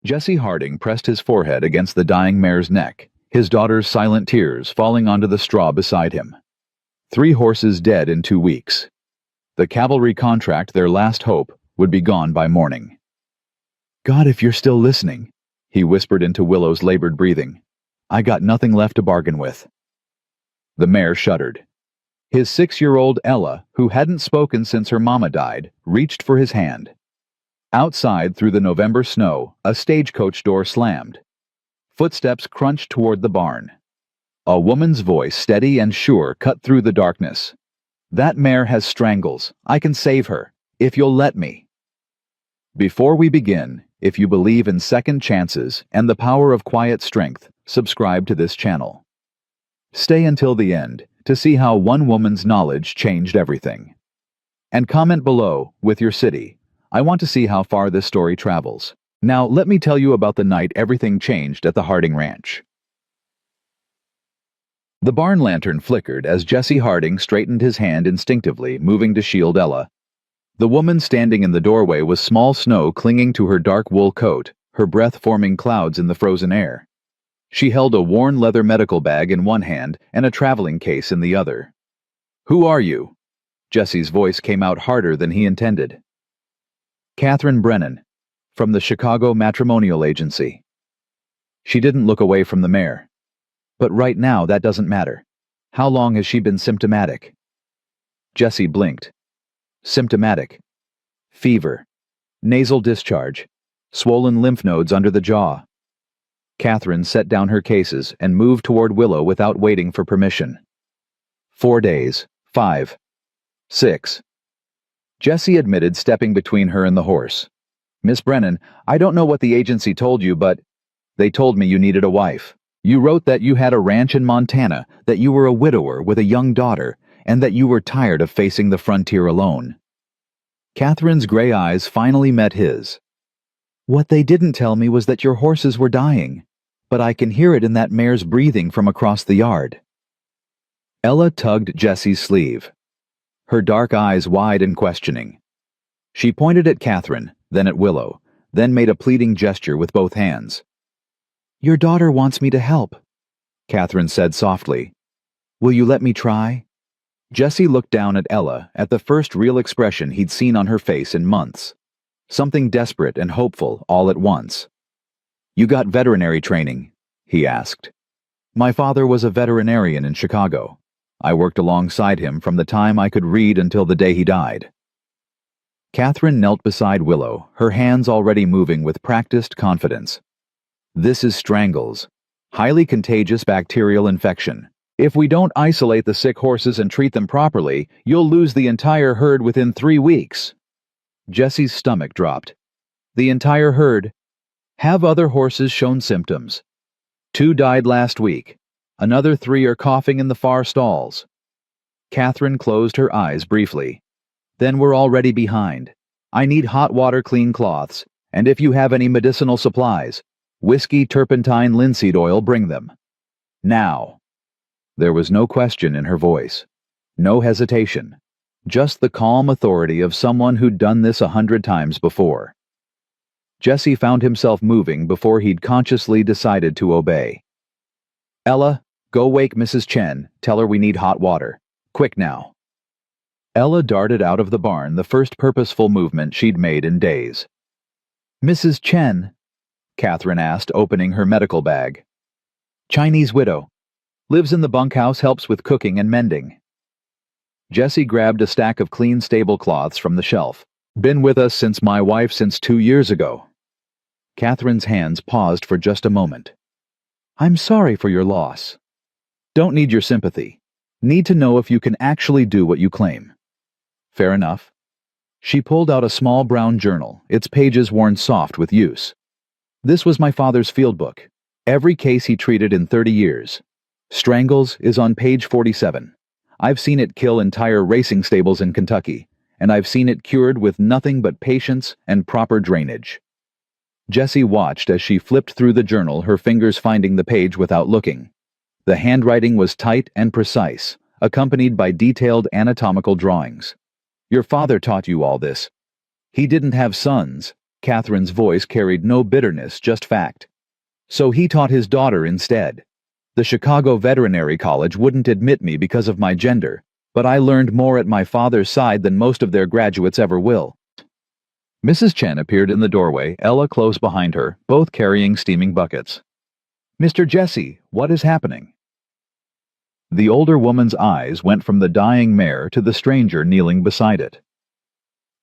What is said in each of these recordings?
Jesse Harding pressed his forehead against the dying mare's neck, his daughter's silent tears falling onto the straw beside him. 3 horses dead in 2 weeks. The cavalry contract, their last hope, would be gone by morning. "God, if you're still listening," he whispered into Willow's labored breathing. "I got nothing left to bargain with." The mare shuddered. His 6-year-old Ella, who hadn't spoken since her mama died, reached for his hand. Outside, through the November snow, a stagecoach door slammed. Footsteps crunched toward the barn. A woman's voice, steady and sure, cut through the darkness. "That mare has strangles. I can save her, if you'll let me." Before we begin, if you believe in second chances and the power of quiet strength, subscribe to this channel. Stay until the end to see how one woman's knowledge changed everything. And comment below with your city. I want to see how far this story travels. Now let me tell you about the night everything changed at the Harding Ranch. The barn lantern flickered as Jesse Harding straightened his hand instinctively, moving to shield Ella. The woman standing in the doorway was small snow clinging to her dark wool coat, her breath forming clouds in the frozen air. She held a worn leather medical bag in one hand and a traveling case in the other. "Who are you?" Jesse's voice came out harder than he intended. "Catherine Brennan, from the Chicago Matrimonial Agency." She didn't look away from the mare. "But right now that doesn't matter. How long has she been symptomatic?" Jesse blinked. Symptomatic. Fever. Nasal discharge. Swollen lymph nodes under the jaw. Catherine set down her cases and moved toward Willow without waiting for permission. 4 days. 5. 6. Jesse admitted, stepping between her and the horse. "Miss Brennan, I don't know what the agency told you, but they told me you needed a wife. You wrote that you had a ranch in Montana, that you were a widower with a young daughter, and that you were tired of facing the frontier alone." Catherine's gray eyes finally met his. "What they didn't tell me was that your horses were dying, but I can hear it in that mare's breathing from across the yard." Ella tugged Jesse's sleeve, her dark eyes wide and questioning. She pointed at Catherine, then at Willow, then made a pleading gesture with both hands. "Your daughter wants me to help," Catherine said softly. "Will you let me try?" Jesse looked down at Ella, at the first real expression he'd seen on her face in months. Something desperate and hopeful all at once. "You got veterinary training?" he asked. "My father was a veterinarian in Chicago. I worked alongside him from the time I could read until the day he died." Catherine knelt beside Willow, her hands already moving with practiced confidence. "This is strangles. Highly contagious bacterial infection. If we don't isolate the sick horses and treat them properly, you'll lose the entire herd within 3 weeks." Jesse's stomach dropped. "The entire herd? Have other horses shown symptoms? 2 died last week. Another 3 are coughing in the far stalls." Catherine closed her eyes briefly. "Then we're already behind. I need hot water, clean cloths, and if you have any medicinal supplies, whiskey, turpentine, linseed oil, bring them. Now." There was no question in her voice. No hesitation. Just the calm authority of someone who'd done this 100 times before. Jesse found himself moving before he'd consciously decided to obey. "Ella, go wake Mrs. Chen. Tell her we need hot water. Quick now." Ella darted out of the barn, the first purposeful movement she'd made in days. "Mrs. Chen?" Catherine asked, opening her medical bag. "Chinese widow. Lives in the bunkhouse, helps with cooking and mending." Jesse grabbed a stack of clean stable cloths from the shelf. "Been with us since my wife since 2 years ago." Catherine's hands paused for just a moment. "I'm sorry for your loss." "Don't need your sympathy. Need to know if you can actually do what you claim." "Fair enough." She pulled out a small brown journal, its pages worn soft with use. "This was my father's field book. Every case he treated in 30 years. Strangles is on page 47. I've seen it kill entire racing stables in Kentucky, and I've seen it cured with nothing but patience and proper drainage." Jesse watched as she flipped through the journal, her fingers finding the page without looking. The handwriting was tight and precise, accompanied by detailed anatomical drawings. "Your father taught you all this. He didn't have sons, Catherine's voice carried no bitterness, just fact. So he taught his daughter instead. The Chicago Veterinary College wouldn't admit me because of my gender, but I learned more at my father's side than most of their graduates ever will. Mrs. Chen appeared in the doorway, Ella close behind her, both carrying steaming buckets. "Mr. Jesse, what is happening?" The older woman's eyes went from the dying mare to the stranger kneeling beside it.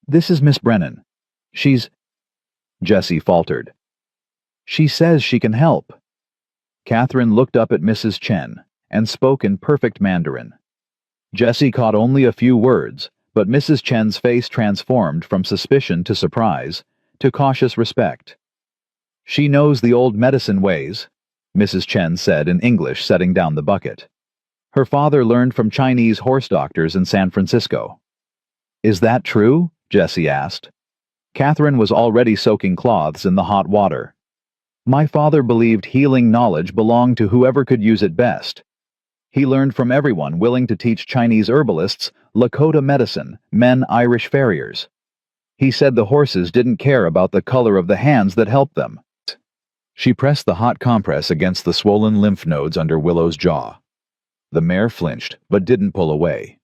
"This is Miss Brennan. She's—" Jesse faltered. "She says she can help." Catherine looked up at Mrs. Chen and spoke in perfect Mandarin. Jesse caught only a few words, but Mrs. Chen's face transformed from suspicion to surprise to cautious respect. "She knows the old medicine ways," Mrs. Chen said in English, setting down the bucket. "Her father learned from Chinese horse doctors in San Francisco." "Is that true?" Jesse asked. Catherine was already soaking cloths in the hot water. "My father believed healing knowledge belonged to whoever could use it best. He learned from everyone willing to teach Chinese herbalists Lakota medicine, men Irish farriers. He said the horses didn't care about the color of the hands that helped them." She pressed the hot compress against the swollen lymph nodes under Willow's jaw. The mare flinched, but didn't pull away.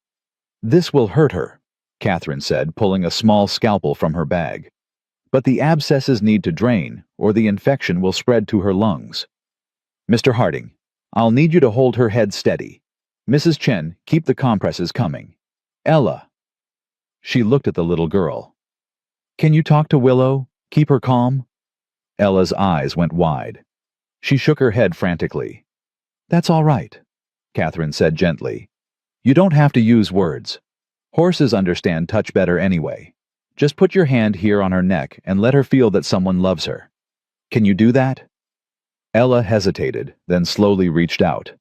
"This will hurt her," Catherine said, pulling a small scalpel from her bag. "But the abscesses need to drain, or the infection will spread to her lungs. Mr. Harding, I'll need you to hold her head steady. Mrs. Chen, keep the compresses coming. Ella." She looked at the little girl. "Can you talk to Willow? Keep her calm?" Ella's eyes went wide. She shook her head frantically. "That's all right," Catherine said gently. "You don't have to use words. Horses understand touch better anyway. Just put your hand here on her neck and let her feel that someone loves her. Can you do that?" Ella hesitated, then slowly reached out.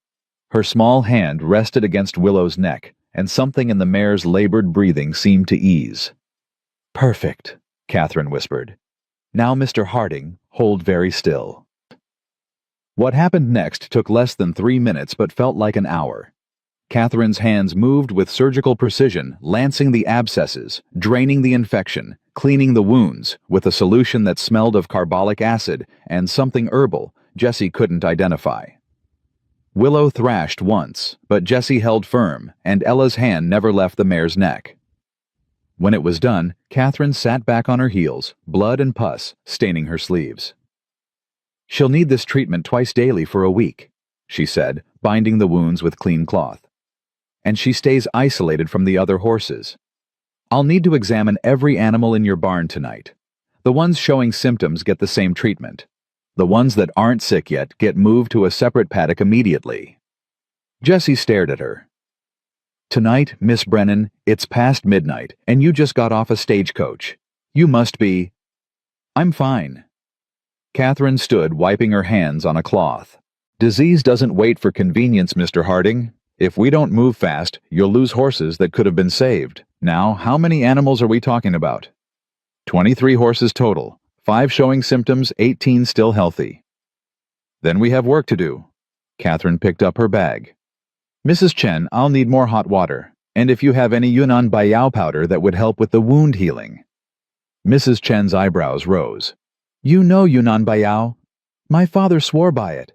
Her small hand rested against Willow's neck, and something in the mare's labored breathing seemed to ease. "Perfect," Catherine whispered. "Now, Mr. Harding, hold very still." What happened next took less than 3 minutes but felt like an hour. Catherine's hands moved with surgical precision, lancing the abscesses, draining the infection, cleaning the wounds, with a solution that smelled of carbolic acid and something herbal Jesse couldn't identify. Willow thrashed once, but Jesse held firm, and Ella's hand never left the mare's neck. When it was done, Catherine sat back on her heels, blood and pus staining her sleeves. "She'll need this treatment twice daily for a week," she said, binding the wounds with clean cloth. "And she stays isolated from the other horses. I'll need to examine every animal in your barn tonight. The ones showing symptoms get the same treatment. The ones that aren't sick yet get moved to a separate paddock immediately." Jesse stared at her. "Tonight, Miss Brennan, it's past midnight, and you just got off a stagecoach. You must be—" "I'm fine." Catherine stood, wiping her hands on a cloth. "Disease doesn't wait for convenience, Mr. Harding. If we don't move fast, you'll lose horses that could have been saved. Now, how many animals are we talking about?" 23 horses total, 5 showing symptoms, 18 still healthy." "Then we have work to do." Catherine picked up her bag. "Mrs. Chen, I'll need more hot water, and if you have any Yunnan Baiyao powder that would help with the wound healing." Mrs. Chen's eyebrows rose. "You know Yunnan Baiyao. My father swore by it.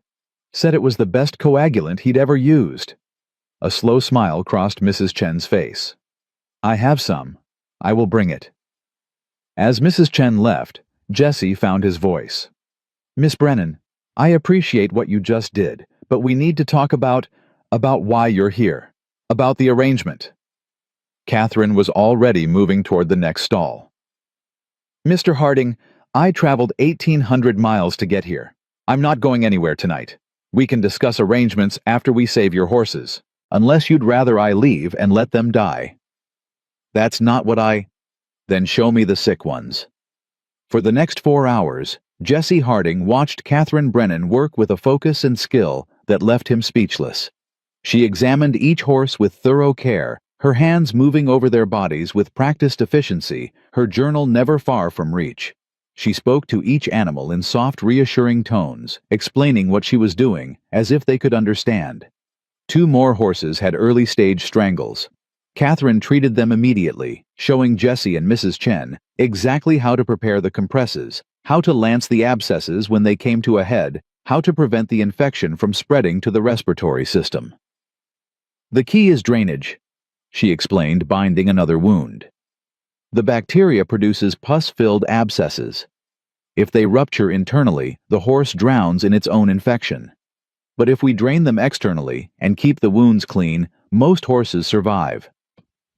Said it was the best coagulant he'd ever used." A slow smile crossed Mrs. Chen's face. "I have some. I will bring it." As Mrs. Chen left, Jesse found his voice. "Miss Brennan, I appreciate what you just did, but we need to talk about why you're here. About the arrangement." Catherine was already moving toward the next stall. "Mr. Harding, I traveled 1,800 miles to get here. I'm not going anywhere tonight. We can discuss arrangements after we save your horses, unless you'd rather I leave and let them die." "That's not what I—" "Then show me the sick ones." For the next 4 hours, Jesse Harding watched Catherine Brennan work with a focus and skill that left him speechless. She examined each horse with thorough care, her hands moving over their bodies with practiced efficiency, her journal never far from reach. She spoke to each animal in soft, reassuring tones, explaining what she was doing, as if they could understand. 2 more horses had early-stage strangles. Catherine treated them immediately, showing Jessie and Mrs. Chen exactly how to prepare the compresses, how to lance the abscesses when they came to a head, how to prevent the infection from spreading to the respiratory system. The key is drainage, she explained, binding another wound. The bacteria produces pus-filled abscesses. If they rupture internally, the horse drowns in its own infection. But if we drain them externally and keep the wounds clean, most horses survive.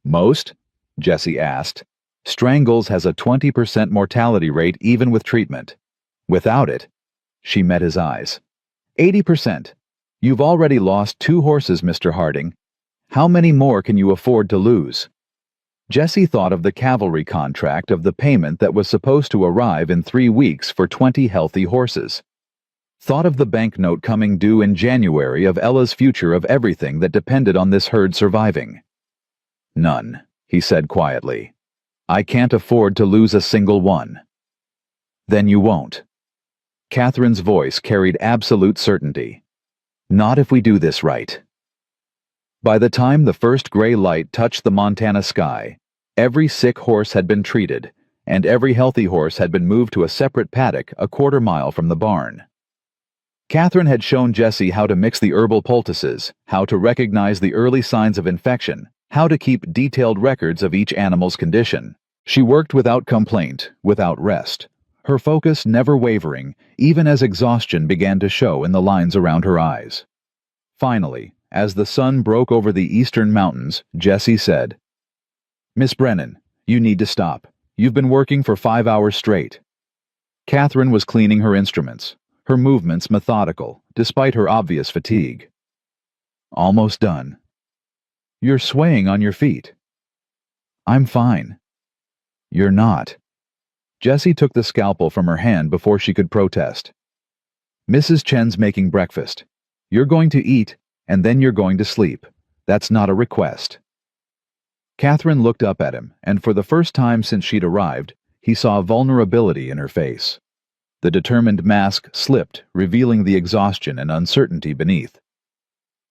Most? Jessie asked. Strangles has a 20% mortality rate even with treatment. Without it, she met his eyes. 80%. You've already lost 2 horses, Mr. Harding. How many more can you afford to lose? Jessie thought of the cavalry contract of the payment that was supposed to arrive in 3 weeks for 20 healthy horses. Thought of the banknote coming due in January of Ella's future, of everything that depended on this herd surviving. None, he said quietly. I can't afford to lose a single one. Then you won't. Catherine's voice carried absolute certainty. Not if we do this right. By the time the first gray light touched the Montana sky, every sick horse had been treated, and every healthy horse had been moved to a separate paddock a quarter mile from the barn. Catherine had shown Jessie how to mix the herbal poultices, how to recognize the early signs of infection, how to keep detailed records of each animal's condition. She worked without complaint, without rest, her focus never wavering, even as exhaustion began to show in the lines around her eyes. Finally, as the sun broke over the eastern mountains, Jessie said, Miss Brennan, you need to stop. You've been working for 5 hours straight. Catherine was cleaning her instruments, her movements methodical, despite her obvious fatigue. Almost done. You're swaying on your feet. I'm fine. You're not. Jessie took the scalpel from her hand before she could protest. Mrs. Chen's making breakfast. You're going to eat, and then you're going to sleep. That's not a request. Catherine looked up at him, and for the first time since she'd arrived, he saw vulnerability in her face. The determined mask slipped, revealing the exhaustion and uncertainty beneath.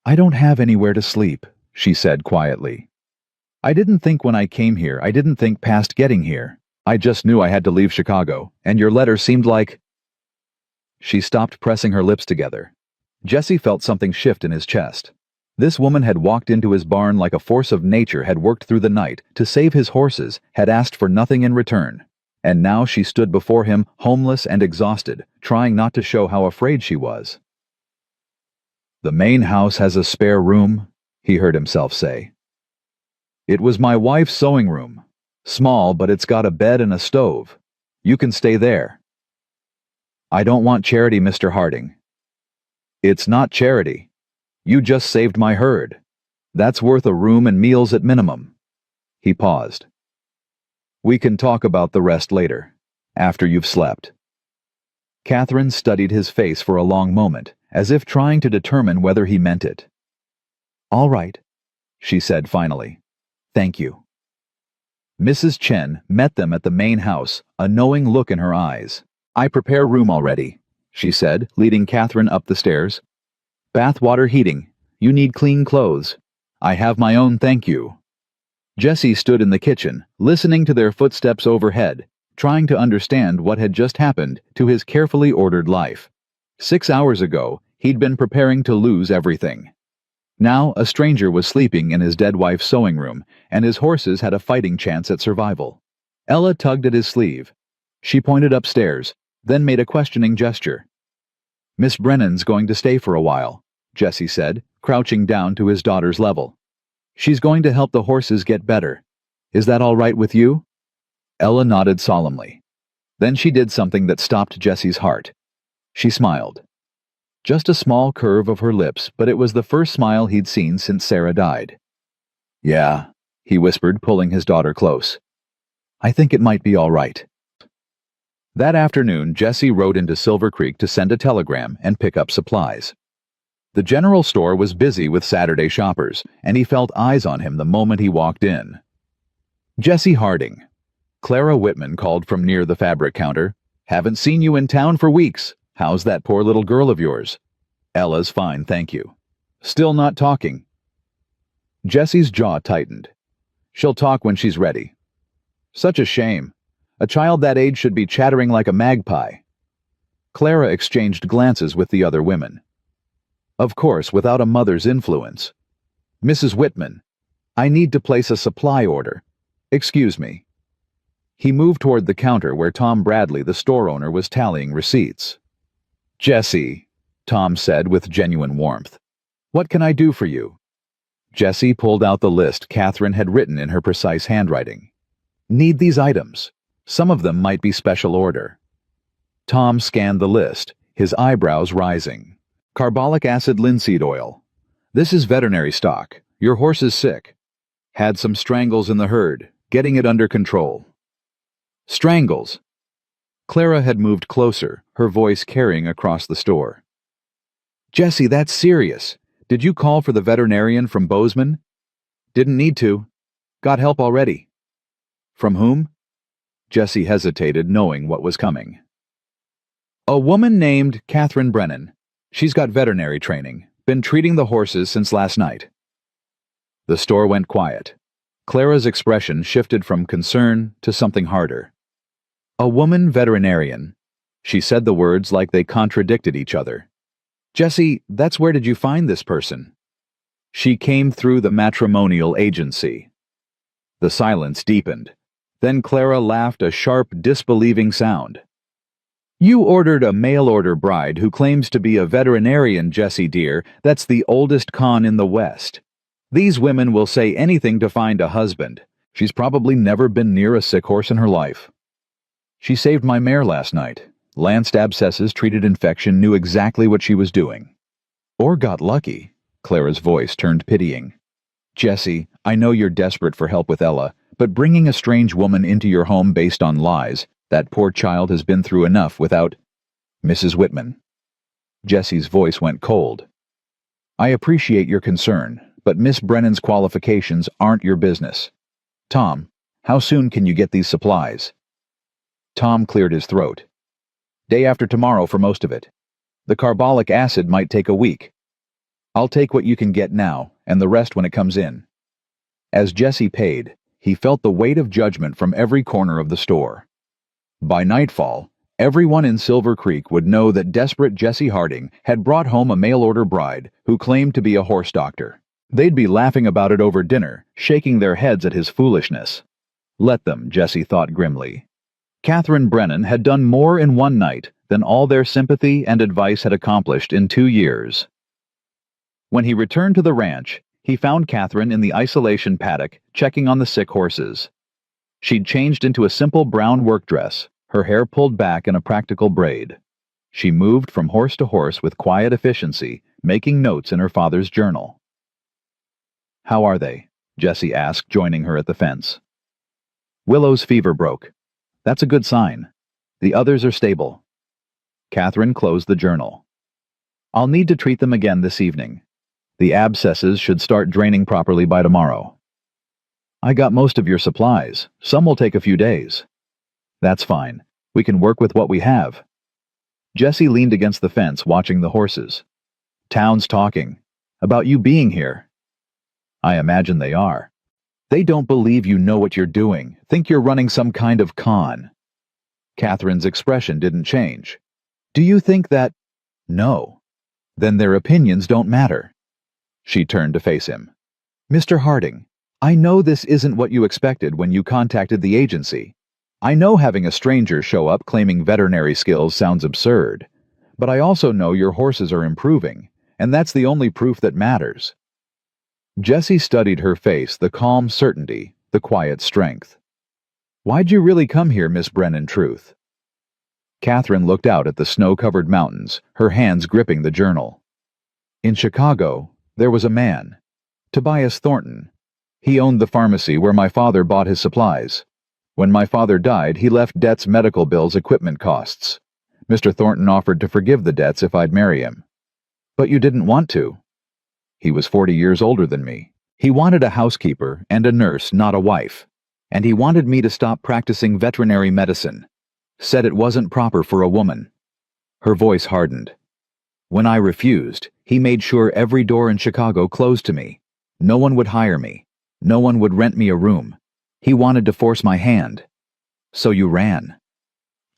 I don't have anywhere to sleep, she said quietly. I didn't think when I came here, I didn't think past getting here. I just knew I had to leave Chicago, and your letter seemed like... She stopped, pressing her lips together. Jessie felt something shift in his chest. This woman had walked into his barn like a force of nature, had worked through the night to save his horses, had asked for nothing in return. And now she stood before him, homeless and exhausted, trying not to show how afraid she was. The main house has a spare room, he heard himself say. It was my wife's sewing room. Small, but it's got a bed and a stove. You can stay there. I don't want charity, Mr. Harding. It's not charity. You just saved my herd. That's worth a room and meals at minimum. He paused. We can talk about the rest later, after you've slept. Catherine studied his face for a long moment, as if trying to determine whether he meant it. All right, she said finally. Thank you. Mrs. Chen met them at the main house, a knowing look in her eyes. I prepare room already, she said, leading Catherine up the stairs. Bath water heating. You need clean clothes. I have my own, thank you. Jessie stood in the kitchen, listening to their footsteps overhead, trying to understand what had just happened to his carefully ordered life. 6 hours ago, he'd been preparing to lose everything. Now, a stranger was sleeping in his dead wife's sewing room, and his horses had a fighting chance at survival. Ella tugged at his sleeve. She pointed upstairs, then made a questioning gesture. Miss Brennan's going to stay for a while, Jessie said, crouching down to his daughter's level. She's going to help the horses get better. Is that all right with you? Ella nodded solemnly. Then she did something that stopped Jessie's heart. She smiled. Just a small curve of her lips, but it was the first smile he'd seen since Sarah died. Yeah, he whispered, pulling his daughter close. I think it might be all right. That afternoon, Jessie rode into Silver Creek to send a telegram and pick up supplies. The general store was busy with Saturday shoppers, and he felt eyes on him the moment he walked in. Jessie Harding. Clara Whitman called from near the fabric counter. Haven't seen you in town for weeks. How's that poor little girl of yours? Ella's fine, thank you. Still not talking. Jessie's jaw tightened. She'll talk when she's ready. Such a shame. A child that age should be chattering like a magpie. Clara exchanged glances with the other women. Of course, without a mother's influence. Mrs. Whitman, I need to place a supply order. Excuse me. He moved toward the counter where Tom Bradley, the store owner, was tallying receipts. Jessie, Tom said with genuine warmth. What can I do for you? Jessie pulled out the list Catherine had written in her precise handwriting. Need these items. Some of them might be special order. Tom scanned the list, his eyebrows rising. Carbolic acid linseed oil. This is veterinary stock. Your horse is sick. Had some strangles in the herd. Getting it under control. Strangles. Clara had moved closer, her voice carrying across the store. Jessie, that's serious. Did you call for the veterinarian from Bozeman? Didn't need to. Got help already. From whom? Jessie hesitated, knowing what was coming. A woman named Catherine Brennan. She's got veterinary training. Been treating the horses since last night. The store went quiet. Clara's expression shifted from concern to something harder. A woman veterinarian. She said the words like they contradicted each other. Jessie, that's where did you find this person? She came through the matrimonial agency. The silence deepened. Then Clara laughed a sharp, disbelieving sound. You ordered a mail-order bride who claims to be a veterinarian, Jessie dear. That's the oldest con in the West. These women will say anything to find a husband. She's probably never been near a sick horse in her life. She saved my mare last night. Lanced abscesses, treated infection, knew exactly what she was doing. Or got lucky. Clara's voice turned pitying. Jessie, I know you're desperate for help with Ella, but bringing a strange woman into your home based on lies, that poor child has been through enough without... Mrs. Whitman. Jessie's voice went cold. I appreciate your concern, but Miss Brennan's qualifications aren't your business. Tom, how soon can you get these supplies? Tom cleared his throat. Day after tomorrow for most of it. The carbolic acid might take a week. I'll take what you can get now, and the rest when it comes in. As Jessie paid, he felt the weight of judgment from every corner of the store. By nightfall, everyone in Silver Creek would know that desperate Jessie Harding had brought home a mail-order bride who claimed to be a horse doctor. They'd be laughing about it over dinner, shaking their heads at his foolishness. Let them, Jessie thought grimly. Catherine Brennan had done more in one night than all their sympathy and advice had accomplished in 2 years. When he returned to the ranch, he found Catherine in the isolation paddock checking on the sick horses. She'd changed into a simple brown work dress, her hair pulled back in a practical braid. She moved from horse to horse with quiet efficiency, making notes in her father's journal. How are they? Jessie asked, joining her at the fence. Willow's fever broke. That's a good sign. The others are stable. Catherine closed the journal. I'll need to treat them again this evening. The abscesses should start draining properly by tomorrow. I got most of your supplies. Some will take a few days. That's fine. We can work with what we have. Jessie leaned against the fence watching the horses. Town's talking. About you being here. I imagine they are. They don't believe you know what you're doing, think you're running some kind of con. Catherine's expression didn't change. Do you think that... No. Then their opinions don't matter. She turned to face him. Mr. Harding, I know this isn't what you expected when you contacted the agency. I know having a stranger show up claiming veterinary skills sounds absurd, but I also know your horses are improving, and that's the only proof that matters. Jessie studied her face, the calm certainty, the quiet strength. Why'd you really come here, Miss Brennan Truth? Catherine looked out at the snow-covered mountains, her hands gripping the journal. In Chicago, there was a man, Tobias Thornton. He owned the pharmacy where my father bought his supplies. When my father died, he left debts, medical bills, equipment costs. Mr. Thornton offered to forgive the debts if I'd marry him. But you didn't want to. He was 40 years older than me. He wanted a housekeeper and a nurse, not a wife. And he wanted me to stop practicing veterinary medicine. Said it wasn't proper for a woman. Her voice hardened. When I refused, he made sure every door in Chicago closed to me. No one would hire me. No one would rent me a room. He wanted to force my hand. So you ran.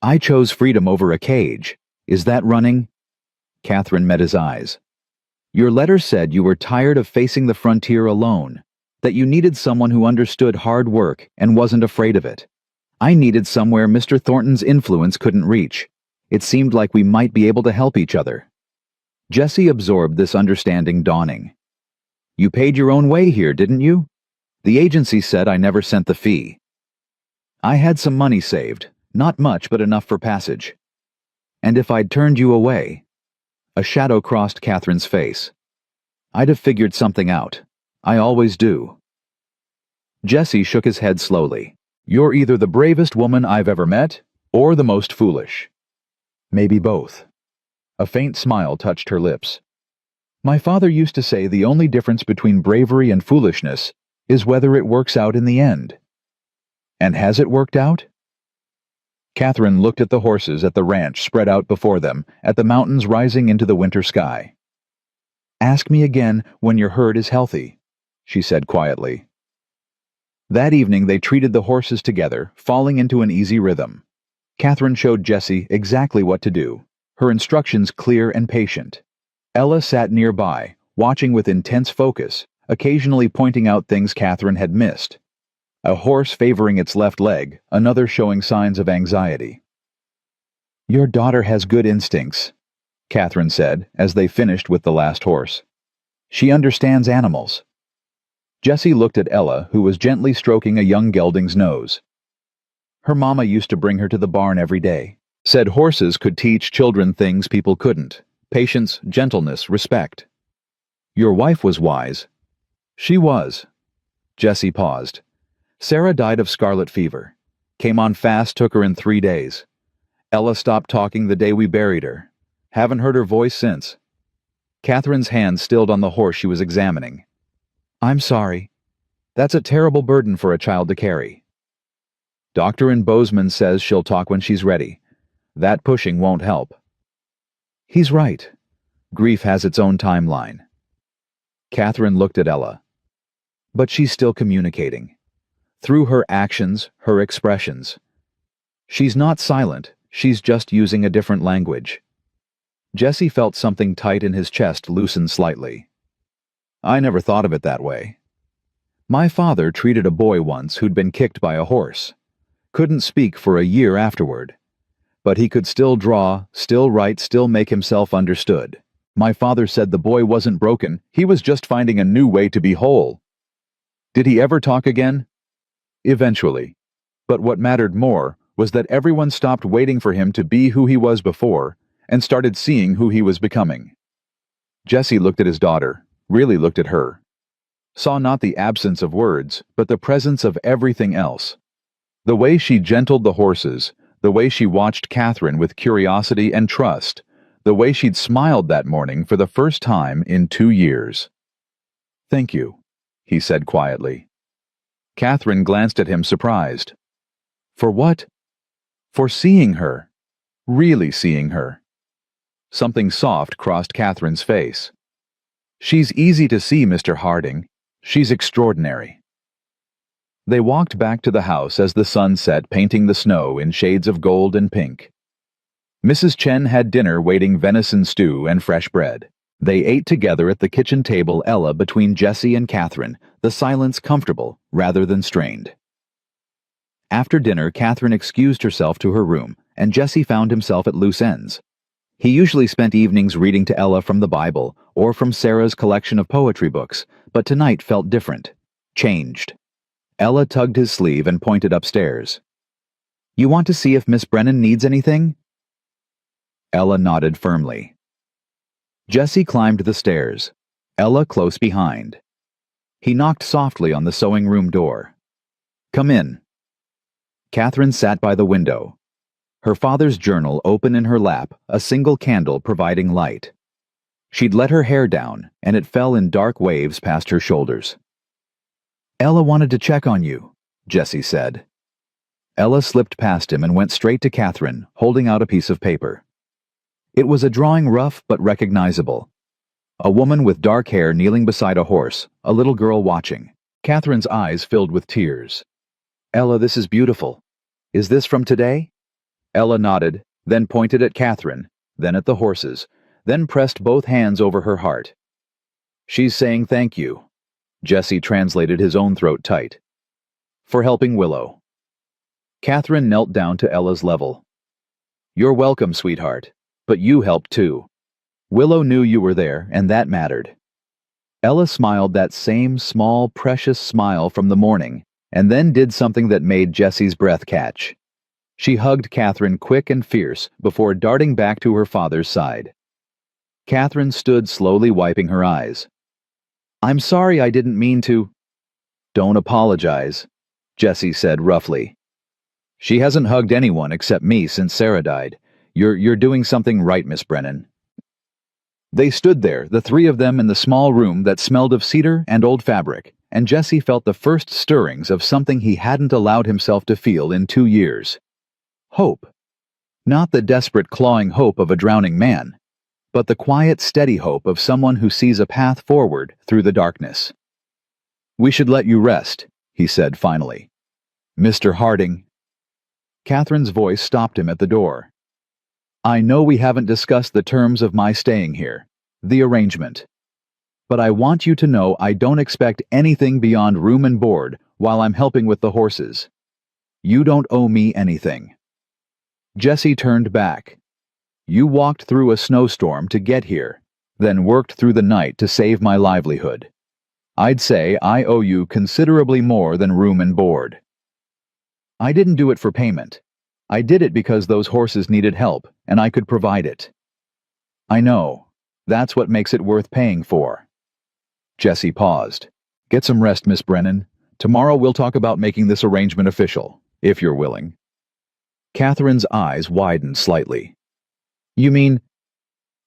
I chose freedom over a cage. Is that running? Catherine met his eyes. Your letter said you were tired of facing the frontier alone, that you needed someone who understood hard work and wasn't afraid of it. I needed somewhere Mr. Thornton's influence couldn't reach. It seemed like we might be able to help each other. Jesse absorbed this understanding dawning. You paid your own way here, didn't you? The agency said I never sent the fee. I had some money saved, not much but enough for passage. And if I'd turned you away... A shadow crossed Catherine's face. I'd have figured something out. I always do. Jesse shook his head slowly. You're either the bravest woman I've ever met, or the most foolish. Maybe both. A faint smile touched her lips. My father used to say the only difference between bravery and foolishness is whether it works out in the end. And has it worked out? Catherine looked at the horses at the ranch spread out before them, at the mountains rising into the winter sky. Ask me again when your herd is healthy, she said quietly. That evening they treated the horses together, falling into an easy rhythm. Catherine showed Jesse exactly what to do, her instructions clear and patient. Ella sat nearby, watching with intense focus, occasionally pointing out things Catherine had missed. A horse favoring its left leg, another showing signs of anxiety. Your daughter has good instincts, Catherine said as they finished with the last horse. She understands animals. Jesse looked at Ella, who was gently stroking a young gelding's nose. Her mama used to bring her to the barn every day. Said horses could teach children things people couldn't. Patience, gentleness, respect. Your wife was wise. She was. Jesse paused. Sarah died of scarlet fever. Came on fast, took her in 3 days. Ella stopped talking the day we buried her. Haven't heard her voice since. Catherine's hand stilled on the horse she was examining. I'm sorry. That's a terrible burden for a child to carry. Dr. Bozeman says she'll talk when she's ready. That pushing won't help. He's right. Grief has its own timeline. Catherine looked at Ella. But she's still communicating. Through her actions, her expressions. She's not silent, she's just using a different language. Jesse felt something tight in his chest loosen slightly. I never thought of it that way. My father treated a boy once who'd been kicked by a horse. Couldn't speak for a year afterward. But he could still draw, still write, still make himself understood. My father said the boy wasn't broken, he was just finding a new way to be whole. Did he ever talk again? Eventually. But what mattered more was that everyone stopped waiting for him to be who he was before and started seeing who he was becoming. Jesse looked at his daughter, really looked at her. Saw not the absence of words, but the presence of everything else. The way she gentled the horses, the way she watched Catherine with curiosity and trust, the way she'd smiled that morning for the first time in 2 years. Thank you, he said quietly. Catherine glanced at him surprised. For what? For seeing her. Really seeing her. Something soft crossed Catherine's face. She's easy to see, Mr. Harding. She's extraordinary. They walked back to the house as the sun set, painting the snow in shades of gold and pink. Mrs. Chen had dinner waiting venison stew and fresh bread. They ate together at the kitchen table, Ella between Jesse and Catherine, the silence comfortable rather than strained. After dinner, Catherine excused herself to her room, and Jesse found himself at loose ends. He usually spent evenings reading to Ella from the Bible or from Sarah's collection of poetry books, but tonight felt different, changed. Ella tugged his sleeve and pointed upstairs. You want to see if Miss Brennan needs anything? Ella nodded firmly. Jesse climbed the stairs, Ella close behind. He knocked softly on the sewing room door. Come in. Catherine sat by the window. Her father's journal open in her lap, a single candle providing light. She'd let her hair down, and it fell in dark waves past her shoulders. Ella wanted to check on you, Jesse said. Ella slipped past him and went straight to Catherine, holding out a piece of paper. It was a drawing rough but recognizable. A woman with dark hair kneeling beside a horse, a little girl watching. Catherine's eyes filled with tears. Ella, this is beautiful. Is this from today? Ella nodded, then pointed at Catherine, then at the horses, then pressed both hands over her heart. She's saying thank you. Jesse translated his own throat tight. For helping Willow. Catherine knelt down to Ella's level. You're welcome, sweetheart, but you helped too. Willow knew you were there, and that mattered. Ella smiled that same small, precious smile from the morning, and then did something that made Jesse's breath catch. She hugged Catherine quick and fierce before darting back to her father's side. Catherine stood slowly wiping her eyes. I'm sorry, I didn't mean to. Don't apologize, Jesse said roughly. She hasn't hugged anyone except me since Sarah died. You're doing something right, Miss Brennan. They stood there, the three of them in the small room that smelled of cedar and old fabric, and Jesse felt the first stirrings of something he hadn't allowed himself to feel in 2 years. Hope. Not the desperate clawing hope of a drowning man, but the quiet, steady hope of someone who sees a path forward through the darkness. We should let you rest, he said finally. Mr. Harding. Catherine's voice stopped him at the door. I know we haven't discussed the terms of my staying here, the arrangement. But I want you to know I don't expect anything beyond room and board while I'm helping with the horses. You don't owe me anything. Jesse turned back. You walked through a snowstorm to get here, then worked through the night to save my livelihood. I'd say I owe you considerably more than room and board. I didn't do it for payment. I did it because those horses needed help, and I could provide it. I know. That's what makes it worth paying for. Jesse paused. Get some rest, Miss Brennan. Tomorrow we'll talk about making this arrangement official, if you're willing. Catherine's eyes widened slightly. You mean...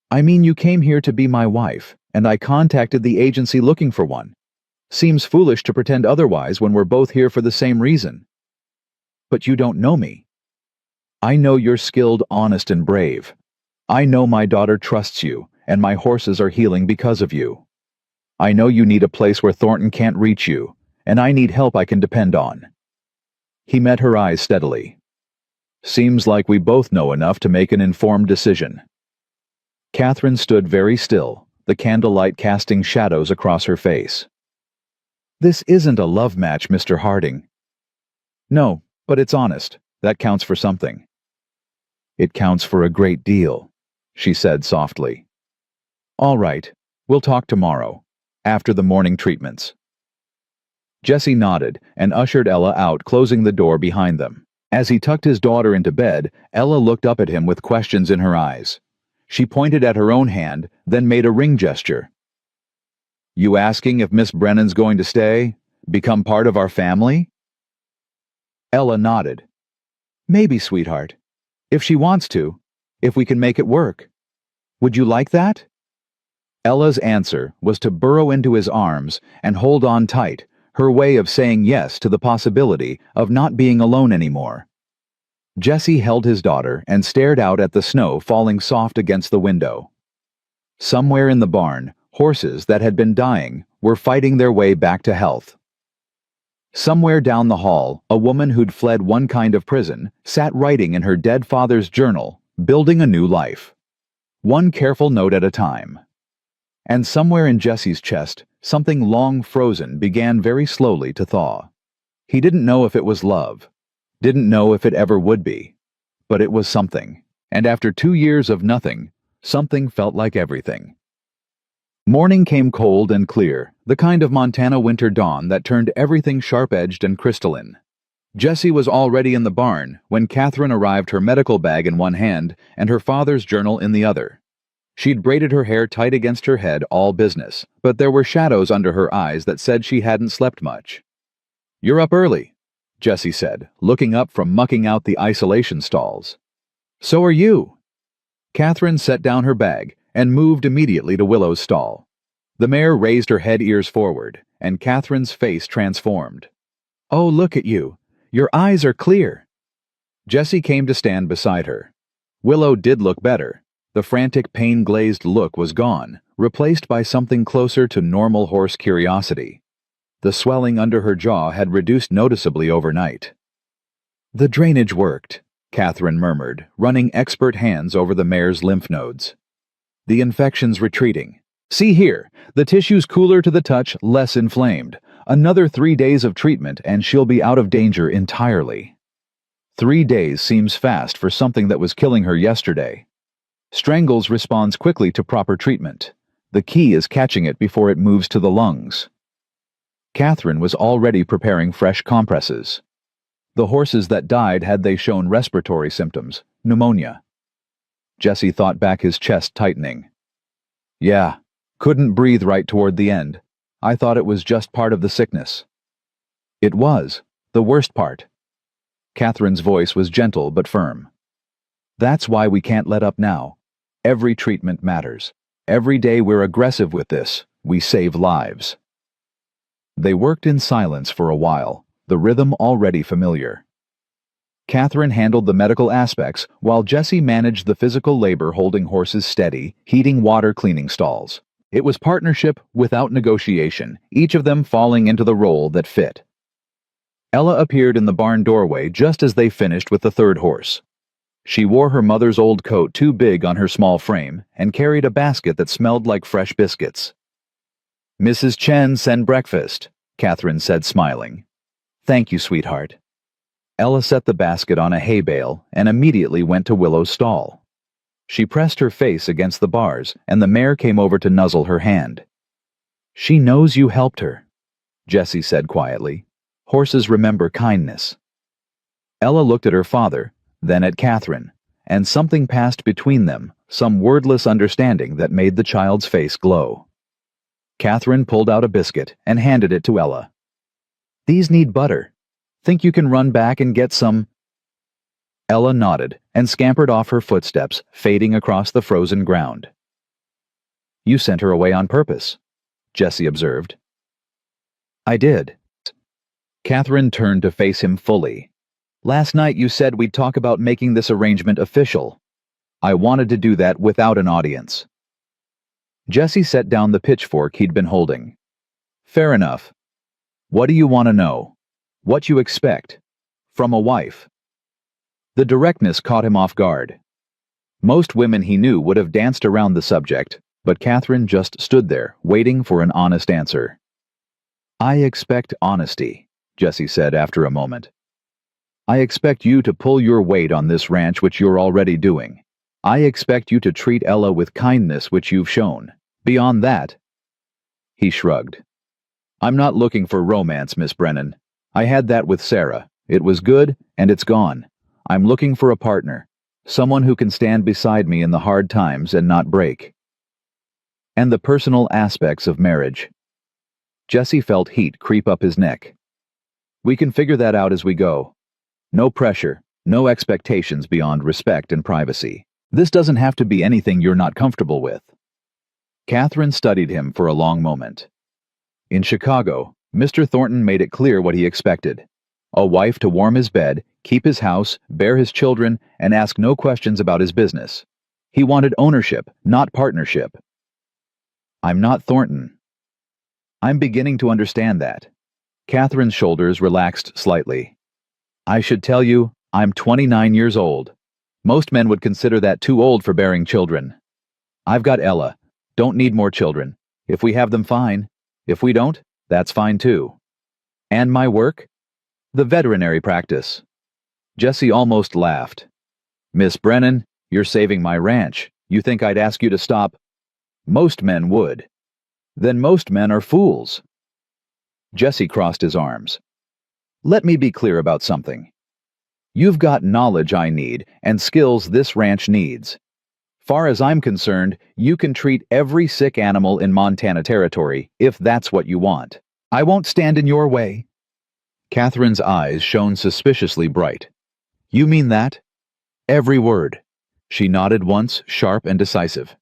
I mean you came here to be my wife, and I contacted the agency looking for one. Seems foolish to pretend otherwise when we're both here for the same reason. But you don't know me. I know you're skilled, honest, and brave. I know my daughter trusts you, and my horses are healing because of you. I know you need a place where Thornton can't reach you, and I need help I can depend on. He met her eyes steadily. Seems like we both know enough to make an informed decision. Catherine stood very still, the candlelight casting shadows across her face. This isn't a love match, Mr. Harding. No, but it's honest. That counts for something. It counts for a great deal, she said softly. All right, we'll talk tomorrow, after the morning treatments. Jesse nodded and ushered Ella out, closing the door behind them. As he tucked his daughter into bed, Ella looked up at him with questions in her eyes. She pointed at her own hand, then made a ring gesture. You asking if Miss Brennan's going to stay? Become part of our family? Ella nodded. Maybe, sweetheart. If she wants to. If we can make it work. Would you like that? Ella's answer was to burrow into his arms and hold on tight, her way of saying yes to the possibility of not being alone anymore. Jesse held his daughter and stared out at the snow falling soft against the window. Somewhere in the barn, horses that had been dying were fighting their way back to health. Somewhere down the hall, a woman who'd fled one kind of prison sat writing in her dead father's journal, building a new life. One careful note at a time. And somewhere in Jesse's chest, something long frozen began very slowly to thaw. He didn't know if it was love, didn't know if it ever would be, but it was something, and after 2 years of nothing, something felt like everything. Morning came cold and clear, the kind of Montana winter dawn that turned everything sharp-edged and crystalline. Jesse was already in the barn when Catherine arrived, her medical bag in one hand and her father's journal in the other. She'd braided her hair tight against her head, all business, but there were shadows under her eyes that said she hadn't slept much. You're up early, Jesse said, looking up from mucking out the isolation stalls. So are you. Catherine set down her bag and moved immediately to Willow's stall. The mare raised her head ears forward, and Catherine's face transformed. Oh, look at you. Your eyes are clear. Jesse came to stand beside her. Willow did look better. The frantic, pain-glazed look was gone, replaced by something closer to normal horse curiosity. The swelling under her jaw had reduced noticeably overnight. The drainage worked, Catherine murmured, running expert hands over the mare's lymph nodes. The infection's retreating. See here, the tissue's cooler to the touch, less inflamed. Another 3 days of treatment and she'll be out of danger entirely. 3 days seems fast for something that was killing her yesterday. Strangles responds quickly to proper treatment. The key is catching it before it moves to the lungs. Catherine was already preparing fresh compresses. The horses that died had they shown respiratory symptoms, pneumonia. Jesse thought back, his chest tightening. Yeah, couldn't breathe right toward the end. I thought it was just part of the sickness. It was, the worst part. Catherine's voice was gentle but firm. That's why we can't let up now. Every treatment matters. Every day we're aggressive with this, we save lives. They worked in silence for a while, the rhythm already familiar. Catherine handled the medical aspects while Jesse managed the physical labor, holding horses steady, heating water, cleaning stalls. It was partnership without negotiation, each of them falling into the role that fit. Ella appeared in the barn doorway just as they finished with the third horse. She wore her mother's old coat too big on her small frame and carried a basket that smelled like fresh biscuits. Mrs. Chen sent breakfast, Catherine said, smiling. Thank you, sweetheart. Ella set the basket on a hay bale and immediately went to Willow's stall. She pressed her face against the bars and the mare came over to nuzzle her hand. She knows you helped her, Jesse said quietly. Horses remember kindness. Ella looked at her father, then at Catherine, and something passed between them, some wordless understanding that made the child's face glow. Catherine pulled out a biscuit and handed it to Ella. These need butter. Think you can run back and get some? Ella nodded and scampered off, her footsteps fading across the frozen ground. You sent her away on purpose, Jesse observed. I did. Catherine turned to face him fully. Last night you said we'd talk about making this arrangement official. I wanted to do that without an audience. Jesse set down the pitchfork he'd been holding. Fair enough. What do you want to know? What you expect? From a wife? The directness caught him off guard. Most women he knew would have danced around the subject, but Catherine just stood there, waiting for an honest answer. I expect honesty, Jesse said after a moment. I expect you to pull your weight on this ranch, which you're already doing. I expect you to treat Ella with kindness, which you've shown. Beyond that, he shrugged. I'm not looking for romance, Miss Brennan. I had that with Sarah. It was good, and it's gone. I'm looking for a partner, someone who can stand beside me in the hard times and not break. And the personal aspects of marriage. Jesse felt heat creep up his neck. We can figure that out as we go. No pressure, no expectations beyond respect and privacy. This doesn't have to be anything you're not comfortable with. Catherine studied him for a long moment. In Chicago, Mr. Thornton made it clear what he expected. A wife to warm his bed, keep his house, bear his children, and ask no questions about his business. He wanted ownership, not partnership. I'm not Thornton. I'm beginning to understand that. Catherine's shoulders relaxed slightly. I should tell you, I'm 29 years old. Most men would consider that too old for bearing children. I've got Ella. Don't need more children. If we have them, fine. If we don't, that's fine too. And my work? The veterinary practice. Jesse almost laughed. Miss Brennan, you're saving my ranch. You think I'd ask you to stop? Most men would. Then most men are fools. Jesse crossed his arms. Let me be clear about something. You've got knowledge I need and skills this ranch needs. Far as I'm concerned, you can treat every sick animal in Montana Territory if that's what you want. I won't stand in your way. Catherine's eyes shone suspiciously bright. You mean that? Every word. She nodded once, sharp and decisive.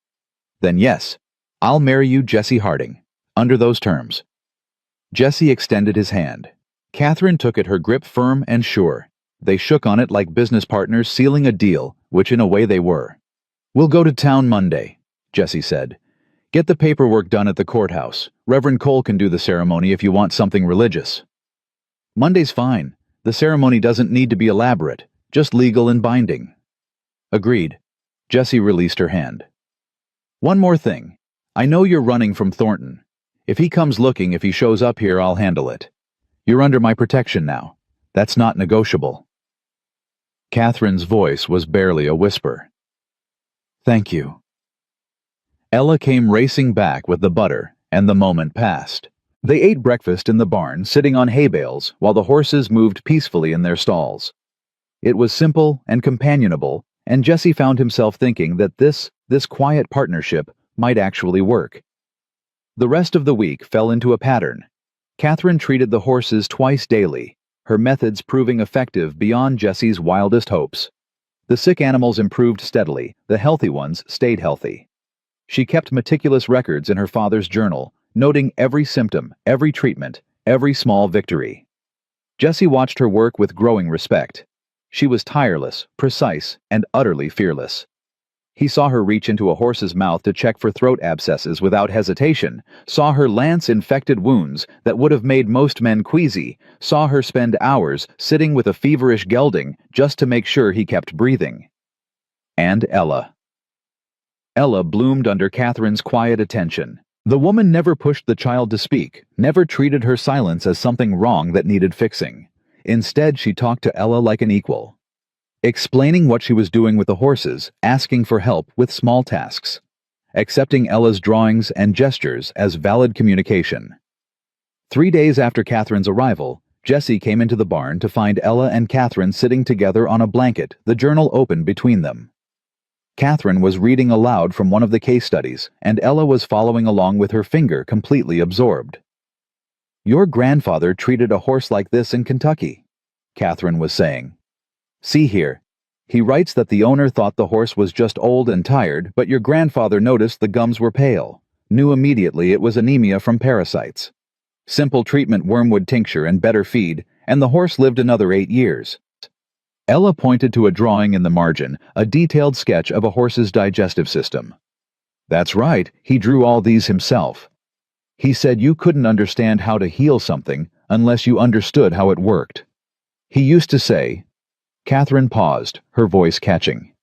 Then yes, I'll marry you, Jesse Harding, under those terms. Jesse extended his hand. Catherine took it, her grip firm and sure. They shook on it like business partners sealing a deal, which in a way they were. We'll go to town Monday, Jesse said. Get the paperwork done at the courthouse. Reverend Cole can do the ceremony if you want something religious. Monday's fine. The ceremony doesn't need to be elaborate, just legal and binding. Agreed. Jessie released her hand. One more thing. I know you're running from Thornton. If he comes looking, if he shows up here, I'll handle it. You're under my protection now. That's not negotiable. Catherine's voice was barely a whisper. Thank you. Ella came racing back with the butter, and the moment passed. They ate breakfast in the barn, sitting on hay bales, while the horses moved peacefully in their stalls. It was simple and companionable, and Jessie found himself thinking that this quiet partnership might actually work. The rest of the week fell into a pattern. Catherine treated the horses twice daily, her methods proving effective beyond Jessie's wildest hopes. The sick animals improved steadily, the healthy ones stayed healthy. She kept meticulous records in her father's journal, noting every symptom, every treatment, every small victory. Jessie watched her work with growing respect. She was tireless, precise, and utterly fearless. He saw her reach into a horse's mouth to check for throat abscesses without hesitation, saw her lance infected wounds that would have made most men queasy, saw her spend hours sitting with a feverish gelding just to make sure he kept breathing. And Ella. Ella bloomed under Catherine's quiet attention. The woman never pushed the child to speak, never treated her silence as something wrong that needed fixing. Instead, she talked to Ella like an equal, explaining what she was doing with the horses, asking for help with small tasks, accepting Ella's drawings and gestures as valid communication. 3 days after Catherine's arrival, Jessie came into the barn to find Ella and Catherine sitting together on a blanket, the journal open between them. Catherine was reading aloud from one of the case studies, and Ella was following along with her finger completely absorbed. Your grandfather treated a horse like this in Kentucky, Catherine was saying. See here. He writes that the owner thought the horse was just old and tired, but your grandfather noticed the gums were pale, knew immediately it was anemia from parasites. Simple treatment, wormwood tincture and better feed, and the horse lived another 8 years. Ella pointed to a drawing in the margin, a detailed sketch of a horse's digestive system. That's right, he drew all these himself. He said you couldn't understand how to heal something unless you understood how it worked. He used to say, Catherine paused, her voice catching.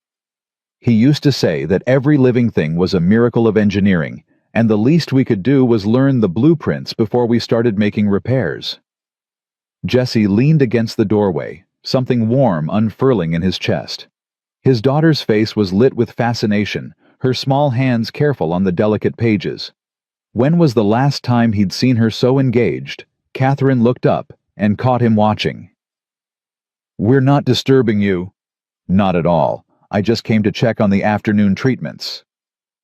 He used to say that every living thing was a miracle of engineering, and the least we could do was learn the blueprints before we started making repairs. Jessie leaned against the doorway, something warm unfurling in his chest. His daughter's face was lit with fascination, her small hands careful on the delicate pages. When was the last time he'd seen her so engaged? Catherine looked up and caught him watching. We're not disturbing you. Not at all. I just came to check on the afternoon treatments.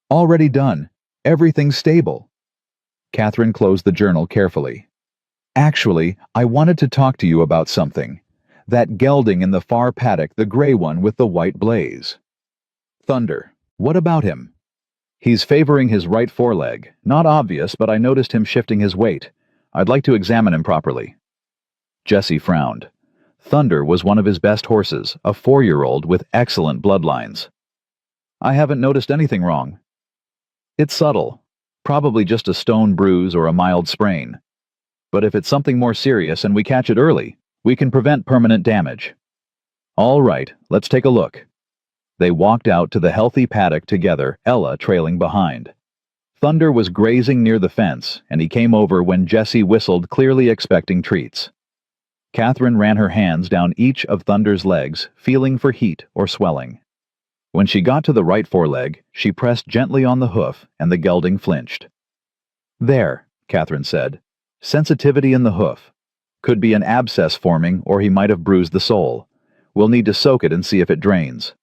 Already done. Everything's stable. Catherine closed the journal carefully. Actually, I wanted to talk to you about something. That gelding in the far paddock, the gray one with the white blaze. Thunder. What about him? He's favoring his right foreleg. Not obvious, but I noticed him shifting his weight. I'd like to examine him properly. Jessie frowned. Thunder was one of his best horses, a 4-year-old with excellent bloodlines. I haven't noticed anything wrong. It's subtle. Probably just a stone bruise or a mild sprain. But if it's something more serious and we catch it early, we can prevent permanent damage. All right, let's take a look. They walked out to the healthy paddock together, Ella trailing behind. Thunder was grazing near the fence, and he came over when Jessie whistled, clearly expecting treats. Catherine ran her hands down each of Thunder's legs, feeling for heat or swelling. When she got to the right foreleg, she pressed gently on the hoof, and the gelding flinched. There, Catherine said. Sensitivity in the hoof. Could be an abscess forming, or he might have bruised the sole. We'll need to soak it and see if it drains.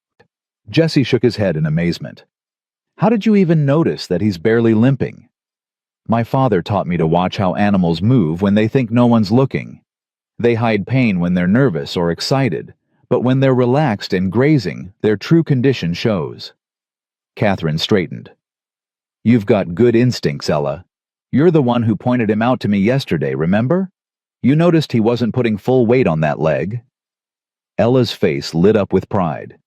Jessie shook his head in amazement. How did you even notice that he's barely limping? My father taught me to watch how animals move when they think no one's looking. They hide pain when they're nervous or excited, but when they're relaxed and grazing, their true condition shows. Catherine straightened. You've got good instincts, Ella. You're the one who pointed him out to me yesterday, remember? You noticed he wasn't putting full weight on that leg. Ella's face lit up with pride.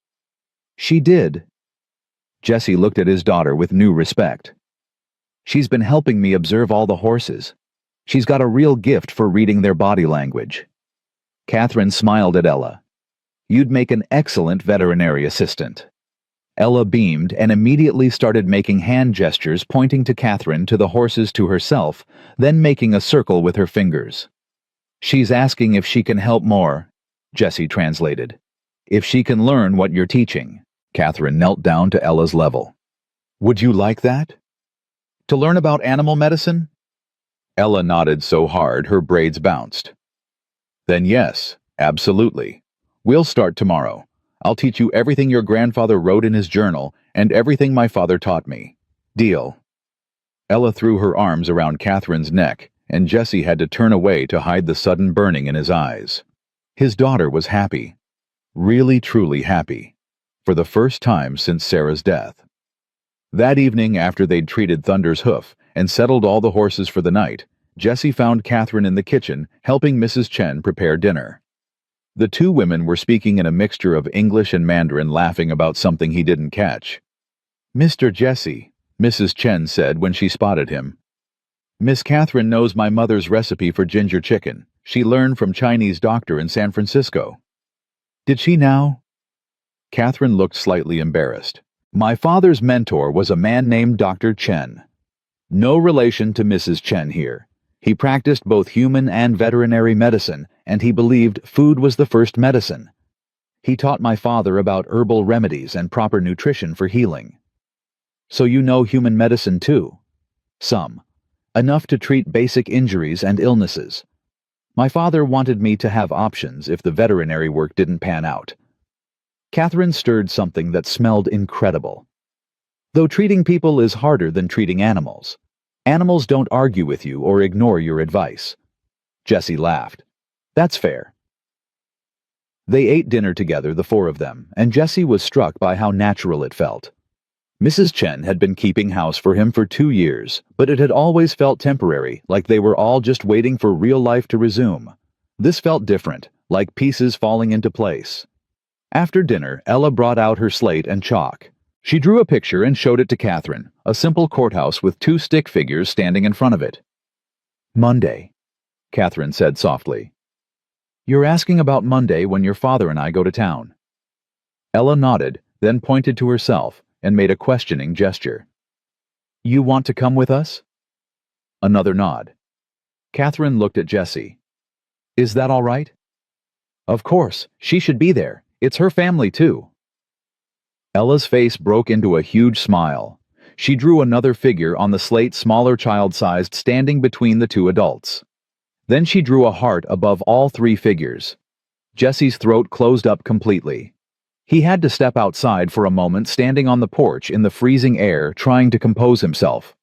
She did. Jessie looked at his daughter with new respect. She's been helping me observe all the horses. She's got a real gift for reading their body language." Catherine smiled at Ella. "You'd make an excellent veterinary assistant." Ella beamed and immediately started making hand gestures pointing to Catherine, to the horses, to herself, then making a circle with her fingers. "She's asking if she can help more," Jessie translated. "If she can learn what you're teaching." Catherine knelt down to Ella's level. "Would you like that? To learn about animal medicine?" Ella nodded so hard her braids bounced. "Then yes, absolutely. We'll start tomorrow. I'll teach you everything your grandfather wrote in his journal and everything my father taught me. Deal?" Ella threw her arms around Catherine's neck, and Jessie had to turn away to hide the sudden burning in his eyes. His daughter was happy. Really, truly happy. For the first time since Sarah's death. That evening, after they'd treated Thunder's hoof and settled all the horses for the night, Jessie found Catherine in the kitchen helping Mrs. Chen prepare dinner. The two women were speaking in a mixture of English and Mandarin, laughing about something he didn't catch. "Mr. Jessie," Mrs. Chen said when she spotted him. "Miss Catherine knows my mother's recipe for ginger chicken. She learned from Chinese doctor in San Francisco." "Did she now?" Catherine looked slightly embarrassed. "My father's mentor was a man named Dr. Chen. No relation to Mrs. Chen here. He practiced both human and veterinary medicine, and he believed food was the first medicine. He taught my father about herbal remedies and proper nutrition for healing." "So you know human medicine too?" "Some. Enough to treat basic injuries and illnesses. My father wanted me to have options if the veterinary work didn't pan out." Catherine stirred something that smelled incredible. "Though treating people is harder than treating animals. Animals don't argue with you or ignore your advice." Jessie laughed. "That's fair." They ate dinner together, the four of them, and Jessie was struck by how natural it felt. Mrs. Chen had been keeping house for him for 2 years, but it had always felt temporary, like they were all just waiting for real life to resume. This felt different, like pieces falling into place. After dinner, Ella brought out her slate and chalk. She drew a picture and showed it to Catherine, a simple courthouse with 2 stick figures standing in front of it. "Monday," Catherine said softly. "You're asking about Monday when your father and I go to town." Ella nodded, then pointed to herself and made a questioning gesture. "You want to come with us?" Another nod. Catherine looked at Jessie. "Is that all right?" "Of course, she should be there. It's her family too." Ella's face broke into a huge smile. She drew another figure on the slate, smaller, child-sized, standing between the 2 adults. Then she drew a heart above all 3 figures. Jessie's throat closed up completely. He had to step outside for a moment, standing on the porch in the freezing air, trying to compose himself.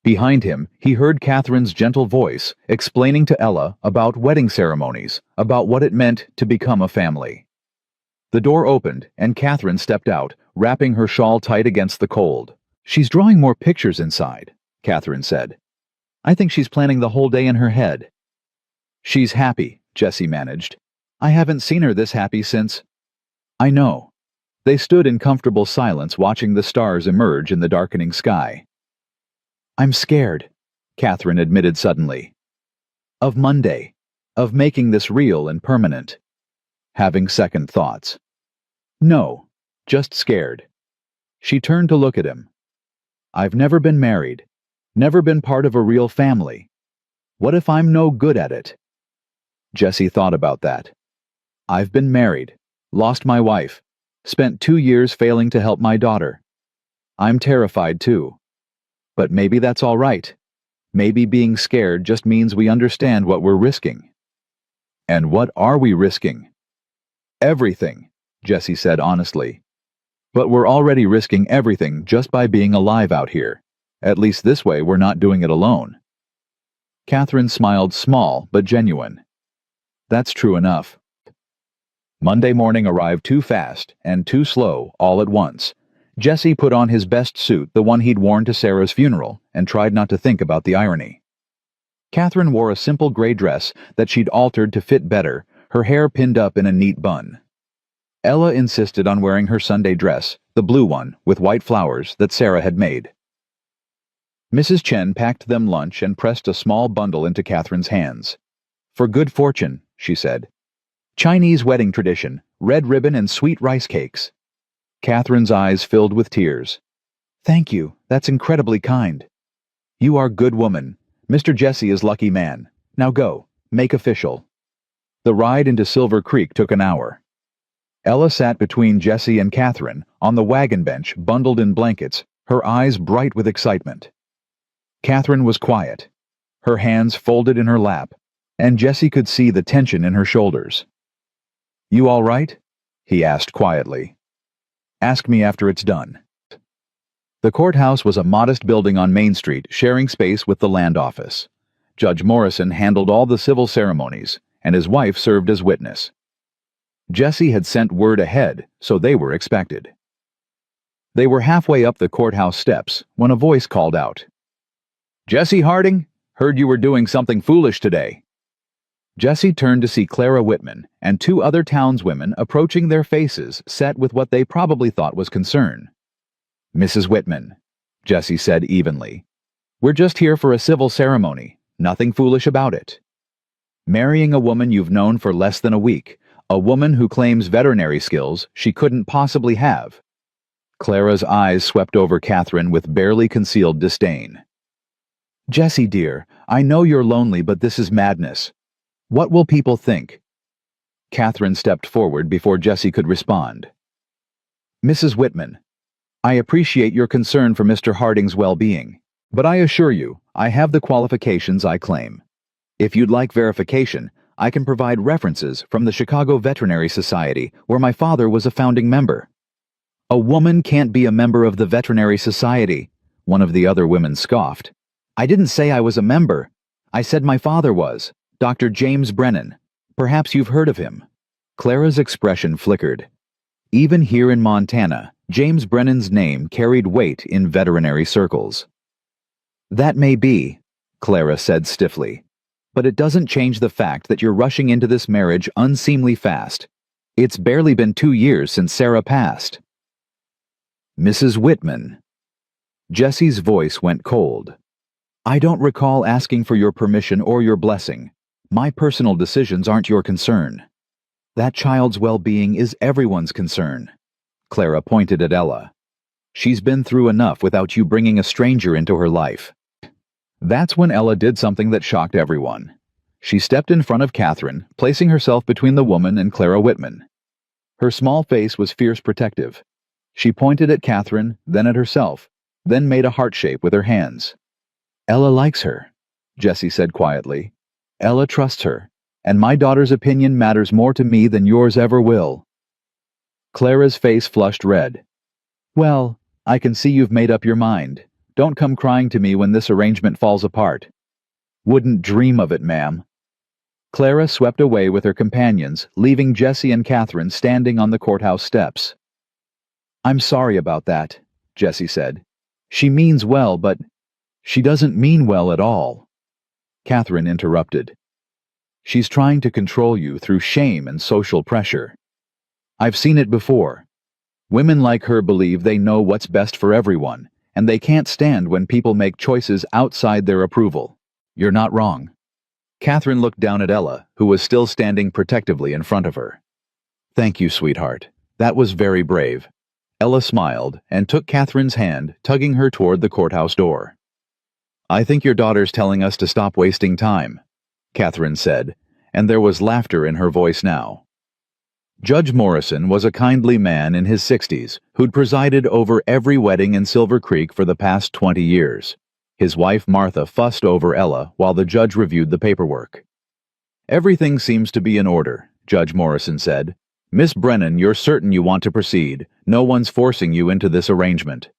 Behind him, he heard Catherine's gentle voice explaining to Ella about wedding ceremonies, about what it meant to become a family. The door opened, and Catherine stepped out, wrapping her shawl tight against the cold. "She's drawing more pictures inside," Catherine said. "I think she's planning the whole day in her head." "She's happy," Jessie managed. "I haven't seen her this happy since—" "I know." They stood in comfortable silence, watching the stars emerge in the darkening sky. "I'm scared," Catherine admitted suddenly. "Of Monday. Of making this real and permanent." Having second thoughts. "No, just scared." She turned to look at him. "I've never been married. Never been part of a real family. What if I'm no good at it?" Jessie thought about that. "I've been married, lost my wife, spent 2 years failing to help my daughter. I'm terrified too. But maybe that's all right. Maybe being scared just means we understand what we're risking." "And what are we risking?" "Everything," Jessie said honestly. "But we're already risking everything just by being alive out here. At least this way we're not doing it alone." Catherine smiled, small but genuine. "That's true enough." Monday morning arrived too fast and too slow all at once. Jessie put on his best suit, the one he'd worn to Sarah's funeral, and tried not to think about the irony. Catherine wore a simple gray dress that she'd altered to fit better, her hair pinned up in a neat bun. Ella insisted on wearing her Sunday dress, the blue one with white flowers that Sarah had made. Mrs. Chen packed them lunch and pressed a small bundle into Catherine's hands. "For good fortune," she said. "Chinese wedding tradition, red ribbon and sweet rice cakes." Catherine's eyes filled with tears. "Thank you, that's incredibly kind." "You are good woman. Mr. Jesse is lucky man. Now go, make official." The ride into Silver Creek took an hour. Ella sat between Jesse and Catherine, on the wagon bench, bundled in blankets, her eyes bright with excitement. Catherine was quiet, her hands folded in her lap, and Jesse could see the tension in her shoulders. "You all right?" he asked quietly. "Ask me after it's done." The courthouse was a modest building on Main Street, sharing space with the land office. Judge Morrison handled all the civil ceremonies, and his wife served as witness. Jesse had sent word ahead, so they were expected. They were halfway up the courthouse steps when a voice called out, "Jesse Harding, heard you were doing something foolish today." Jesse turned to see Clara Whitman and two other townswomen approaching, their faces set with what they probably thought was concern. "Mrs. Whitman," Jesse said evenly, "we're just here for a civil ceremony, nothing foolish about it. Marrying a woman you've known for less than a week, a woman who claims veterinary skills she couldn't possibly have." Clara's eyes swept over Catherine with barely concealed disdain. "Jesse, dear, I know you're lonely, but this is madness. What will people think?" Catherine stepped forward before Jesse could respond. "Mrs. Whitman, I appreciate your concern for Mr. Harding's well-being, but I assure you, I have the qualifications I claim. If you'd like verification, I can provide references from the Chicago Veterinary Society, where my father was a founding member." "A woman can't be a member of the Veterinary Society," one of the other women scoffed. "I didn't say I was a member. I said my father was, Dr. James Brennan. Perhaps you've heard of him." Clara's expression flickered. Even here in Montana, James Brennan's name carried weight in veterinary circles. "That may be," Clara said stiffly, "but it doesn't change the fact that you're rushing into this marriage unseemly fast. It's barely been 2 years since Sarah passed." "Mrs. Whitman." Jesse's voice went cold. "I don't recall asking for your permission or your blessing. My personal decisions aren't your concern. That child's well-being is everyone's concern." Clara pointed at Ella. "She's been through enough without you bringing a stranger into her life." That's when Ella did something that shocked everyone. She stepped in front of Catherine, placing herself between the woman and Clara Whitman. Her small face was fierce protective. She pointed at Catherine, then at herself, then made a heart shape with her hands. "Ella likes her," Jesse said quietly. "Ella trusts her, and my daughter's opinion matters more to me than yours ever will." Clara's face flushed red. "Well, I can see you've made up your mind. Don't come crying to me when this arrangement falls apart." "Wouldn't dream of it, ma'am." Clara swept away with her companions, leaving Jesse and Catherine standing on the courthouse steps. "I'm sorry about that," Jesse said. "She means well, but she doesn't mean well at all." Catherine interrupted. "She's trying to control you through shame and social pressure. I've seen it before. Women like her believe they know what's best for everyone, and they can't stand when people make choices outside their approval. You're not wrong." Catherine looked down at Ella, who was still standing protectively in front of her. "Thank you, sweetheart. That was very brave." Ella smiled and took Catherine's hand, tugging her toward the courthouse door. "I think your daughter's telling us to stop wasting time," Catherine said, and there was laughter in her voice now. Judge Morrison was a kindly man in his 60s who'd presided over every wedding in Silver Creek for the past 20 years. His wife Martha fussed over Ella while the judge reviewed the paperwork. "Everything seems to be in order," Judge Morrison said. "Miss Brennan, you're certain you want to proceed. No one's forcing you into this arrangement.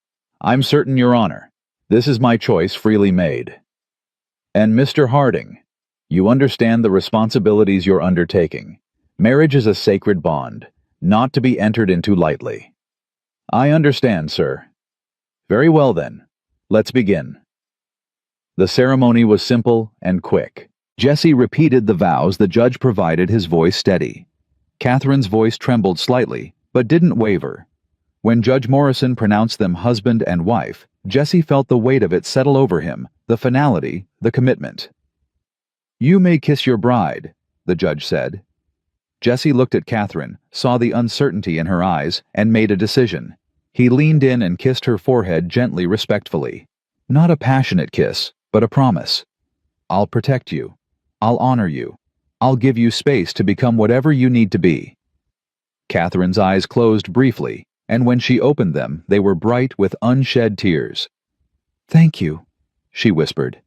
I'm certain, Your Honor. This is my choice freely made. And Mr. Harding, you understand the responsibilities you're undertaking. Marriage is a sacred bond, not to be entered into lightly." "I understand, sir." "Very well then. Let's begin." The ceremony was simple and quick. Jesse repeated the vows the judge provided, his voice steady. Catherine's voice trembled slightly, but didn't waver. When Judge Morrison pronounced them husband and wife, Jesse felt the weight of it settle over him, the finality, the commitment. "You may kiss your bride," the judge said. Jesse looked at Catherine, saw the uncertainty in her eyes, and made a decision. He leaned in and kissed her forehead gently, respectfully. Not a passionate kiss, but a promise. "I'll protect you. I'll honor you. I'll give you space to become whatever you need to be." Catherine's eyes closed briefly, and when she opened them, they were bright with unshed tears. "Thank you," she whispered.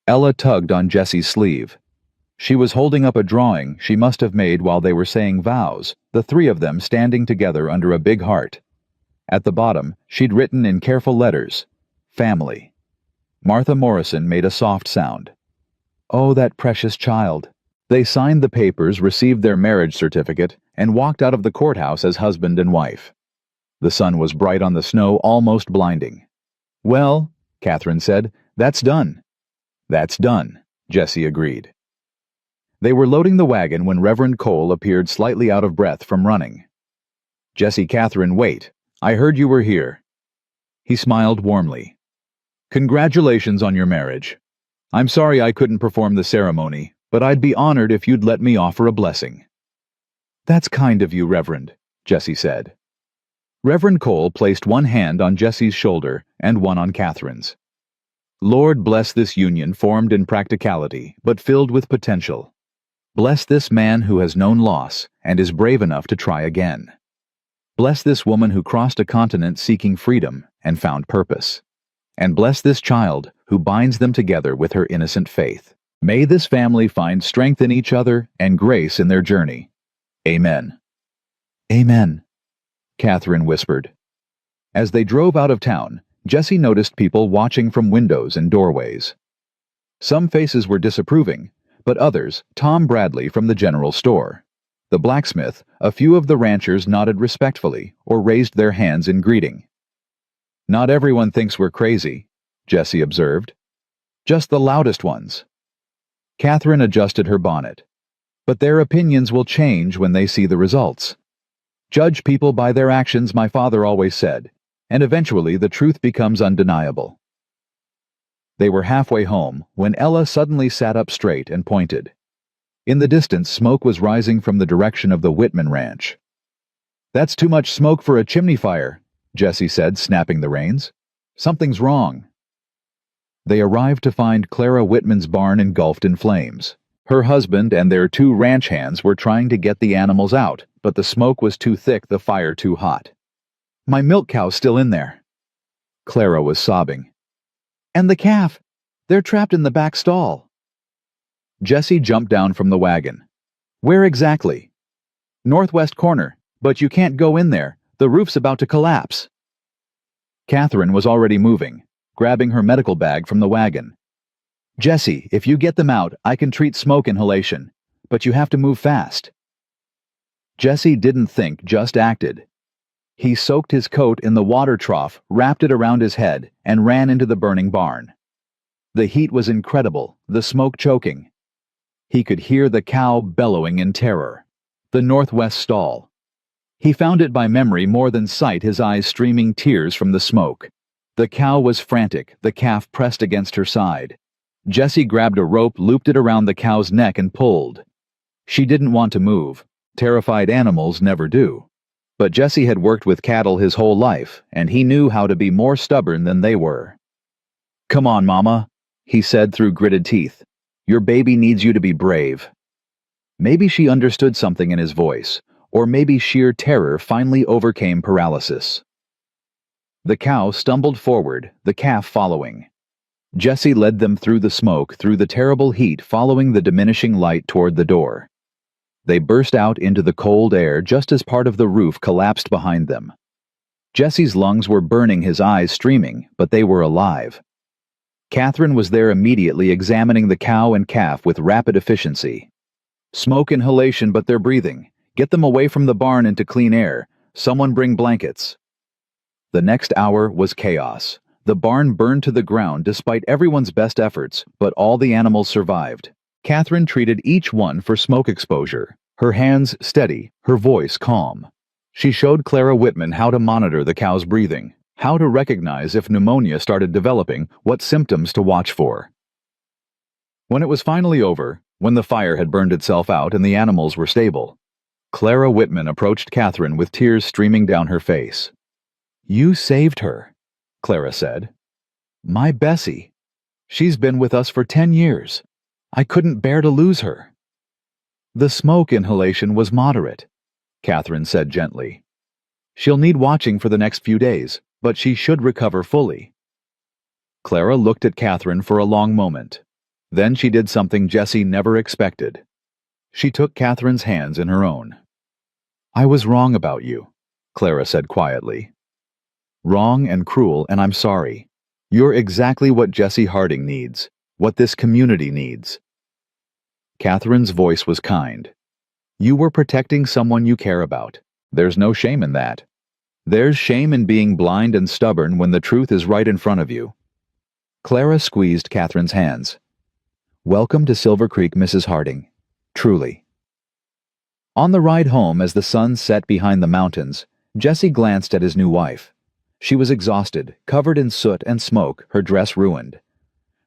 Ella tugged on Jesse's sleeve. She was holding up a drawing she must have made while they were saying vows, the three of them standing together under a big heart. At the bottom, she'd written in careful letters, "Family." Martha Morrison made a soft sound. Oh, that precious child. They signed the papers, received their marriage certificate, and walked out of the courthouse as husband and wife. The sun was bright on the snow, almost blinding. "Well," Catherine said, "that's done." "That's done," Jesse agreed. They were loading the wagon when Reverend Cole appeared slightly out of breath from running. "Jesse, Catherine, wait. I heard you were here." He smiled warmly. "Congratulations on your marriage. I'm sorry I couldn't perform the ceremony, but I'd be honored if you'd let me offer a blessing." "That's kind of you, Reverend," Jesse said. Reverend Cole placed one hand on Jesse's shoulder and one on Catherine's. "Lord, bless this union formed in practicality, but filled with potential. Bless this man who has known loss and is brave enough to try again. Bless this woman who crossed a continent seeking freedom and found purpose. And bless this child who binds them together with her innocent faith. May this family find strength in each other and grace in their journey. Amen." "Amen," Catherine whispered. As they drove out of town, Jesse noticed people watching from windows and doorways. Some faces were disapproving, but others, Tom Bradley from the general store, the blacksmith, a few of the ranchers nodded respectfully or raised their hands in greeting. "Not everyone thinks we're crazy," Jesse observed. "Just the loudest ones." Catherine adjusted her bonnet. "But their opinions will change when they see the results. Judge people by their actions, my father always said, and eventually the truth becomes undeniable." They were halfway home when Ella suddenly sat up straight and pointed. In the distance, smoke was rising from the direction of the Whitman ranch. "That's too much smoke for a chimney fire," Jesse said, snapping the reins. "Something's wrong." They arrived to find Clara Whitman's barn engulfed in flames. Her husband and their two ranch hands were trying to get the animals out, but the smoke was too thick, the fire too hot. "My milk cow's still in there." Clara was sobbing. "And the calf. They're trapped in the back stall." Jesse jumped down from the wagon. "Where exactly?" "Northwest corner, but you can't go in there. The roof's about to collapse." Catherine was already moving, grabbing her medical bag from the wagon. "Jesse, if you get them out, I can treat smoke inhalation, but you have to move fast." Jesse didn't think, just acted. He soaked his coat in the water trough, wrapped it around his head, and ran into the burning barn. The heat was incredible, the smoke choking. He could hear the cow bellowing in terror. The northwest stall. He found it by memory more than sight, his eyes streaming tears from the smoke. The cow was frantic, the calf pressed against her side. Jesse grabbed a rope, looped it around the cow's neck, and pulled. She didn't want to move. Terrified animals never do. But Jesse had worked with cattle his whole life, and he knew how to be more stubborn than they were. "Come on, Mama," he said through gritted teeth. "Your baby needs you to be brave." Maybe she understood something in his voice, or maybe sheer terror finally overcame paralysis. The cow stumbled forward, the calf following. Jesse led them through the smoke, through the terrible heat, following the diminishing light toward the door. They burst out into the cold air just as part of the roof collapsed behind them. Jesse's lungs were burning, his eyes streaming, but they were alive. Catherine was there immediately, examining the cow and calf with rapid efficiency. "Smoke inhalation, but they're breathing. Get them away from the barn into clean air. Someone bring blankets." The next hour was chaos. The barn burned to the ground despite everyone's best efforts, but all the animals survived. Catherine treated each one for smoke exposure, her hands steady, her voice calm. She showed Clara Whitman how to monitor the cow's breathing, how to recognize if pneumonia started developing, what symptoms to watch for. When it was finally over, when the fire had burned itself out and the animals were stable, Clara Whitman approached Catherine with tears streaming down her face. "You saved her," Clara said. "My Bessie. She's been with us for 10 years. I couldn't bear to lose her." "The smoke inhalation was moderate," Catherine said gently. "She'll need watching for the next few days, but she should recover fully." Clara looked at Catherine for a long moment. Then she did something Jessie never expected. She took Catherine's hands in her own. "I was wrong about you," Clara said quietly. "Wrong and cruel, and I'm sorry. You're exactly what Jessie Harding needs, what this community needs." Catherine's voice was kind. "You were protecting someone you care about. There's no shame in that. There's shame in being blind and stubborn when the truth is right in front of you." Clara squeezed Catherine's hands. "Welcome to Silver Creek, Mrs. Harding. Truly." On the ride home, as the sun set behind the mountains, Jessie glanced at his new wife. She was exhausted, covered in soot and smoke, her dress ruined.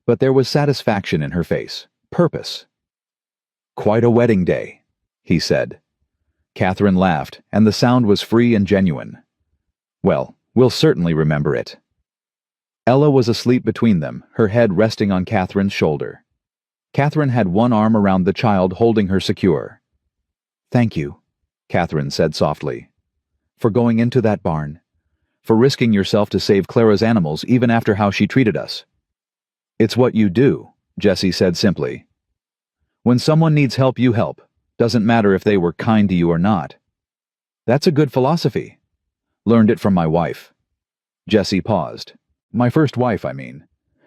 But there was satisfaction in her face, purpose. "Quite a wedding day," he said. Catherine laughed, and the sound was free and genuine. "Well, we'll certainly remember it." Ella was asleep between them, her head resting on Catherine's shoulder. Catherine had one arm around the child, holding her secure. "Thank you," Catherine said softly, "for going into that barn, for risking yourself to save Clara's animals even after how she treated us." "It's what you do," Jessie said simply. "When someone needs help, you help. Doesn't matter if they were kind to you or not. That's a good philosophy. Learned it from my wife." Jessie paused. "My first wife, I mean.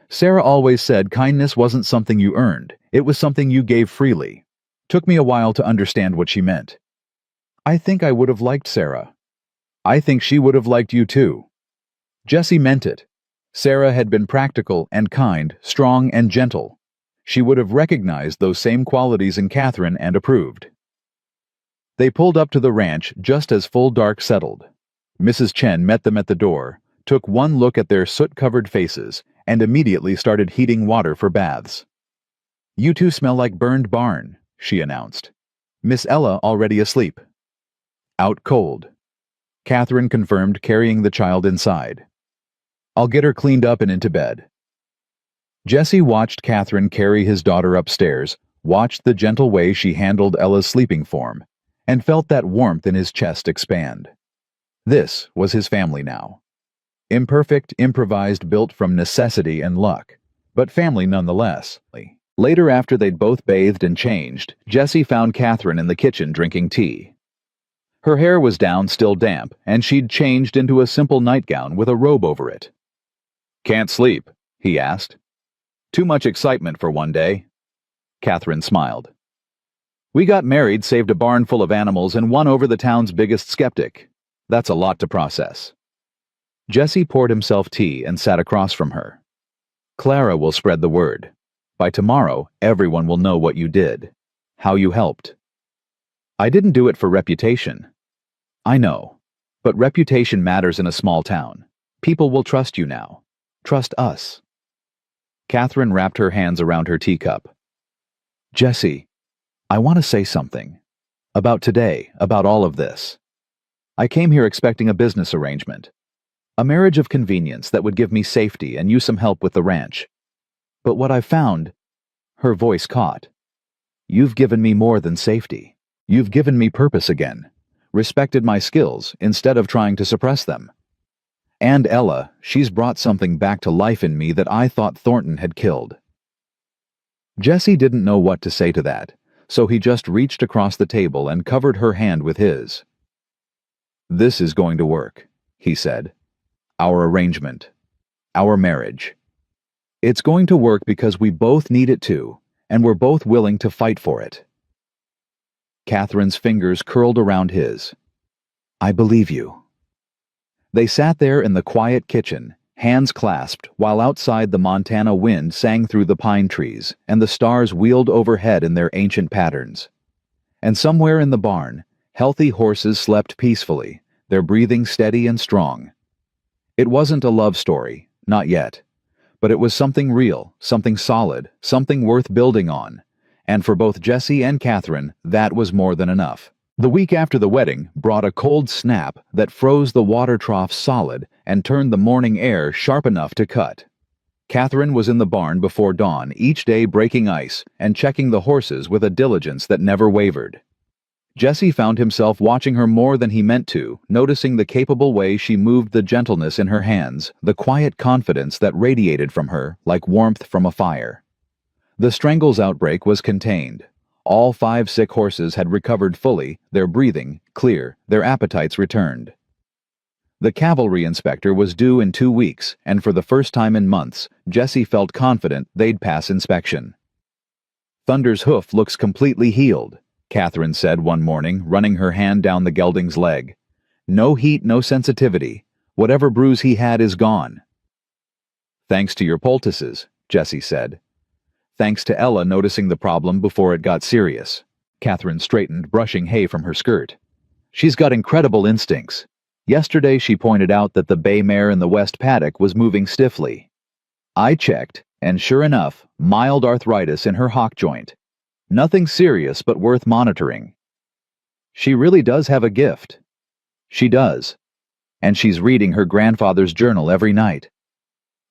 Sarah always said kindness wasn't something you earned, it was something you gave freely. Took me a while to understand what she meant. I think I would have liked Sarah. I think she would have liked you too." Jessie meant it. Sarah had been practical and kind, strong and gentle. She would have recognized those same qualities in Catherine and approved. They pulled up to the ranch just as full dark settled. Mrs. Chen met them at the door, took one look at their soot-covered faces, and immediately started heating water for baths. "You two smell like burned barn," she announced. "Miss Ella already asleep." "Out cold," Catherine confirmed, carrying the child inside. "I'll get her cleaned up and into bed." Jessie watched Catherine carry his daughter upstairs, watched the gentle way she handled Ella's sleeping form, and felt that warmth in his chest expand. This was his family now. Imperfect, improvised, built from necessity and luck, but family nonetheless. Later, after they'd both bathed and changed, Jessie found Catherine in the kitchen drinking tea. Her hair was down, still damp, and she'd changed into a simple nightgown with a robe over it. "Can't sleep?" he asked. "Too much excitement for one day." Catherine smiled. "We got married, saved a barn full of animals, and won over the town's biggest skeptic. That's a lot to process." Jessie poured himself tea and sat across from her. "Clara will spread the word. By tomorrow, everyone will know what you did, how you helped." "I didn't do it for reputation." "I know, but reputation matters in a small town. People will trust you now. Trust us." Catherine wrapped her hands around her teacup. "Jessie, I want to say something. About today, about all of this. I came here expecting a business arrangement. A marriage of convenience that would give me safety and you some help with the ranch. But what I've found," her voice caught, "you've given me more than safety. You've given me purpose again, respected my skills instead of trying to suppress them. And Ella, she's brought something back to life in me that I thought Thornton had killed." Jessie didn't know what to say to that, so he just reached across the table and covered her hand with his. "This is going to work," he said. "Our arrangement. Our marriage. It's going to work because we both need it to, and we're both willing to fight for it." Catherine's fingers curled around his. "I believe you." They sat there in the quiet kitchen, hands clasped, while outside the Montana wind sang through the pine trees and the stars wheeled overhead in their ancient patterns. And somewhere in the barn, healthy horses slept peacefully, their breathing steady and strong. It wasn't a love story, not yet. But it was something real, something solid, something worth building on. And for both Jesse and Catherine, that was more than enough. The week after the wedding brought a cold snap that froze the water trough solid and turned the morning air sharp enough to cut. Catherine was in the barn before dawn, each day breaking ice and checking the horses with a diligence that never wavered. Jesse found himself watching her more than he meant to, noticing the capable way she moved, the gentleness in her hands, the quiet confidence that radiated from her like warmth from a fire. The strangles outbreak was contained. All 5 sick horses had recovered fully, their breathing clear, their appetites returned. The cavalry inspector was due in 2 weeks, and for the first time in months, Jesse felt confident they'd pass inspection. Thunder's hoof looks completely healed, Catherine said one morning, running her hand down the gelding's leg. No heat, no sensitivity. Whatever bruise he had is gone. Thanks to your poultices, Jesse said. Thanks to Ella noticing the problem before it got serious. Catherine straightened, brushing hay from her skirt. She's got incredible instincts. Yesterday she pointed out that the bay mare in the west paddock was moving stiffly. I checked, and sure enough, mild arthritis in her hock joint. Nothing serious but worth monitoring. She really does have a gift. She does. And she's reading her grandfather's journal every night.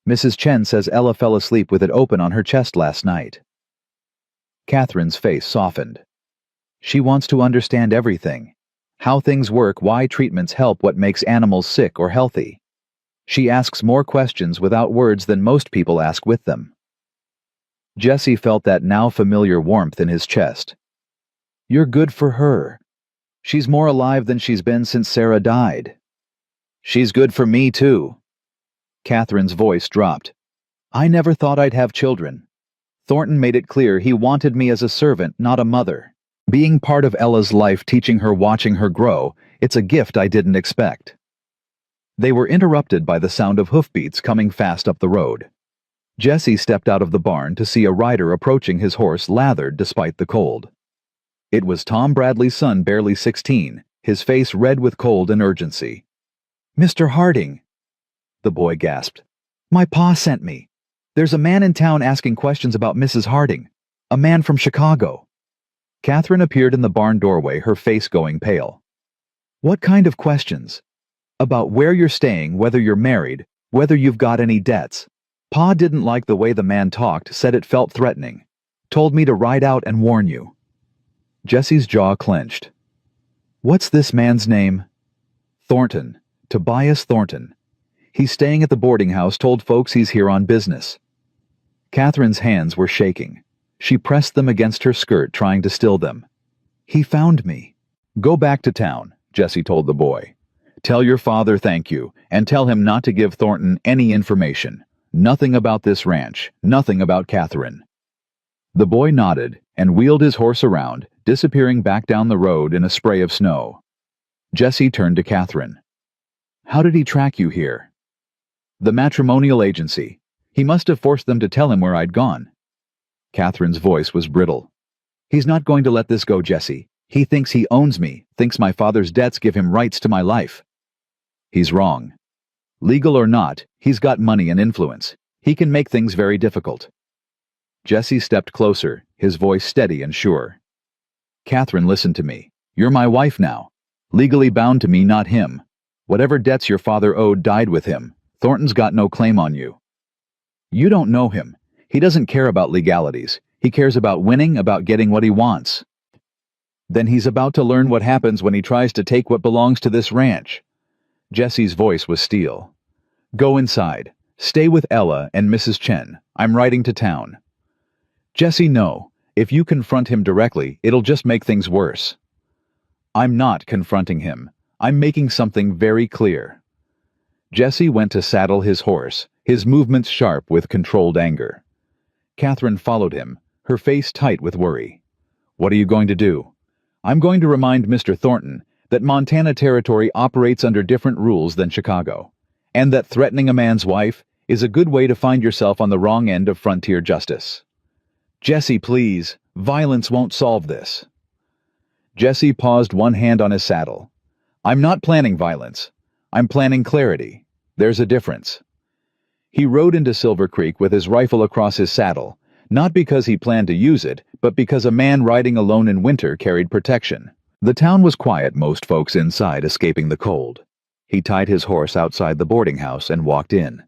Mrs. Chen says Ella fell asleep with it open on her chest last night. Catherine's face softened. She wants to understand everything. How things work, why treatments help, what makes animals sick or healthy. She asks more questions without words than most people ask with them. Jesse felt that now familiar warmth in his chest. You're good for her. She's more alive than she's been since Sarah died. She's good for me, too. Catherine's voice dropped. I never thought I'd have children. Thornton made it clear he wanted me as a servant, not a mother. Being part of Ella's life, teaching her, watching her grow, it's a gift I didn't expect. They were interrupted by the sound of hoofbeats coming fast up the road. Jesse stepped out of the barn to see a rider approaching, his horse lathered despite the cold. It was Tom Bradley's son, barely 16, his face red with cold and urgency. Mr. Harding, the boy gasped. My pa sent me. There's a man in town asking questions about Mrs. Harding. A man from Chicago. Catherine appeared in the barn doorway, her face going pale. What kind of questions? About where you're staying, whether you're married, whether you've got any debts. Pa didn't like the way the man talked, said it felt threatening. Told me to ride out and warn you. Jesse's jaw clenched. What's this man's name? Thornton. Tobias Thornton. He's staying at the boarding house, told folks he's here on business. Catherine's hands were shaking. She pressed them against her skirt, trying to still them. He found me. Go back to town, Jesse told the boy. Tell your father thank you, and tell him not to give Thornton any information. Nothing about this ranch, nothing about Catherine. The boy nodded and wheeled his horse around, disappearing back down the road in a spray of snow. Jesse turned to Catherine. How did he track you here? The matrimonial agency. He must have forced them to tell him where I'd gone. Catherine's voice was brittle. He's not going to let this go, Jesse. He thinks he owns me, thinks my father's debts give him rights to my life. He's wrong. Legal or not, he's got money and influence. He can make things very difficult. Jesse stepped closer, his voice steady and sure. Catherine, listen to me. You're my wife now. Legally bound to me, not him. Whatever debts your father owed died with him. Thornton's got no claim on you. You don't know him. He doesn't care about legalities. He cares about winning, about getting what he wants. Then he's about to learn what happens when he tries to take what belongs to this ranch. Jesse's voice was steel. Go inside. Stay with Ella and Mrs. Chen. I'm riding to town. Jesse, no. If you confront him directly, it'll just make things worse. I'm not confronting him. I'm making something very clear. Jesse went to saddle his horse, his movements sharp with controlled anger. Catherine followed him, her face tight with worry. What are you going to do? I'm going to remind Mr. Thornton that Montana Territory operates under different rules than Chicago, and that threatening a man's wife is a good way to find yourself on the wrong end of frontier justice. Jesse, please, violence won't solve this. Jesse paused, one hand on his saddle. I'm not planning violence. I'm planning clarity. There's a difference. He rode into Silver Creek with his rifle across his saddle, not because he planned to use it, but because a man riding alone in winter carried protection. The town was quiet, most folks inside escaping the cold. He tied his horse outside the boarding house and walked in.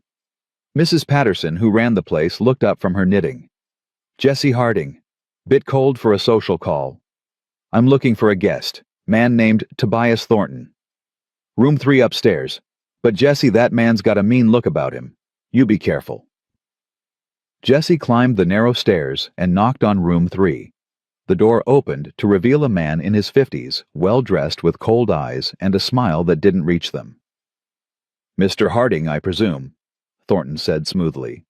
Mrs. Patterson, who ran the place, looked up from her knitting. "Jesse Harding. Bit cold for a social call. I'm looking for a guest, man named Tobias Thornton. Room 3 upstairs. But Jesse, that man's got a mean look about him. You be careful." Jesse climbed the narrow stairs and knocked on room 3. The door opened to reveal a man in his 50s, well-dressed with cold eyes and a smile that didn't reach them. "Mr. Harding, I presume," Thornton said smoothly.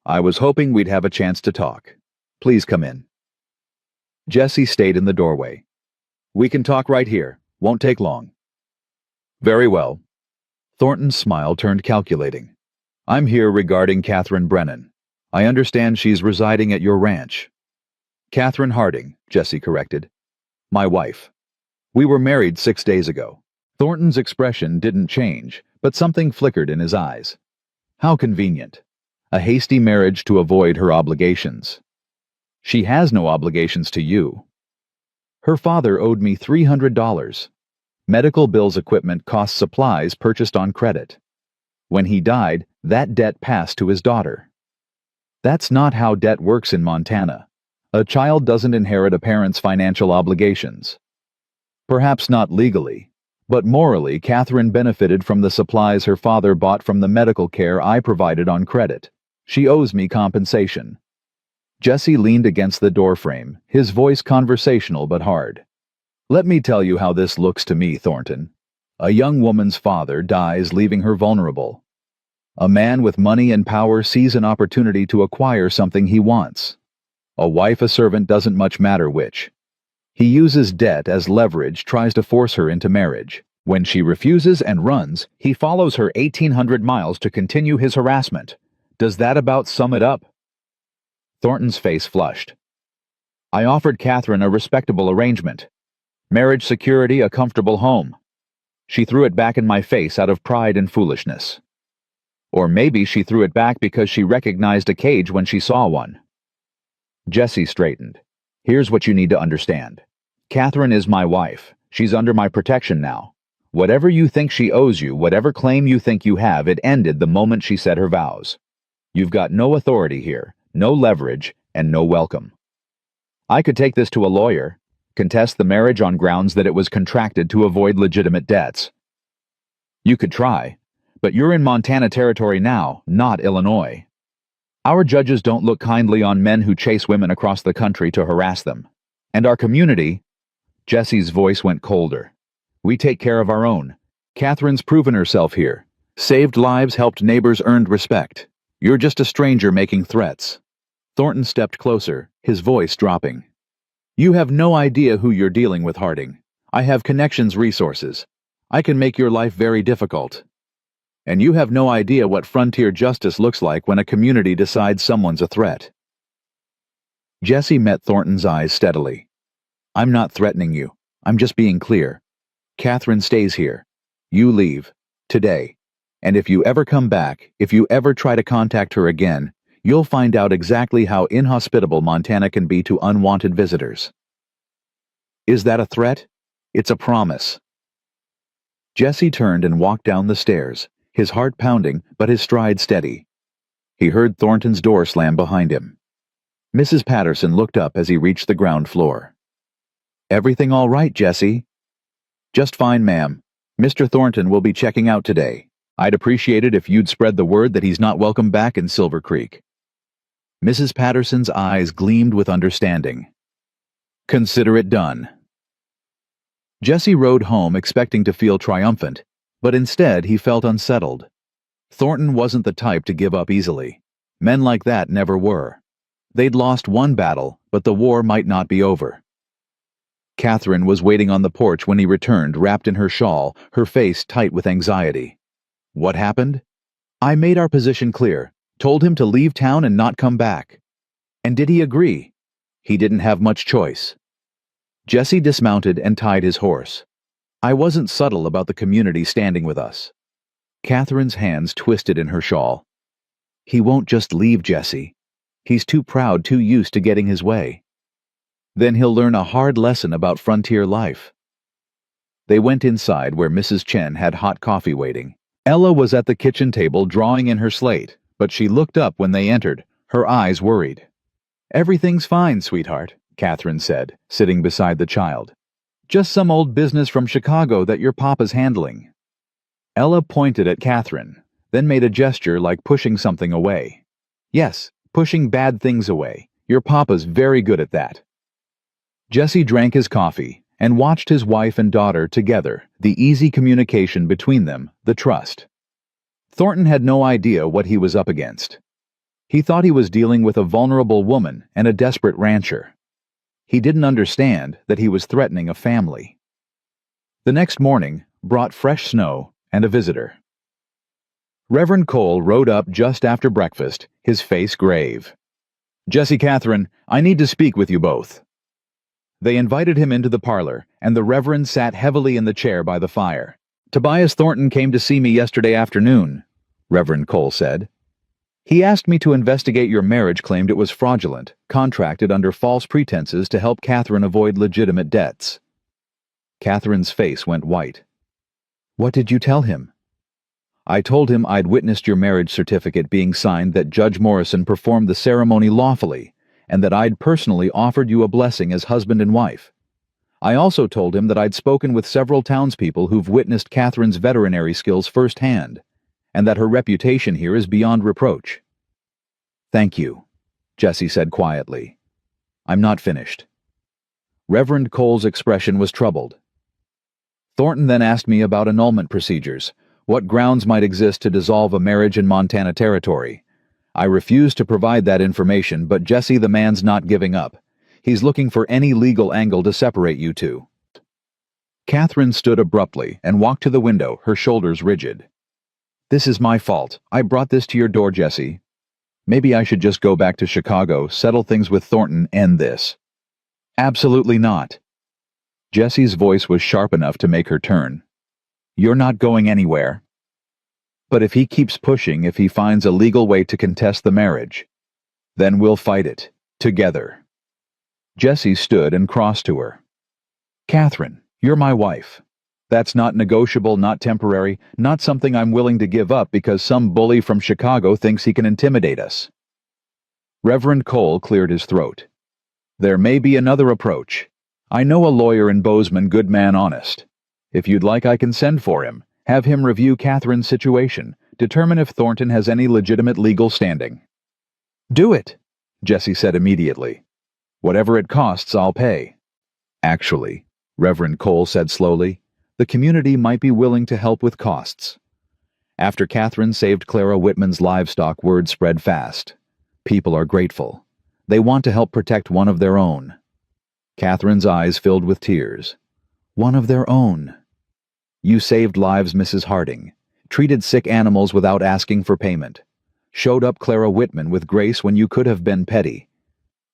"I was hoping we'd have a chance to talk. Please come in." Jesse stayed in the doorway. "We can talk right here. Won't take long." "Very well." Thornton's smile turned calculating. "I'm here regarding Catherine Brennan. I understand she's residing at your ranch." "Catherine Harding," Jesse corrected. "My wife. We were married 6 days ago." Thornton's expression didn't change, but something flickered in his eyes. How convenient. A hasty marriage to avoid her obligations. She has no obligations to you. Her father owed me $300. Medical bills, equipment, cost, supplies purchased on credit. When he died, that debt passed to his daughter. That's not how debt works in Montana. A child doesn't inherit a parent's financial obligations. Perhaps not legally, but morally, Catherine benefited from the supplies her father bought from the medical care I provided on credit. She owes me compensation. Jesse leaned against the doorframe, his voice conversational but hard. "Let me tell you how this looks to me, Thornton. A young woman's father dies, leaving her vulnerable. A man with money and power sees an opportunity to acquire something he wants. A wife, a servant, doesn't much matter which. He uses debt as leverage, tries to force her into marriage. When she refuses and runs, he follows her 1,800 miles to continue his harassment. Does that about sum it up?" Thornton's face flushed. "I offered Catherine a respectable arrangement. Marriage security, a comfortable home. She threw it back in my face out of pride and foolishness. Or maybe she threw it back because she recognized a cage when she saw one." Jesse straightened. "Here's what you need to understand. Catherine is my wife. She's under my protection now. Whatever you think she owes you, whatever claim you think you have, it ended the moment she said her vows. You've got no authority here, no leverage, and no welcome. I could take this to a lawyer, contest the marriage on grounds that it was contracted to avoid legitimate debts. You could try, but you're in Montana territory now, not Illinois. Our judges don't look kindly on men who chase women across the country to harass them. And our community—" Jesse's voice went colder. "We take care of our own. Catherine's proven herself here. Saved lives, helped neighbors, earned respect. You're just a stranger making threats." Thornton stepped closer, his voice dropping. "You have no idea who you're dealing with, Harding. I have connections, resources. I can make your life very difficult. And you have no idea what frontier justice looks like when a community decides someone's a threat." Jesse met Thornton's eyes steadily. "I'm not threatening you. I'm just being clear. Catherine stays here. You leave. Today. And if you ever come back, if you ever try to contact her again, you'll find out exactly how inhospitable Montana can be to unwanted visitors." "Is that a threat?" "It's a promise." Jesse turned and walked down the stairs, his heart pounding but his stride steady. He heard Thornton's door slam behind him. Mrs. Patterson looked up as he reached the ground floor. "Everything all right, Jesse?" "Just fine, ma'am. Mr. Thornton will be checking out today. I'd appreciate it if you'd spread the word that he's not welcome back in Silver Creek." Mrs. Patterson's eyes gleamed with understanding. "Consider it done." Jesse rode home expecting to feel triumphant, but instead he felt unsettled. Thornton wasn't the type to give up easily. Men like that never were. They'd lost one battle, but the war might not be over. Catherine was waiting on the porch when he returned, wrapped in her shawl, her face tight with anxiety. "What happened?" "I made our position clear, told him to leave town and not come back." "And did he agree?" "He didn't have much choice." Jesse dismounted and tied his horse. I wasn't subtle about the community standing with us. Catherine's hands twisted in her shawl. He won't just leave Jesse. He's too proud, too used to getting his way. Then he'll learn a hard lesson about frontier life. They went inside where Mrs. Chen had hot coffee waiting. Ella was at the kitchen table drawing in her slate, but she looked up when they entered, her eyes worried. "Everything's fine, sweetheart," Catherine said, sitting beside the child. "Just some old business from Chicago that your papa's handling." Ella pointed at Catherine, then made a gesture like pushing something away. "Yes, pushing bad things away. Your papa's very good at that." Jesse drank his coffee and watched his wife and daughter together, the easy communication between them, the trust. Thornton had no idea what he was up against. He thought he was dealing with a vulnerable woman and a desperate rancher. He didn't understand that he was threatening a family. The next morning brought fresh snow and a visitor. Reverend Cole rode up just after breakfast, his face grave. "Jesse, Catherine, I need to speak with you both." They invited him into the parlor, and the Reverend sat heavily in the chair by the fire. "Tobias Thornton came to see me yesterday afternoon," Reverend Cole said. "He asked me to investigate your marriage, claimed it was fraudulent, contracted under false pretenses to help Catherine avoid legitimate debts." Catherine's face went white. "What did you tell him?" "I told him I'd witnessed your marriage certificate being signed, that Judge Morrison performed the ceremony lawfully, and that I'd personally offered you a blessing as husband and wife. I also told him that I'd spoken with several townspeople who've witnessed Catherine's veterinary skills firsthand, and that her reputation here is beyond reproach." "Thank you," Jesse said quietly. "I'm not finished." Reverend Cole's expression was troubled. "Thornton then asked me about annulment procedures, what grounds might exist to dissolve a marriage in Montana territory. I refused to provide that information, but Jesse, the man's not giving up. He's looking for any legal angle to separate you two." Catherine stood abruptly and walked to the window, her shoulders rigid. "This is my fault. I brought this to your door, Jesse. Maybe I should just go back to Chicago, settle things with Thornton, end this." "Absolutely not." Jesse's voice was sharp enough to make her turn. "You're not going anywhere. But if he keeps pushing, if he finds a legal way to contest the marriage, then we'll fight it, together." Jesse stood and crossed to her. "Catherine, you're my wife. That's not negotiable, not temporary, not something I'm willing to give up because some bully from Chicago thinks he can intimidate us." Reverend Cole cleared his throat. "There may be another approach. I know a lawyer in Bozeman, good man, honest. If you'd like, I can send for him, have him review Catherine's situation, determine if Thornton has any legitimate legal standing." "Do it," Jesse said immediately. "Whatever it costs, I'll pay." "Actually," Reverend Cole said slowly, "the community might be willing to help with costs." After Catherine saved Clara Whitman's livestock, word spread fast. People are grateful. They want to help protect one of their own. Catherine's eyes filled with tears. "One of their own. You saved lives, Mrs. Harding, treated sick animals without asking for payment, showed up Clara Whitman with grace when you could have been petty.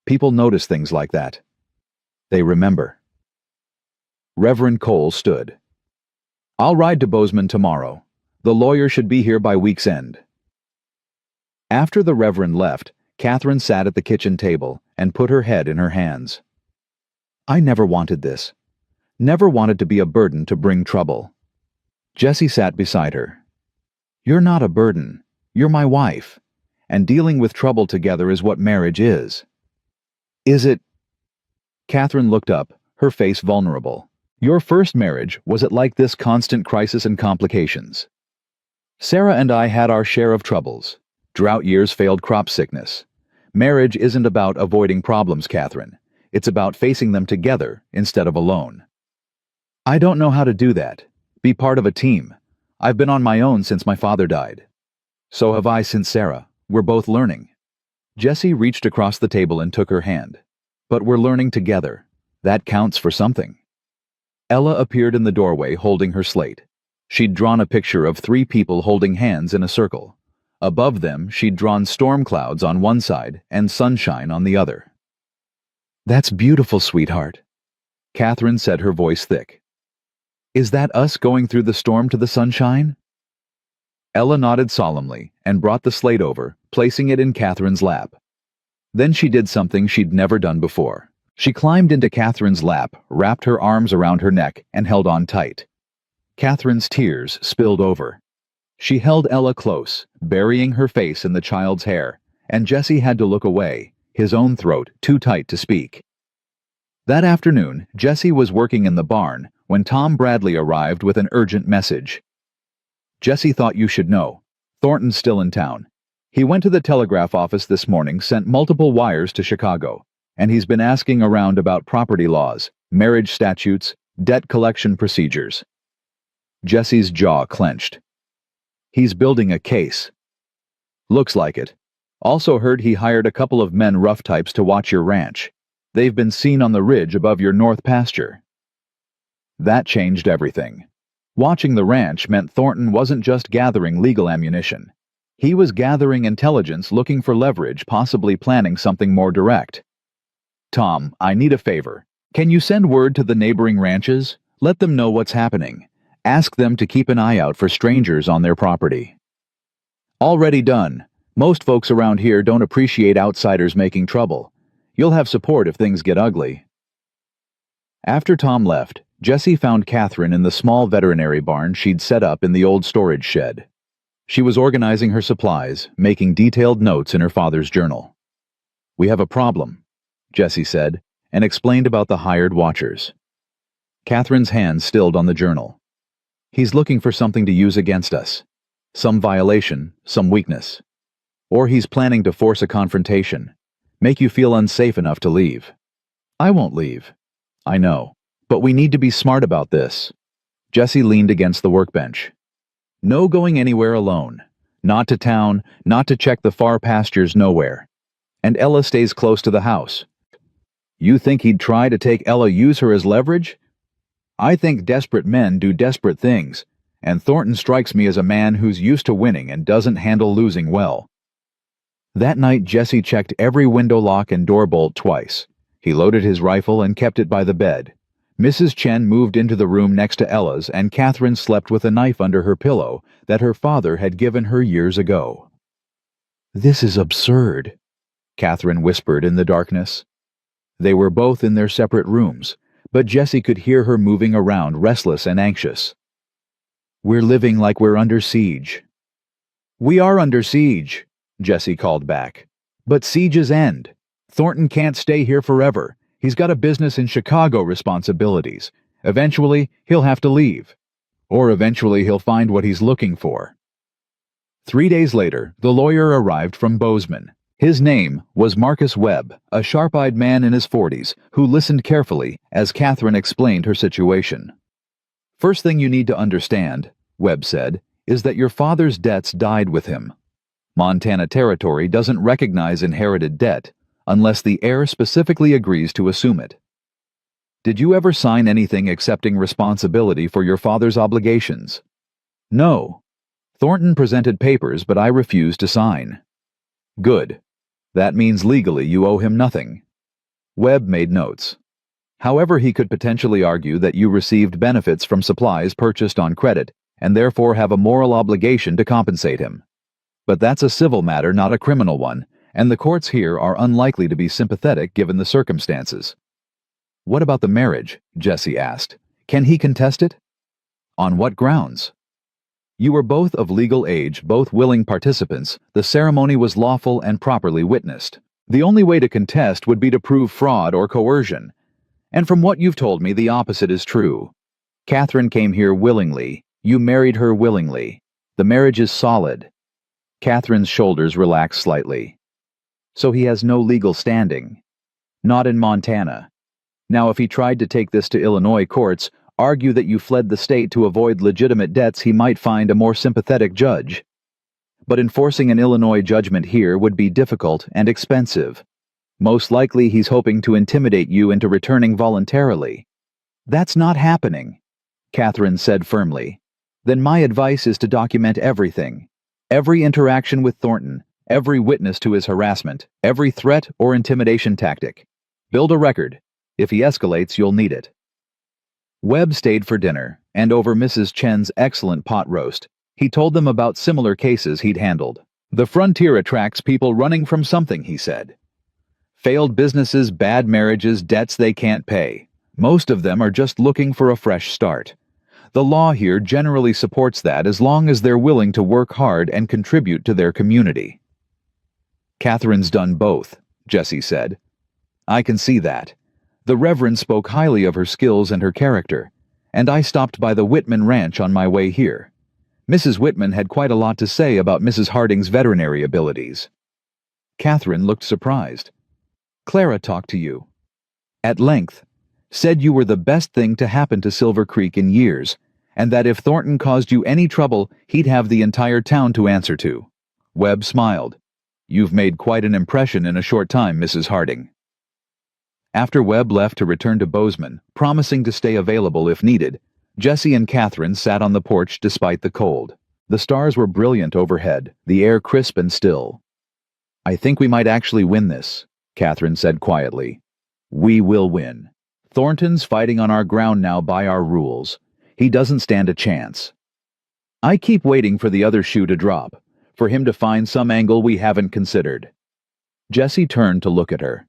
People notice things like that. They remember." Reverend Cole stood. "I'll ride to Bozeman tomorrow. The lawyer should be here by week's end." After the Reverend left, Catherine sat at the kitchen table and put her head in her hands. "I never wanted this. Never wanted to be a burden to bring trouble." Jesse sat beside her. "You're not a burden. You're my wife. And dealing with trouble together is what marriage is." "Is it?" Catherine looked up, her face vulnerable. "Your first marriage, was it like this, constant crisis and complications?" "Sarah and I had our share of troubles. Drought years, failed crop sickness. Marriage isn't about avoiding problems, Catherine. It's about facing them together instead of alone." "I don't know how to do that. Be part of a team. I've been on my own since my father died. So have I since Sarah. We're both learning." Jesse reached across the table and took her hand. "But we're learning together. That counts for something." Ella appeared in the doorway holding her slate. She'd drawn a picture of 3 people holding hands in a circle. Above them, she'd drawn storm clouds on one side and sunshine on the other. "That's beautiful, sweetheart," Catherine said, her voice thick. Is that us going through the storm to the sunshine? Ella nodded solemnly and brought the slate over, placing it in Catherine's lap. Then she did something she'd never done before. She climbed into Catherine's lap, wrapped her arms around her neck, and held on tight. Catherine's tears spilled over. She held Ella close, burying her face in the child's hair, and Jesse had to look away, his own throat too tight to speak. That afternoon, Jesse was working in the barn when Tom Bradley arrived with an urgent message. Jesse thought you should know. Thornton's still in town. He went to the telegraph office this morning, sent multiple wires to Chicago, and he's been asking around about property laws, marriage statutes, debt collection procedures. Jesse's jaw clenched. He's building a case. Looks like it. Also heard he hired a couple of men rough types to watch your ranch. They've been seen on the ridge above your north pasture. That changed everything. Watching the ranch meant Thornton wasn't just gathering legal ammunition. He was gathering intelligence, looking for leverage, possibly planning something more direct. Tom, I need a favor. Can you send word to the neighboring ranches? Let them know what's happening. Ask them to keep an eye out for strangers on their property. Already done. Most folks around here don't appreciate outsiders making trouble. You'll have support if things get ugly. After Tom left, Jesse found Catherine in the small veterinary barn she'd set up in the old storage shed. She was organizing her supplies, making detailed notes in her father's journal. We have a problem, Jesse said, and explained about the hired watchers. Catherine's hand stilled on the journal. He's looking for something to use against us. Some violation, some weakness. Or he's planning to force a confrontation, make you feel unsafe enough to leave. I won't leave. I know. But we need to be smart about this. Jesse leaned against the workbench. No going anywhere alone. Not to town, not to check the far pastures, nowhere. And Ella stays close to the house. You think he'd try to take Ella, use her as leverage? I think desperate men do desperate things, and Thornton strikes me as a man who's used to winning and doesn't handle losing well. That night Jesse checked every window lock and door bolt twice. He loaded his rifle and kept it by the bed. Mrs. Chen moved into the room next to Ella's, and Catherine slept with a knife under her pillow that her father had given her years ago. This is absurd, Catherine whispered in the darkness. They were both in their separate rooms, but Jesse could hear her moving around, restless and anxious. We're living like we're under siege. We are under siege, Jesse called back. But sieges end. Thornton can't stay here forever. He's got a business in Chicago responsibilities. Eventually, he'll have to leave. Or eventually he'll find what he's looking for. 3 days later, the lawyer arrived from Bozeman. His name was Marcus Webb, a sharp-eyed man in his 40s who listened carefully as Catherine explained her situation. First thing you need to understand, Webb said, is that your father's debts died with him. Montana Territory doesn't recognize inherited debt unless the heir specifically agrees to assume it. Did you ever sign anything accepting responsibility for your father's obligations? No. Thornton presented papers, but I refused to sign. Good. That means legally you owe him nothing. Webb made notes. However, he could potentially argue that you received benefits from supplies purchased on credit and therefore have a moral obligation to compensate him. But that's a civil matter, not a criminal one, and the courts here are unlikely to be sympathetic given the circumstances. What about the marriage? Jesse asked. Can he contest it? On what grounds? You were both of legal age, both willing participants. The ceremony was lawful and properly witnessed. The only way to contest would be to prove fraud or coercion. And from what you've told me, the opposite is true. Catherine came here willingly. You married her willingly. The marriage is solid. Catherine's shoulders relaxed slightly. So he has no legal standing. Not in Montana. Now, if he tried to take this to Illinois courts, argue that you fled the state to avoid legitimate debts, he might find a more sympathetic judge. But enforcing an Illinois judgment here would be difficult and expensive. Most likely he's hoping to intimidate you into returning voluntarily. That's not happening, Catherine said firmly. Then my advice is to document everything. Every interaction with Thornton, every witness to his harassment, every threat or intimidation tactic. Build a record. If he escalates, you'll need it. Webb stayed for dinner, and over Mrs. Chen's excellent pot roast, he told them about similar cases he'd handled. The frontier attracts people running from something, he said. Failed businesses, bad marriages, debts they can't pay. Most of them are just looking for a fresh start. The law here generally supports that as long as they're willing to work hard and contribute to their community. Catherine's done both, Jesse said. I can see that. The Reverend spoke highly of her skills and her character, and I stopped by the Whitman Ranch on my way here. Mrs. Whitman had quite a lot to say about Mrs. Harding's veterinary abilities. Catherine looked surprised. Clara talked to you. At length. Said you were the best thing to happen to Silver Creek in years, and that if Thornton caused you any trouble, he'd have the entire town to answer to. Webb smiled. You've made quite an impression in a short time, Mrs. Harding. After Webb left to return to Bozeman, promising to stay available if needed, Jesse and Catherine sat on the porch despite the cold. The stars were brilliant overhead, the air crisp and still. I think we might actually win this, Catherine said quietly. We will win. Thornton's fighting on our ground now by our rules. He doesn't stand a chance. I keep waiting for the other shoe to drop, for him to find some angle we haven't considered. Jesse turned to look at her.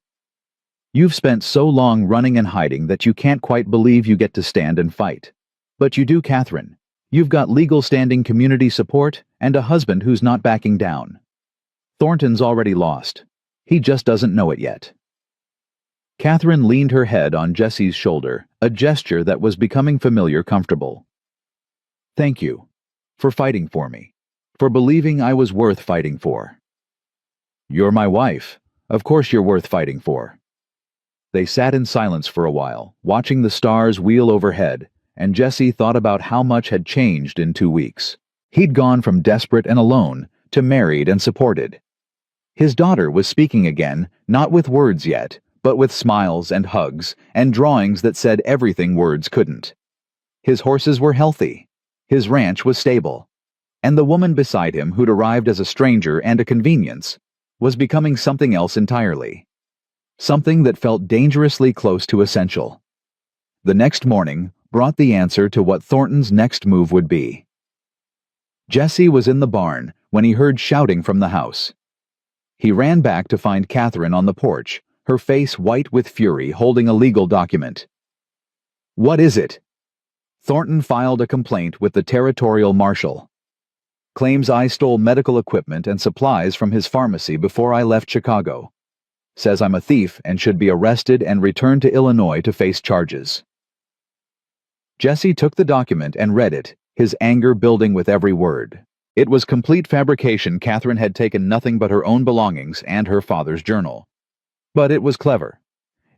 You've spent so long running and hiding that you can't quite believe you get to stand and fight. But you do, Catherine. You've got legal standing, community support, and a husband who's not backing down. Thornton's already lost. He just doesn't know it yet. Catherine leaned her head on Jesse's shoulder, a gesture that was becoming familiar comfortable. Thank you. For fighting for me. For believing I was worth fighting for. You're my wife. Of course you're worth fighting for. They sat in silence for a while, watching the stars wheel overhead, and Jesse thought about how much had changed in 2 weeks. He'd gone from desperate and alone to married and supported. His daughter was speaking again, not with words yet, but with smiles and hugs and drawings that said everything words couldn't. His horses were healthy. His ranch was stable. And the woman beside him, who'd arrived as a stranger and a convenience, was becoming something else entirely. Something that felt dangerously close to essential. The next morning brought the answer to what Thornton's next move would be. Jesse was in the barn when he heard shouting from the house. He ran back to find Catherine on the porch, her face white with fury, holding a legal document. What is it? Thornton filed a complaint with the territorial marshal. Claims I stole medical equipment and supplies from his pharmacy before I left Chicago. Says I'm a thief and should be arrested and returned to Illinois to face charges. Jesse took the document and read it, his anger building with every word. It was complete fabrication. Catherine had taken nothing but her own belongings and her father's journal. But it was clever.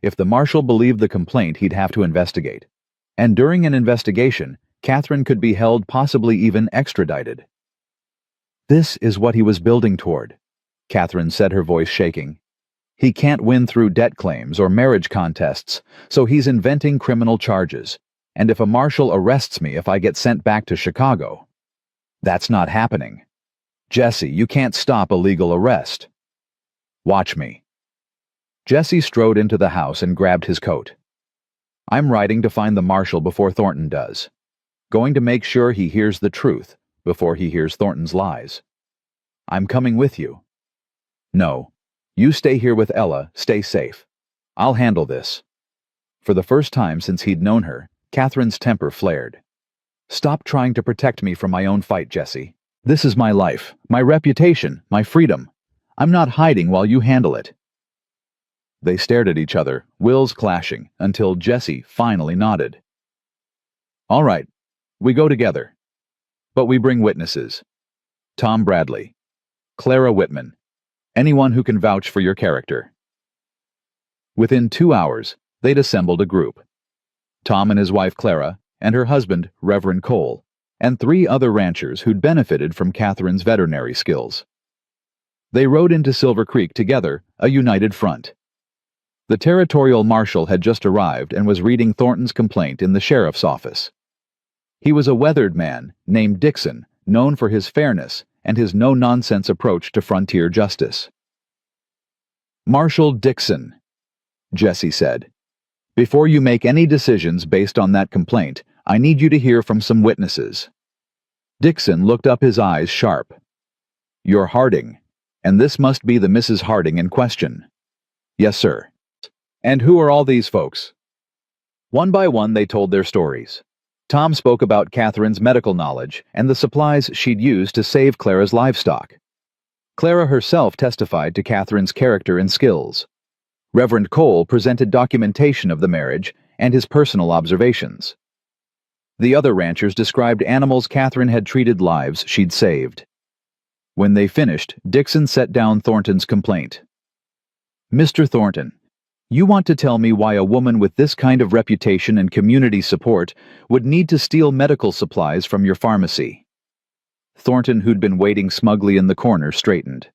If the marshal believed the complaint, he'd have to investigate. And during an investigation, Catherine could be held, possibly even extradited. This is what he was building toward, Catherine said, her voice shaking. He can't win through debt claims or marriage contests, so he's inventing criminal charges. And if a marshal arrests me if I get sent back to Chicago, that's not happening. Jesse, you can't stop a legal arrest. Watch me. Jesse strode into the house and grabbed his coat. I'm riding to find the marshal before Thornton does. Going to make sure he hears the truth before he hears Thornton's lies. I'm coming with you. No. You stay here with Ella, stay safe. I'll handle this. For the first time since he'd known her, Catherine's temper flared. Stop trying to protect me from my own fight, Jesse. This is my life, my reputation, my freedom. I'm not hiding while you handle it. They stared at each other, wills clashing, until Jesse finally nodded. All right, we go together. But we bring witnesses. Tom Bradley. Clara Whitman. Anyone who can vouch for your character. Within 2 hours, they'd assembled a group. Tom and his wife Clara, and her husband, Reverend Cole, and 3 other ranchers who'd benefited from Catherine's veterinary skills. They rode into Silver Creek together, a united front. The territorial marshal had just arrived and was reading Thornton's complaint in the sheriff's office. He was a weathered man named Dixon, known for his fairness and his no-nonsense approach to frontier justice. Marshal Dixon, Jesse said. Before you make any decisions based on that complaint, I need you to hear from some witnesses." Dixon looked up, his eyes sharp. "You're Harding, and this must be the Mrs. Harding in question." "Yes, sir." "And who are all these folks?" One by one they told their stories. Tom spoke about Catherine's medical knowledge and the supplies she'd used to save Clara's livestock. Clara herself testified to Catherine's character and skills. Reverend Cole presented documentation of the marriage and his personal observations. The other ranchers described animals Catherine had treated, lives she'd saved. When they finished, Dixon set down Thornton's complaint. "Mr. Thornton, you want to tell me why a woman with this kind of reputation and community support would need to steal medical supplies from your pharmacy?" Thornton, who'd been waiting smugly in the corner, straightened.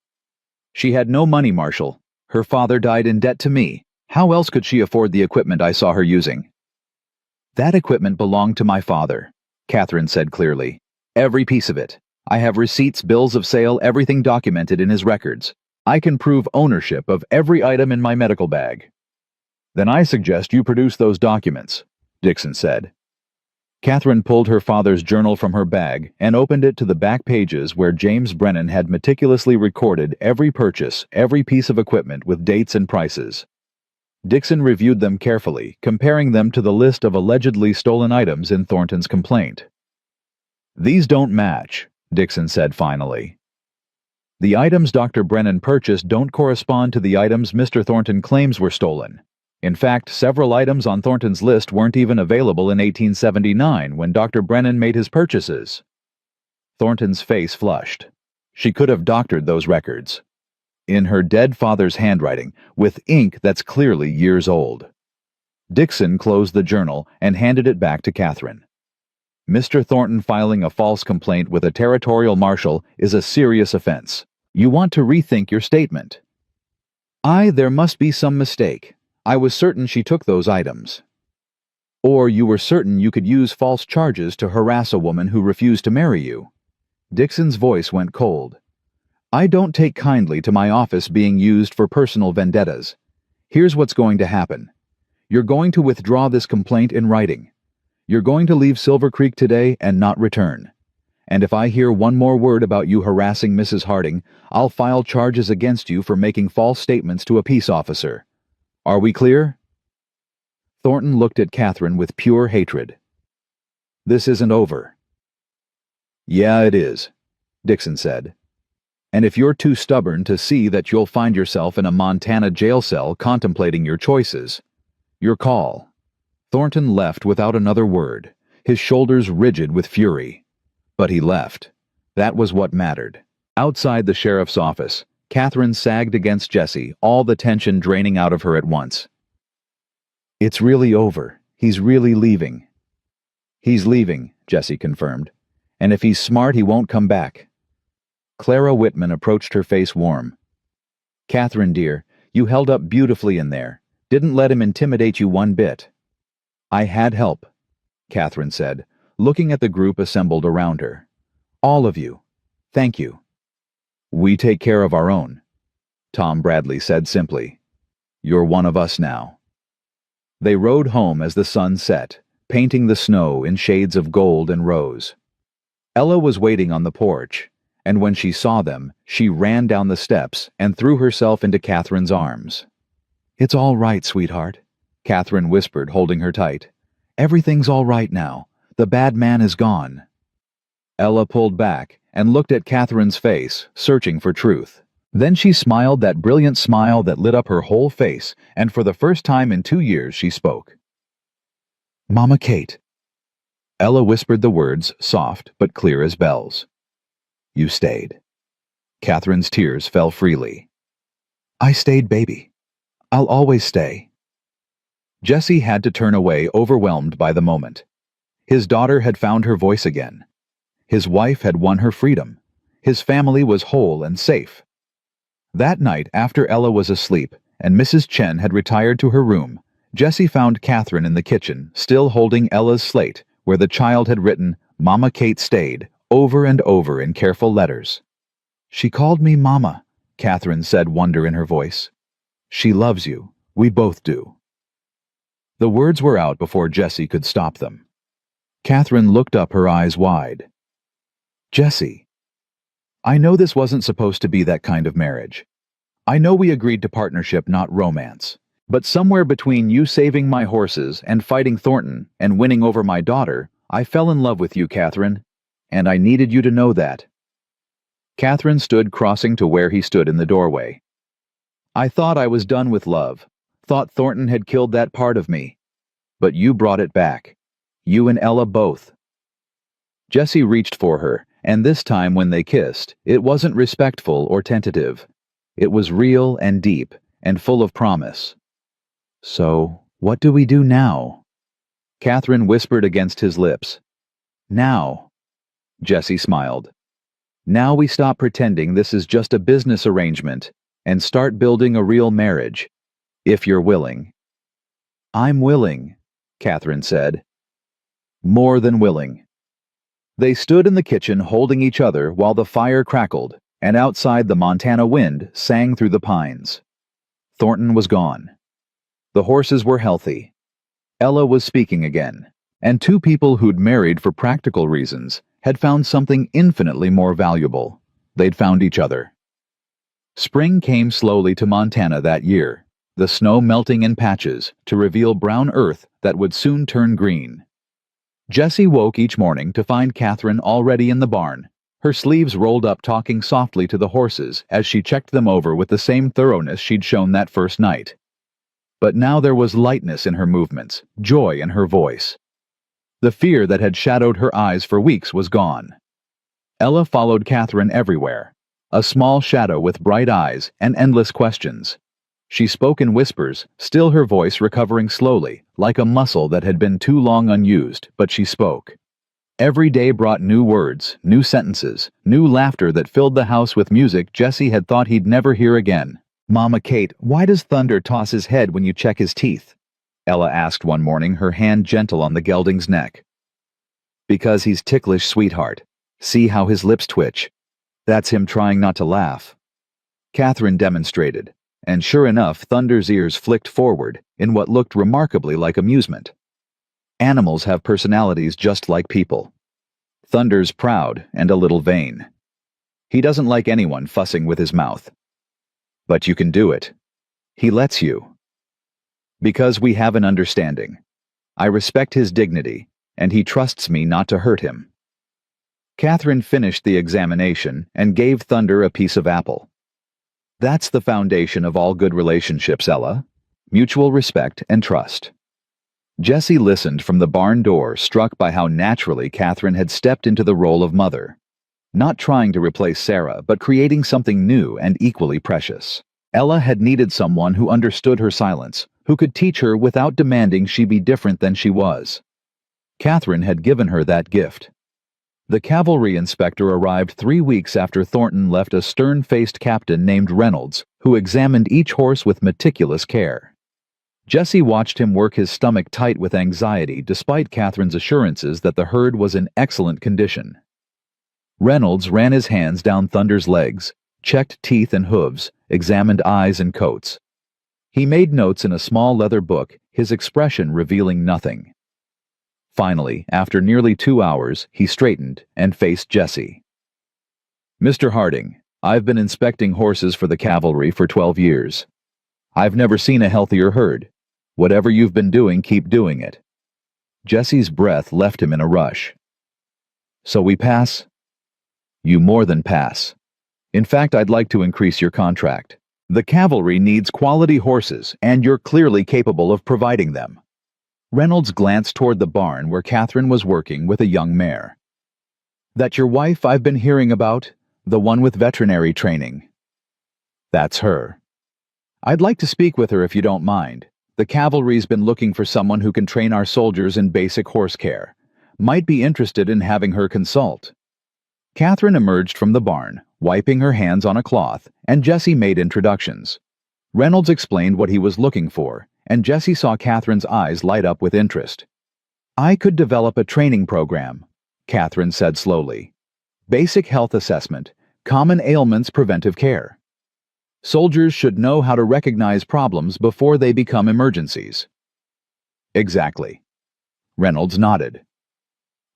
"She had no money, Marshal. Her father died in debt to me. How else could she afford the equipment I saw her using?" "That equipment belonged to my father," Catherine said clearly. "Every piece of it. I have receipts, bills of sale, everything documented in his records. I can prove ownership of every item in my medical bag." "Then I suggest you produce those documents," Dixon said. Catherine pulled her father's journal from her bag and opened it to the back pages where James Brennan had meticulously recorded every purchase, every piece of equipment with dates and prices. Dixon reviewed them carefully, comparing them to the list of allegedly stolen items in Thornton's complaint. "These don't match," Dixon said finally. "The items Dr. Brennan purchased don't correspond to the items Mr. Thornton claims were stolen. In fact, several items on Thornton's list weren't even available in 1879 when Dr. Brennan made his purchases." Thornton's face flushed. She could have doctored those records. In her dead father's handwriting, with ink that's clearly years old. Dixon closed the journal and handed it back to Catherine. "Mr. Thornton filing a false complaint with a territorial marshal is a serious offense. You want to rethink your statement." There must be some mistake. I was certain she took those items." "Or you were certain you could use false charges to harass a woman who refused to marry you." Dixon's voice went cold. "I don't take kindly to my office being used for personal vendettas. Here's what's going to happen. You're going to withdraw this complaint in writing. You're going to leave Silver Creek today and not return. And if I hear one more word about you harassing Mrs. Harding, I'll file charges against you for making false statements to a peace officer. Are we clear?" Thornton looked at Catherine with pure hatred. "This isn't over." "Yeah, it is," Dixon said. "And if you're too stubborn to see that you'll find yourself in a Montana jail cell contemplating your choices, your call." Thornton left without another word, his shoulders rigid with fury. But he left. That was what mattered. Outside the sheriff's office, Catherine sagged against Jesse, all the tension draining out of her at once. "It's really over. He's really leaving." "He's leaving," Jesse confirmed. "And if he's smart, he won't come back." Clara Whitman approached, her face warm. "Catherine, dear, you held up beautifully in there. Didn't let him intimidate you one bit." "I had help," Catherine said, looking at the group assembled around her. "All of you. Thank you." "We take care of our own," Tom Bradley said simply. "You're one of us now." They rode home as the sun set, painting the snow in shades of gold and rose. Ella was waiting on the porch, and when she saw them, she ran down the steps and threw herself into Catherine's arms. "It's all right, sweetheart," Catherine whispered, holding her tight. "Everything's all right now. The bad man is gone." Ella pulled back and looked at Catherine's face, searching for truth. Then she smiled, that brilliant smile that lit up her whole face, and for the first time in 2 years she spoke. "Mama Kate." Ella whispered the words, soft but clear as bells. "You stayed." Catherine's tears fell freely. "I stayed, baby. I'll always stay." Jesse had to turn away, overwhelmed by the moment. His daughter had found her voice again. His wife had won her freedom. His family was whole and safe. That night, after Ella was asleep and Mrs. Chen had retired to her room, Jesse found Catherine in the kitchen, still holding Ella's slate, where the child had written, "Mama Kate stayed," over and over in careful letters. "She called me Mama," Catherine said, wonder in her voice. "She loves you. We both do." The words were out before Jessie could stop them. Catherine looked up, her eyes wide. Jessie, I know this wasn't supposed to be that kind of marriage. I know we agreed to partnership, not romance. But somewhere between you saving my horses and fighting Thornton and winning over my daughter, I fell in love with you, Catherine. And I needed you to know that. Catherine stood crossing to where he stood in the doorway. I thought I was done with love. Thought Thornton had killed that part of me. But you brought it back. You and Ella both. Jessie reached for her, and this time when they kissed, it wasn't respectful or tentative. It was real and deep, and full of promise. So, what do we do now? Catherine whispered against his lips. Now. Jessie smiled. Now we stop pretending this is just a business arrangement, and start building a real marriage. If you're willing. I'm willing, Catherine said. More than willing. They stood in the kitchen holding each other while the fire crackled, and outside the Montana wind sang through the pines. Thornton was gone. The horses were healthy. Ella was speaking again, and two people who'd married for practical reasons had found something infinitely more valuable. They'd found each other. Spring came slowly to Montana that year, the snow melting in patches to reveal brown earth that would soon turn green. Jessie woke each morning to find Catherine already in the barn, her sleeves rolled up, talking softly to the horses as she checked them over with the same thoroughness she'd shown that first night. But now there was lightness in her movements, joy in her voice. The fear that had shadowed her eyes for weeks was gone. Ella followed Catherine everywhere, a small shadow with bright eyes and endless questions. She spoke in whispers, still her voice recovering slowly, like a muscle that had been too long unused, but she spoke. Every day brought new words, new sentences, new laughter that filled the house with music Jessie had thought he'd never hear again. Mama Kate, why does Thunder toss his head when you check his teeth? Ella asked one morning, her hand gentle on the gelding's neck. Because he's ticklish, sweetheart. See how his lips twitch. That's him trying not to laugh. Catherine demonstrated, and sure enough, Thunder's ears flicked forward in what looked remarkably like amusement. Animals have personalities just like people. Thunder's proud and a little vain. He doesn't like anyone fussing with his mouth. But you can do it. He lets you. Because we have an understanding. I respect his dignity, and he trusts me not to hurt him. Catherine finished the examination and gave Thunder a piece of apple. That's the foundation of all good relationships, Ella. Mutual respect and trust. Jessie listened from the barn door, struck by how naturally Catherine had stepped into the role of mother. Not trying to replace Sarah, but creating something new and equally precious. Ella had needed someone who understood her silence, who could teach her without demanding she be different than she was. Catherine had given her that gift. The cavalry inspector arrived 3 weeks after Thornton left a stern-faced captain named Reynolds, who examined each horse with meticulous care. Jessie watched him work his stomach tight with anxiety despite Catherine's assurances that the herd was in excellent condition. Reynolds ran his hands down Thunder's legs, checked teeth and hooves, examined eyes and coats. He made notes in a small leather book, his expression revealing nothing. Finally, after nearly 2 hours, he straightened and faced Jessie. Mr. Harding, I've been inspecting horses for the cavalry for 12 years. I've never seen a healthier herd. Whatever you've been doing, keep doing it. Jessie's breath left him in a rush. So we pass? You more than pass. In fact, I'd like to increase your contract. The cavalry needs quality horses, and you're clearly capable of providing them. Reynolds glanced toward the barn where Catherine was working with a young mare. That your wife I've been hearing about? The one with veterinary training. That's her. I'd like to speak with her if you don't mind. The cavalry's been looking for someone who can train our soldiers in basic horse care. Might be interested in having her consult. Catherine emerged from the barn, wiping her hands on a cloth, and Jessie made introductions. Reynolds explained what he was looking for, and Jessie saw Catherine's eyes light up with interest. I could develop a training program, Catherine said slowly. Basic health assessment, common ailments preventive care. Soldiers should know how to recognize problems before they become emergencies. Exactly. Reynolds nodded.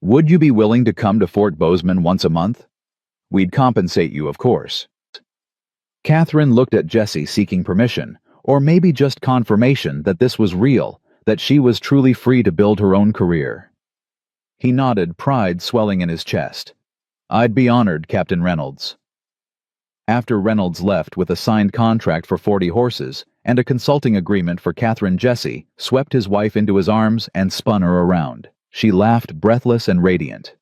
Would you be willing to come to Fort Bozeman once a month? We'd compensate you, of course. Catherine looked at Jessie seeking permission, or maybe just confirmation that this was real, that she was truly free to build her own career. He nodded, pride swelling in his chest. I'd be honored, Captain Reynolds. After Reynolds left with a signed contract for 40 horses and a consulting agreement for Catherine, Jessie swept his wife into his arms and spun her around. She laughed, breathless and radiant.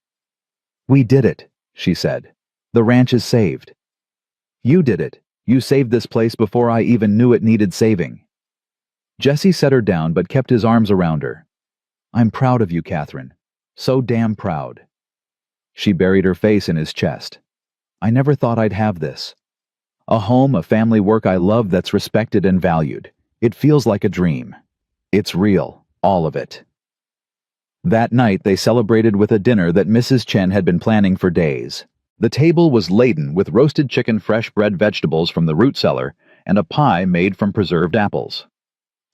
We did it, she said. The ranch is saved. You did it. You saved this place before I even knew it needed saving. Jessie set her down but kept his arms around her. I'm proud of you, Catherine. So damn proud. She buried her face in his chest. I never thought I'd have this. A home, a family, work I love that's respected and valued. It feels like a dream. It's real, all of it. That night they celebrated with a dinner that Mrs. Chen had been planning for days. The table was laden with roasted chicken, fresh bread, vegetables from the root cellar, and a pie made from preserved apples.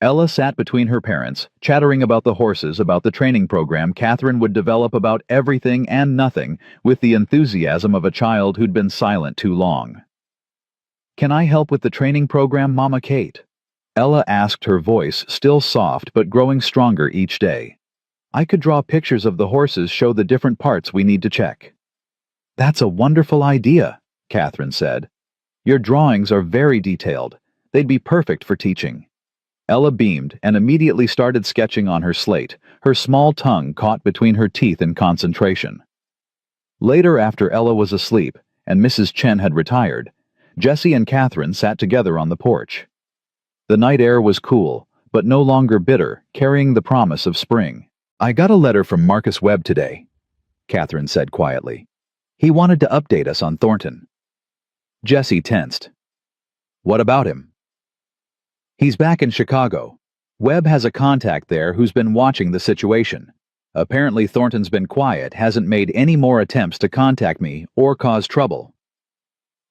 Ella sat between her parents, chattering about the horses, about the training program Catherine would develop, about everything and nothing, with the enthusiasm of a child who'd been silent too long. Can I help with the training program, Mama Kate? Ella asked, her voice still soft but growing stronger each day. I could draw pictures of the horses, show the different parts we need to check. That's a wonderful idea, Catherine said. Your drawings are very detailed. They'd be perfect for teaching. Ella beamed and immediately started sketching on her slate, her small tongue caught between her teeth in concentration. Later, after Ella was asleep and Mrs. Chen had retired, Jessie and Catherine sat together on the porch. The night air was cool, but no longer bitter, carrying the promise of spring. I got a letter from Marcus Webb today, Catherine said quietly. He wanted to update us on Thornton. Jessie tensed. What about him? He's back in Chicago. Webb has a contact there who's been watching the situation. Apparently Thornton's been quiet, hasn't made any more attempts to contact me or cause trouble.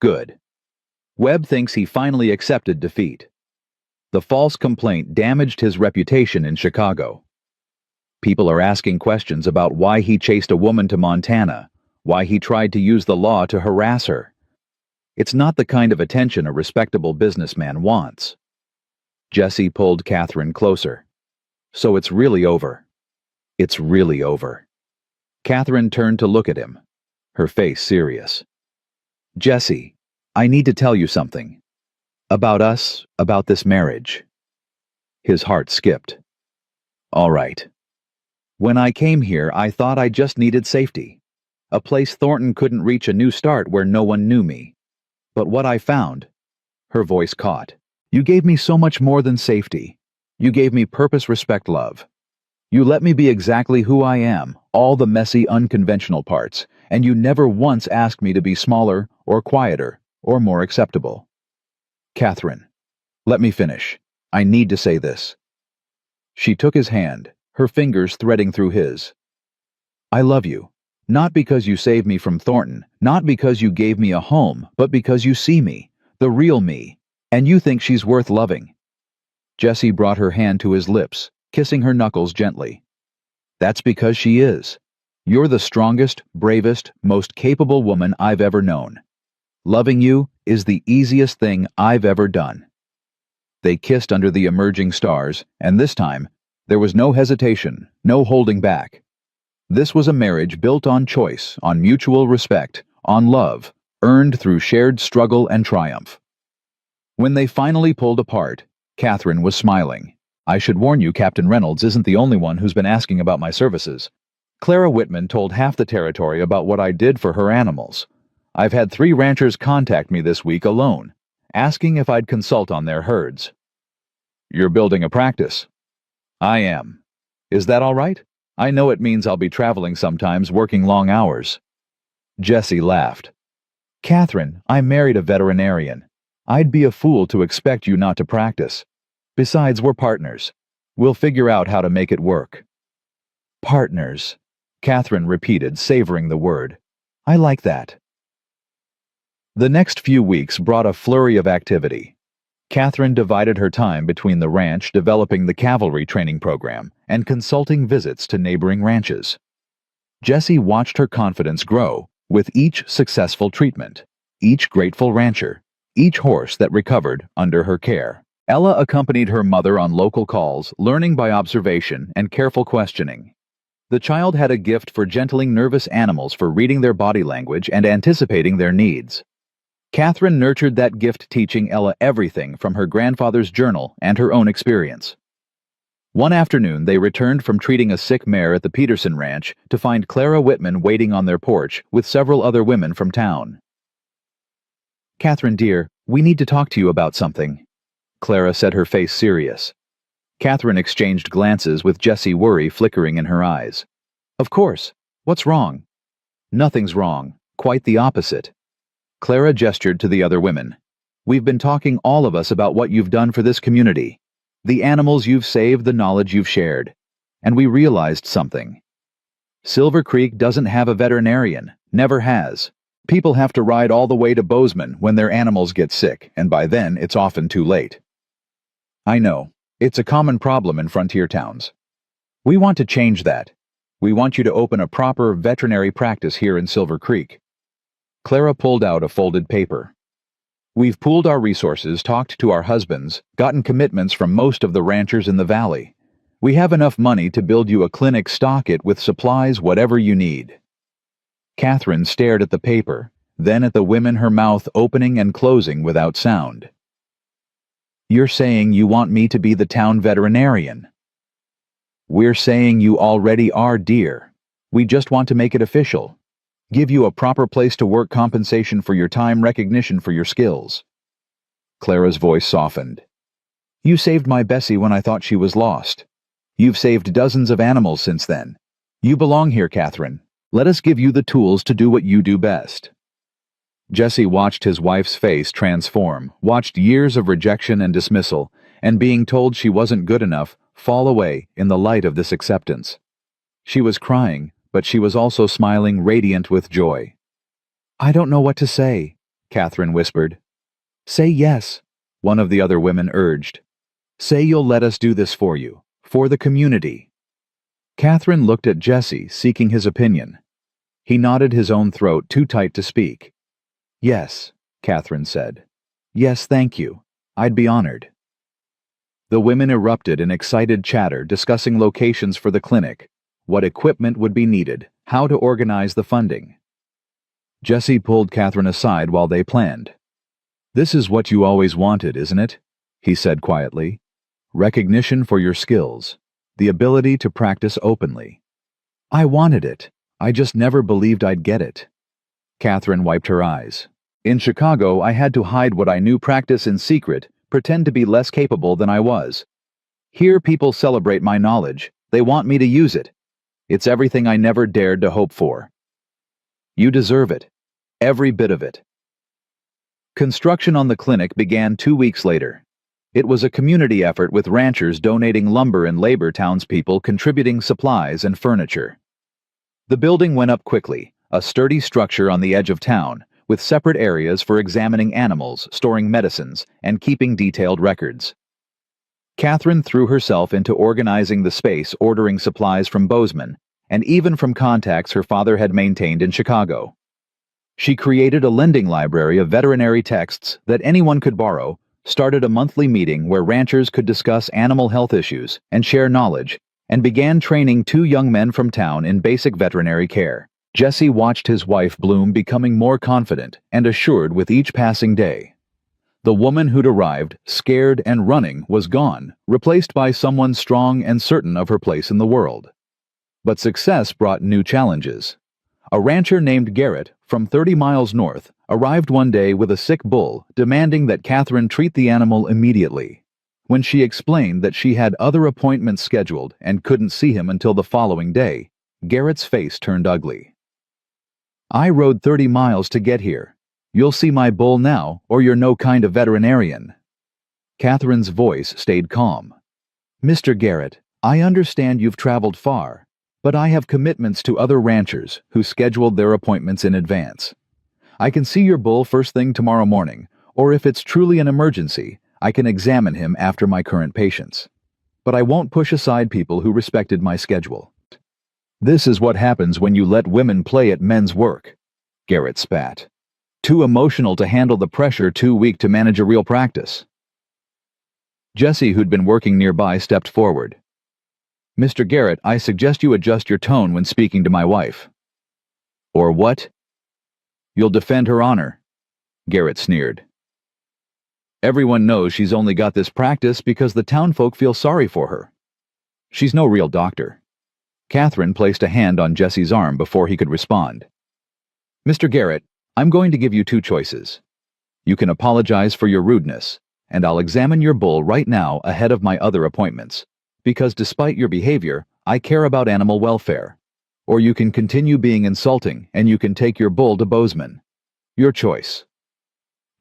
Good. Webb thinks he finally accepted defeat. The false complaint damaged his reputation in Chicago. People are asking questions about why he chased a woman to Montana, why he tried to use the law to harass her. It's not the kind of attention a respectable businessman wants. Jessie pulled Catherine closer. So it's really over. It's really over. Catherine turned to look at him, her face serious. Jessie, I need to tell you something. About us, about this marriage. His heart skipped. All right. When I came here, I thought I just needed safety. A place Thornton couldn't reach, a new start where no one knew me. But what I found, her voice caught. You gave me so much more than safety. You gave me purpose, respect, love. You let me be exactly who I am, all the messy, unconventional parts, and you never once asked me to be smaller or quieter or more acceptable. Catherine, let me finish. I need to say this. She took his hand, her fingers threading through his. I love you, not because you saved me from Thornton, not because you gave me a home, but because you see me, the real me, and you think she's worth loving. Jessie brought her hand to his lips, kissing her knuckles gently. That's because she is. You're the strongest, bravest, most capable woman I've ever known. Loving you is the easiest thing I've ever done. They kissed under the emerging stars, and this time, there was no hesitation, no holding back. This was a marriage built on choice, on mutual respect, on love, earned through shared struggle and triumph. When they finally pulled apart, Catherine was smiling. I should warn you, Captain Reynolds isn't the only one who's been asking about my services. Clara Whitman told half the territory about what I did for her animals. I've had 3 ranchers contact me this week alone, asking if I'd consult on their herds. You're building a practice. I am. Is that all right? I know it means I'll be traveling sometimes, working long hours. Jessie laughed. Catherine, I married a veterinarian. I'd be a fool to expect you not to practice. Besides, we're partners. We'll figure out how to make it work. Partners, Catherine repeated, savoring the word. I like that. The next few weeks brought a flurry of activity. Catherine divided her time between the ranch developing the cavalry training program and consulting visits to neighboring ranches. Jessie watched her confidence grow with each successful treatment, each grateful rancher, each horse that recovered under her care. Ella accompanied her mother on local calls, learning by observation and careful questioning. The child had a gift for gentling nervous animals, for reading their body language and anticipating their needs. Catherine nurtured that gift, teaching Ella everything from her grandfather's journal and her own experience. One afternoon, they returned from treating a sick mare at the Peterson Ranch to find Clara Whitman waiting on their porch with several other women from town. "Catherine, dear, we need to talk to you about something," Clara said, her face serious. Catherine exchanged glances with Jessie, worry flickering in her eyes. "Of course. What's wrong?" "Nothing's wrong. Quite the opposite." Clara gestured to the other women. "We've been talking, all of us, about what you've done for this community. The animals you've saved, the knowledge you've shared. And we realized something. Silver Creek doesn't have a veterinarian, never has. People have to ride all the way to Bozeman when their animals get sick, and by then it's often too late." "I know. It's a common problem in frontier towns. We want to change that. We want you to open a proper veterinary practice here in Silver Creek." Clara pulled out a folded paper. "We've pooled our resources, talked to our husbands, gotten commitments from most of the ranchers in the valley. We have enough money to build you a clinic, stock it with supplies, whatever you need." Catherine stared at the paper, then at the women, her mouth opening and closing without sound. "You're saying you want me to be the town veterinarian?" "We're saying you already are, dear. We just want to make it official. Give you a proper place to work, compensation for your time, recognition for your skills." Clara's voice softened. "You saved my Bessie when I thought she was lost. You've saved dozens of animals since then. You belong here, Catherine. Let us give you the tools to do what you do best." Jessie watched his wife's face transform, watched years of rejection and dismissal, and being told she wasn't good enough, fall away in the light of this acceptance. She was crying, but she was also smiling, radiant with joy. "I don't know what to say," Catherine whispered. "Say yes," one of the other women urged. "Say you'll let us do this for you, for the community." Catherine looked at Jessie, seeking his opinion. He nodded, his own throat too tight to speak. "Yes," Catherine said. "Yes, thank you. I'd be honored." The women erupted in excited chatter, discussing locations for the clinic, what equipment would be needed, how to organize the funding. Jessie pulled Catherine aside while they planned. "This is what you always wanted, isn't it?" he said quietly. "Recognition for your skills, the ability to practice openly." "I wanted it. I just never believed I'd get it." Catherine wiped her eyes. "In Chicago, I had to hide what I knew, practice in secret, pretend to be less capable than I was. Here people celebrate my knowledge. They want me to use it. It's everything I never dared to hope for. You deserve it. Every bit of it." Construction on the clinic began 2 weeks later. It was a community effort, with ranchers donating lumber and labor, townspeople contributing supplies and furniture. The building went up quickly, a sturdy structure on the edge of town, with separate areas for examining animals, storing medicines, and keeping detailed records. Catherine threw herself into organizing the space, ordering supplies from Bozeman, and even from contacts her father had maintained in Chicago. She created a lending library of veterinary texts that anyone could borrow, started a monthly meeting where ranchers could discuss animal health issues and share knowledge, and began training 2 young men from town in basic veterinary care. Jessie watched his wife bloom, becoming more confident and assured with each passing day. The woman who'd arrived, scared and running, was gone, replaced by someone strong and certain of her place in the world. But success brought new challenges. A rancher named Garrett, from 30 miles north, arrived one day with a sick bull, demanding that Catherine treat the animal immediately. When she explained that she had other appointments scheduled and couldn't see him until the following day, Garrett's face turned ugly. "I rode 30 miles to get here. You'll see my bull now, or you're no kind of veterinarian." Catherine's voice stayed calm. "Mr. Garrett, I understand you've traveled far, but I have commitments to other ranchers who scheduled their appointments in advance. I can see your bull first thing tomorrow morning, or if it's truly an emergency, I can examine him after my current patients. But I won't push aside people who respected my schedule. This is what happens when you let women play at men's work. Garrett spat. Too emotional to handle the pressure, too weak to manage a real practice. Jesse, who'd been working nearby, stepped forward. Mr. Garrett, I suggest you adjust your tone when speaking to my wife. Or what? You'll defend her honor, Garrett sneered. Everyone knows she's only got this practice because the townfolk feel sorry for her. She's no real doctor. Catherine placed a hand on Jesse's arm before he could respond. Mr. Garrett, I'm going to give you two choices. You can apologize for your rudeness, and I'll examine your bull right now ahead of my other appointments, because despite your behavior, I care about animal welfare. Or you can continue being insulting and you can take your bull to Bozeman. Your choice.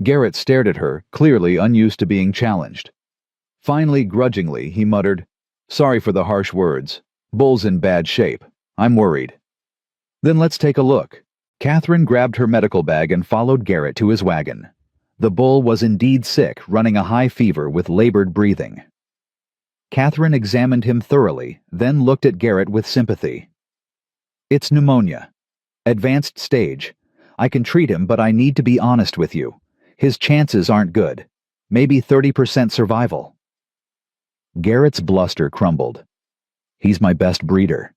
Garrett stared at her, clearly unused to being challenged. Finally, grudgingly, he muttered, Sorry for the harsh words. Bull's in bad shape. I'm worried. Then let's take a look. Catherine grabbed her medical bag and followed Garrett to his wagon. The bull was indeed sick, running a high fever with labored breathing. Catherine examined him thoroughly, then looked at Garrett with sympathy. It's pneumonia. Advanced stage. I can treat him, but I need to be honest with you. His chances aren't good. Maybe 30% survival. Garrett's bluster crumbled. He's my best breeder.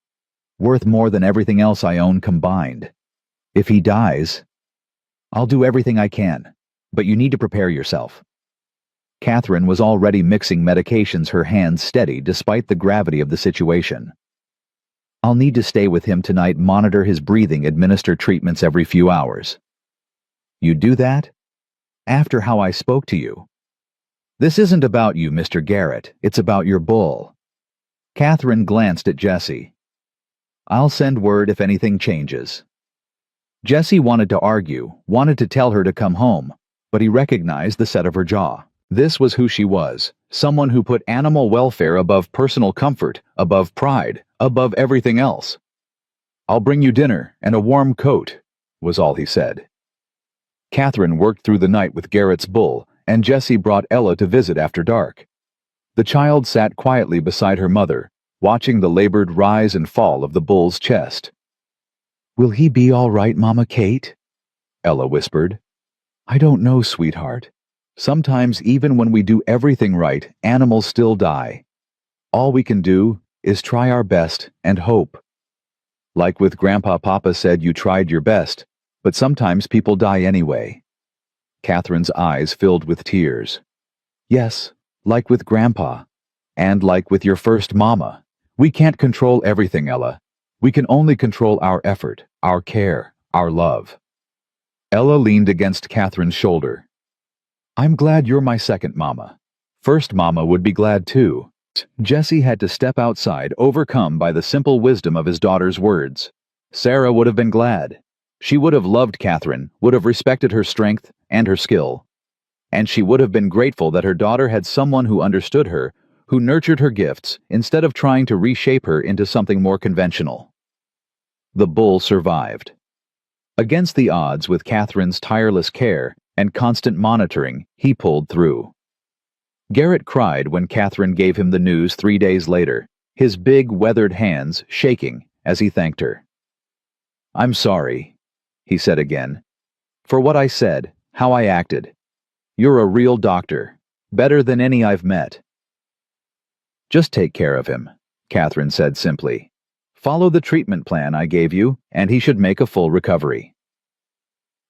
Worth more than everything else I own combined. If he dies, I'll do everything I can, but you need to prepare yourself. Catherine was already mixing medications, her hands steady despite the gravity of the situation. I'll need to stay with him tonight, monitor his breathing, administer treatments every few hours. You do that? After how I spoke to you. This isn't about you, Mr. Garrett. It's about your bull. Catherine glanced at Jesse. I'll send word if anything changes. Jesse wanted to argue, wanted to tell her to come home, but he recognized the set of her jaw. This was who she was, someone who put animal welfare above personal comfort, above pride, above everything else. I'll bring you dinner and a warm coat, was all he said. Catherine worked through the night with Garrett's bull, and Jesse brought Ella to visit after dark. The child sat quietly beside her mother, watching the labored rise and fall of the bull's chest. Will he be all right, Mama Kate? Ella whispered. I don't know, sweetheart. Sometimes even when we do everything right, animals still die. All we can do is try our best and hope. Like with Grandpa, Papa said you tried your best, but sometimes people die anyway. Catherine's eyes filled with tears. Yes, like with Grandpa, and like with your first mama. We can't control everything, Ella. We can only control our effort, our care, our love. Ella leaned against Catherine's shoulder. I'm glad you're my second mama. First mama would be glad too. Jesse had to step outside, overcome by the simple wisdom of his daughter's words. Sarah would have been glad. She would have loved Catherine, would have respected her strength and her skill. And she would have been grateful that her daughter had someone who understood her, who nurtured her gifts, instead of trying to reshape her into something more conventional. The bull survived. Against the odds, with Catherine's tireless care and constant monitoring, he pulled through. Garrett cried when Catherine gave him the news 3 days later, his big, weathered hands shaking as he thanked her. I'm sorry, he said again, for what I said, how I acted. You're a real doctor, better than any I've met. Just take care of him, Catherine said simply. Follow the treatment plan I gave you, and he should make a full recovery.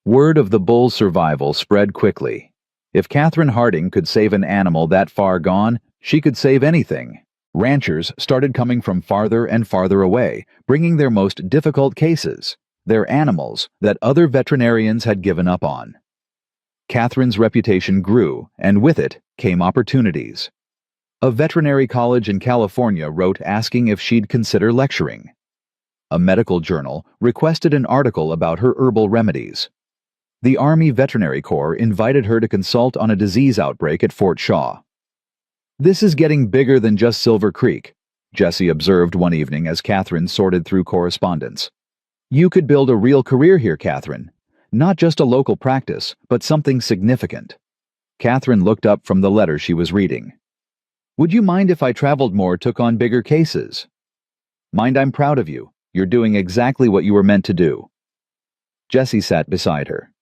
Word of the bull's survival spread quickly. If Catherine Harding could save an animal that far gone, she could save anything. Ranchers started coming from farther and farther away, bringing their most difficult cases, their animals that other veterinarians had given up on. Catherine's reputation grew, and with it came opportunities. A veterinary college in California wrote asking if she'd consider lecturing. A medical journal requested an article about her herbal remedies. The Army Veterinary Corps invited her to consult on a disease outbreak at Fort Shaw. This is getting bigger than just Silver Creek, Jesse observed one evening as Catherine sorted through correspondence. You could build a real career here, Catherine. Not just a local practice, but something significant. Catherine looked up from the letter she was reading. Would you mind if I traveled more, took on bigger cases? Mind, I'm proud of you. You're doing exactly what you were meant to do. Jessie sat beside her.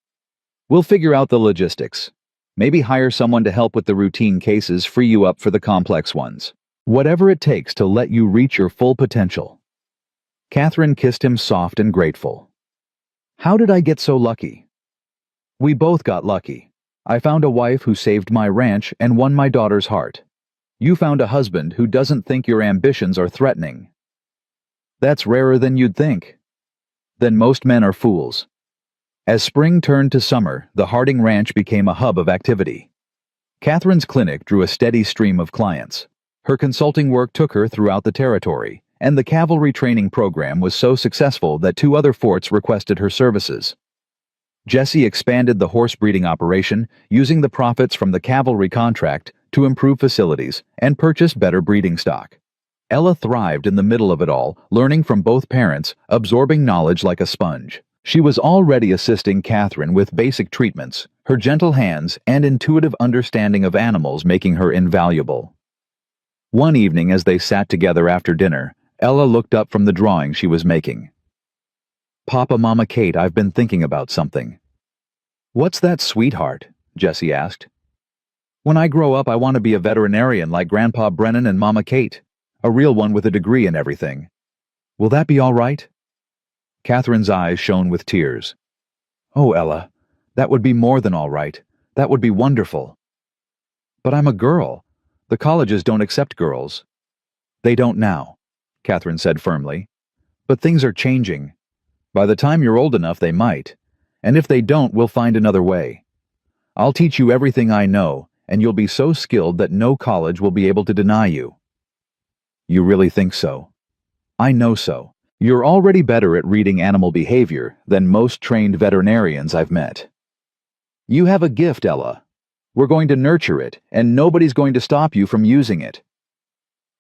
We'll figure out the logistics. Maybe hire someone to help with the routine cases, free you up for the complex ones. Whatever it takes to let you reach your full potential. Catherine kissed him soft and grateful. How did I get so lucky? We both got lucky. I found a wife who saved my ranch and won my daughter's heart. You found a husband who doesn't think your ambitions are threatening. That's rarer than you'd think. Then most men are fools. As spring turned to summer, the Harding Ranch became a hub of activity. Catherine's clinic drew a steady stream of clients. Her consulting work took her throughout the territory, and the cavalry training program was so successful that 2 other forts requested her services. Jessie expanded the horse breeding operation, using the profits from the cavalry contract to improve facilities and purchase better breeding stock. Ella thrived in the middle of it all, learning from both parents, absorbing knowledge like a sponge. She was already assisting Catherine with basic treatments, her gentle hands and intuitive understanding of animals making her invaluable. One evening as they sat together after dinner, Ella looked up from the drawing she was making. Papa, Mama Kate, I've been thinking about something. What's that, sweetheart? Jessie asked. When I grow up, I want to be a veterinarian like Grandpa Brennan and Mama Kate, a real one with a degree and everything. Will that be all right? Catherine's eyes shone with tears. Oh, Ella, that would be more than all right. That would be wonderful. But I'm a girl. The colleges don't accept girls. They don't now, Catherine said firmly. But things are changing. By the time you're old enough, they might. And if they don't, we'll find another way. I'll teach you everything I know, and you'll be so skilled that no college will be able to deny you. You really think so? I know so. You're already better at reading animal behavior than most trained veterinarians I've met. You have a gift, Ella. We're going to nurture it, and nobody's going to stop you from using it.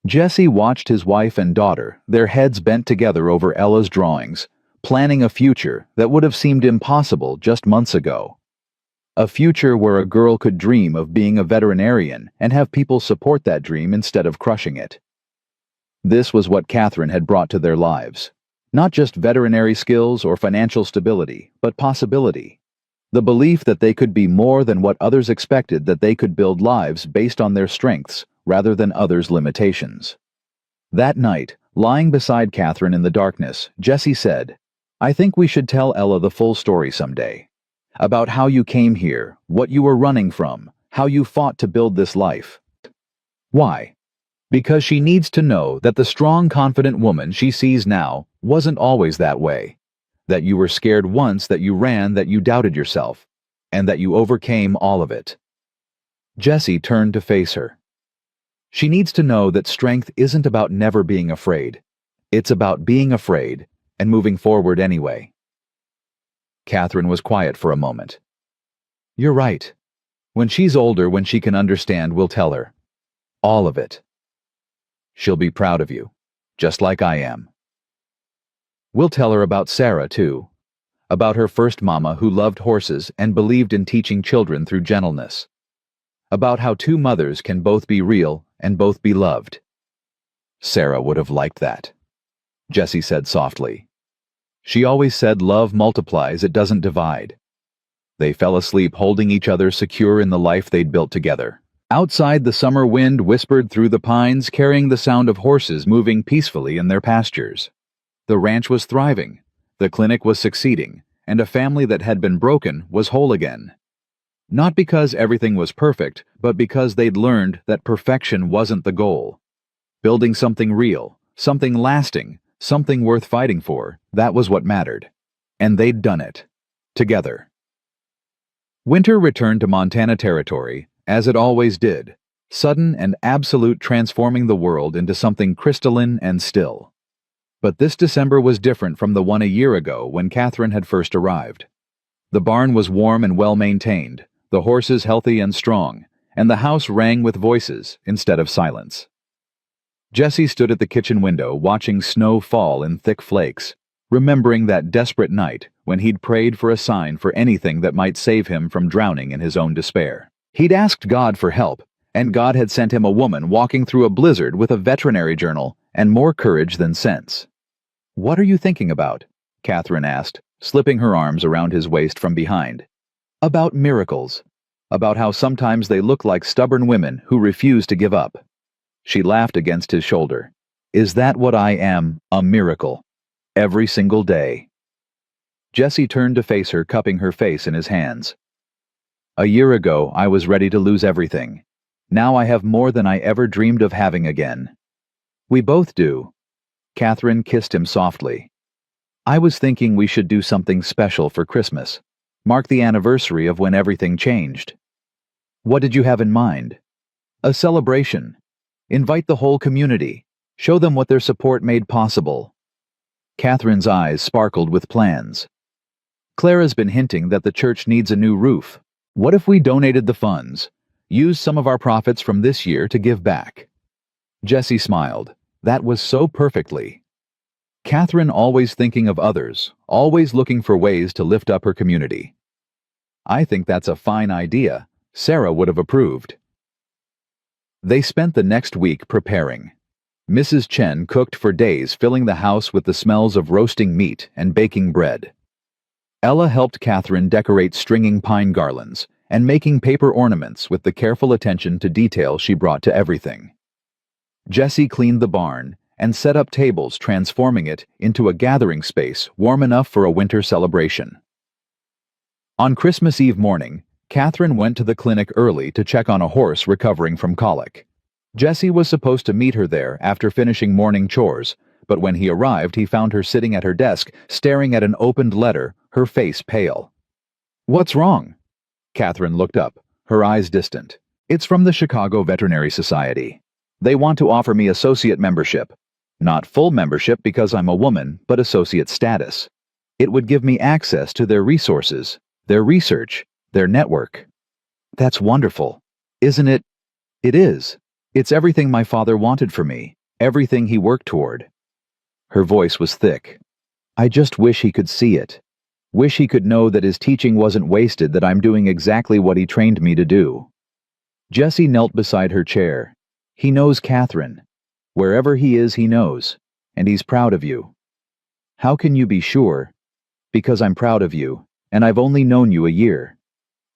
Jessie watched his wife and daughter, their heads bent together over Ella's drawings, planning a future that would have seemed impossible just months ago. A future where a girl could dream of being a veterinarian and have people support that dream instead of crushing it. This was what Catherine had brought to their lives. Not just veterinary skills or financial stability, but possibility. The belief that they could be more than what others expected, that they could build lives based on their strengths rather than others' limitations. That night, lying beside Catherine in the darkness, Jessie said, I think we should tell Ella the full story someday. About how you came here, what you were running from, how you fought to build this life. Why? Because she needs to know that the strong, confident woman she sees now wasn't always that way. That you were scared once, that you ran, that you doubted yourself, and that you overcame all of it. Jessie turned to face her. She needs to know that strength isn't about never being afraid. It's about being afraid and moving forward anyway. Catherine was quiet for a moment. You're right. When she's older, when she can understand, we'll tell her. All of it. She'll be proud of you, just like I am. We'll tell her about Sarah, too. About her first mama who loved horses and believed in teaching children through gentleness. About how 2 mothers can both be real and both be loved. Sarah would have liked that, Jessie said softly. She always said love multiplies, it doesn't divide. They fell asleep holding each other secure in the life they'd built together. Outside, the summer wind whispered through the pines, carrying the sound of horses moving peacefully in their pastures. The ranch was thriving, the clinic was succeeding, and a family that had been broken was whole again. Not because everything was perfect, but because they'd learned that perfection wasn't the goal. Building something real, something lasting, something worth fighting for, that was what mattered. And they'd done it. Together. Winter returned to Montana Territory, as it always did, sudden and absolute, transforming the world into something crystalline and still. But this December was different from the one a year ago when Catherine had first arrived. The barn was warm and well-maintained, the horses healthy and strong, and the house rang with voices instead of silence. Jessie stood at the kitchen window watching snow fall in thick flakes, remembering that desperate night when he'd prayed for a sign for anything that might save him from drowning in his own despair. He'd asked God for help, and God had sent him a woman walking through a blizzard with a veterinary journal and more courage than sense. "What are you thinking about?" Catherine asked, slipping her arms around his waist from behind. "About miracles. About how sometimes they look like stubborn women who refuse to give up." She laughed against his shoulder. "Is that what I am? A miracle? Every single day?" Jesse turned to face her, cupping her face in his hands. "A year ago, I was ready to lose everything. Now I have more than I ever dreamed of having again." "We both do." Catherine kissed him softly. "I was thinking we should do something special for Christmas. Mark the anniversary of when everything changed." "What did you have in mind?" "A celebration. Invite the whole community. Show them what their support made possible." Catherine's eyes sparkled with plans. "Clara's been hinting that the church needs a new roof. What if we donated the funds? Use some of our profits from this year to give back?" Jesse smiled. That was so perfectly. Catherine always thinking of others, always looking for ways to lift up her community. "I think that's a fine idea. Sarah would have approved." They spent the next week preparing. Mrs. Chen cooked for days, filling the house with the smells of roasting meat and baking bread. Ella helped Catherine decorate stringing pine garlands and making paper ornaments with the careful attention to detail she brought to everything. Jesse cleaned the barn and set up tables, transforming it into a gathering space warm enough for a winter celebration. On Christmas Eve morning, Catherine went to the clinic early to check on a horse recovering from colic. Jesse was supposed to meet her there after finishing morning chores, but when he arrived, he found her sitting at her desk, staring at an opened letter, her face pale. "What's wrong?" Catherine looked up, her eyes distant. "It's from the Chicago Veterinary Society. They want to offer me associate membership. Not full membership because I'm a woman, but associate status. It would give me access to their resources, their research, their network." "That's wonderful. Isn't it?" "It is. It's everything my father wanted for me, everything he worked toward." Her voice was thick. "I just wish he could see it. Wish he could know that his teaching wasn't wasted, that I'm doing exactly what he trained me to do." Jesse knelt beside her chair. "He knows Catherine. Wherever he is, he knows. And he's proud of you." "How can you be sure?" "Because I'm proud of you, and I've only known you a year.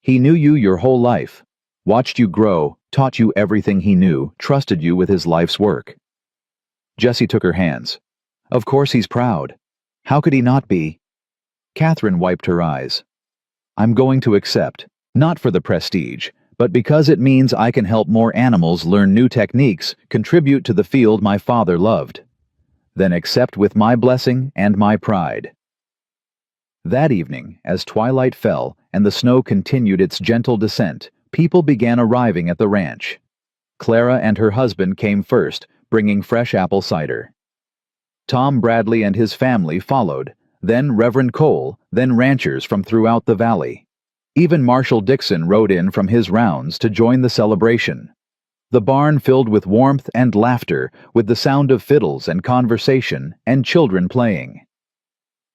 He knew you your whole life, watched you grow, taught you everything he knew, trusted you with his life's work." Jesse took her hands. "Of course he's proud. How could he not be?" Catherine wiped her eyes. "I'm going to accept, not for the prestige, but because it means I can help more animals learn new techniques, contribute to the field my father loved. Then accept with my blessing and my pride." That evening, as twilight fell and the snow continued its gentle descent, people began arriving at the ranch. Clara and her husband came first, bringing fresh apple cider. Tom Bradley and his family followed, then Reverend Cole, then ranchers from throughout the valley. Even Marshall Dixon rode in from his rounds to join the celebration. The barn filled with warmth and laughter, with the sound of fiddles and conversation and children playing.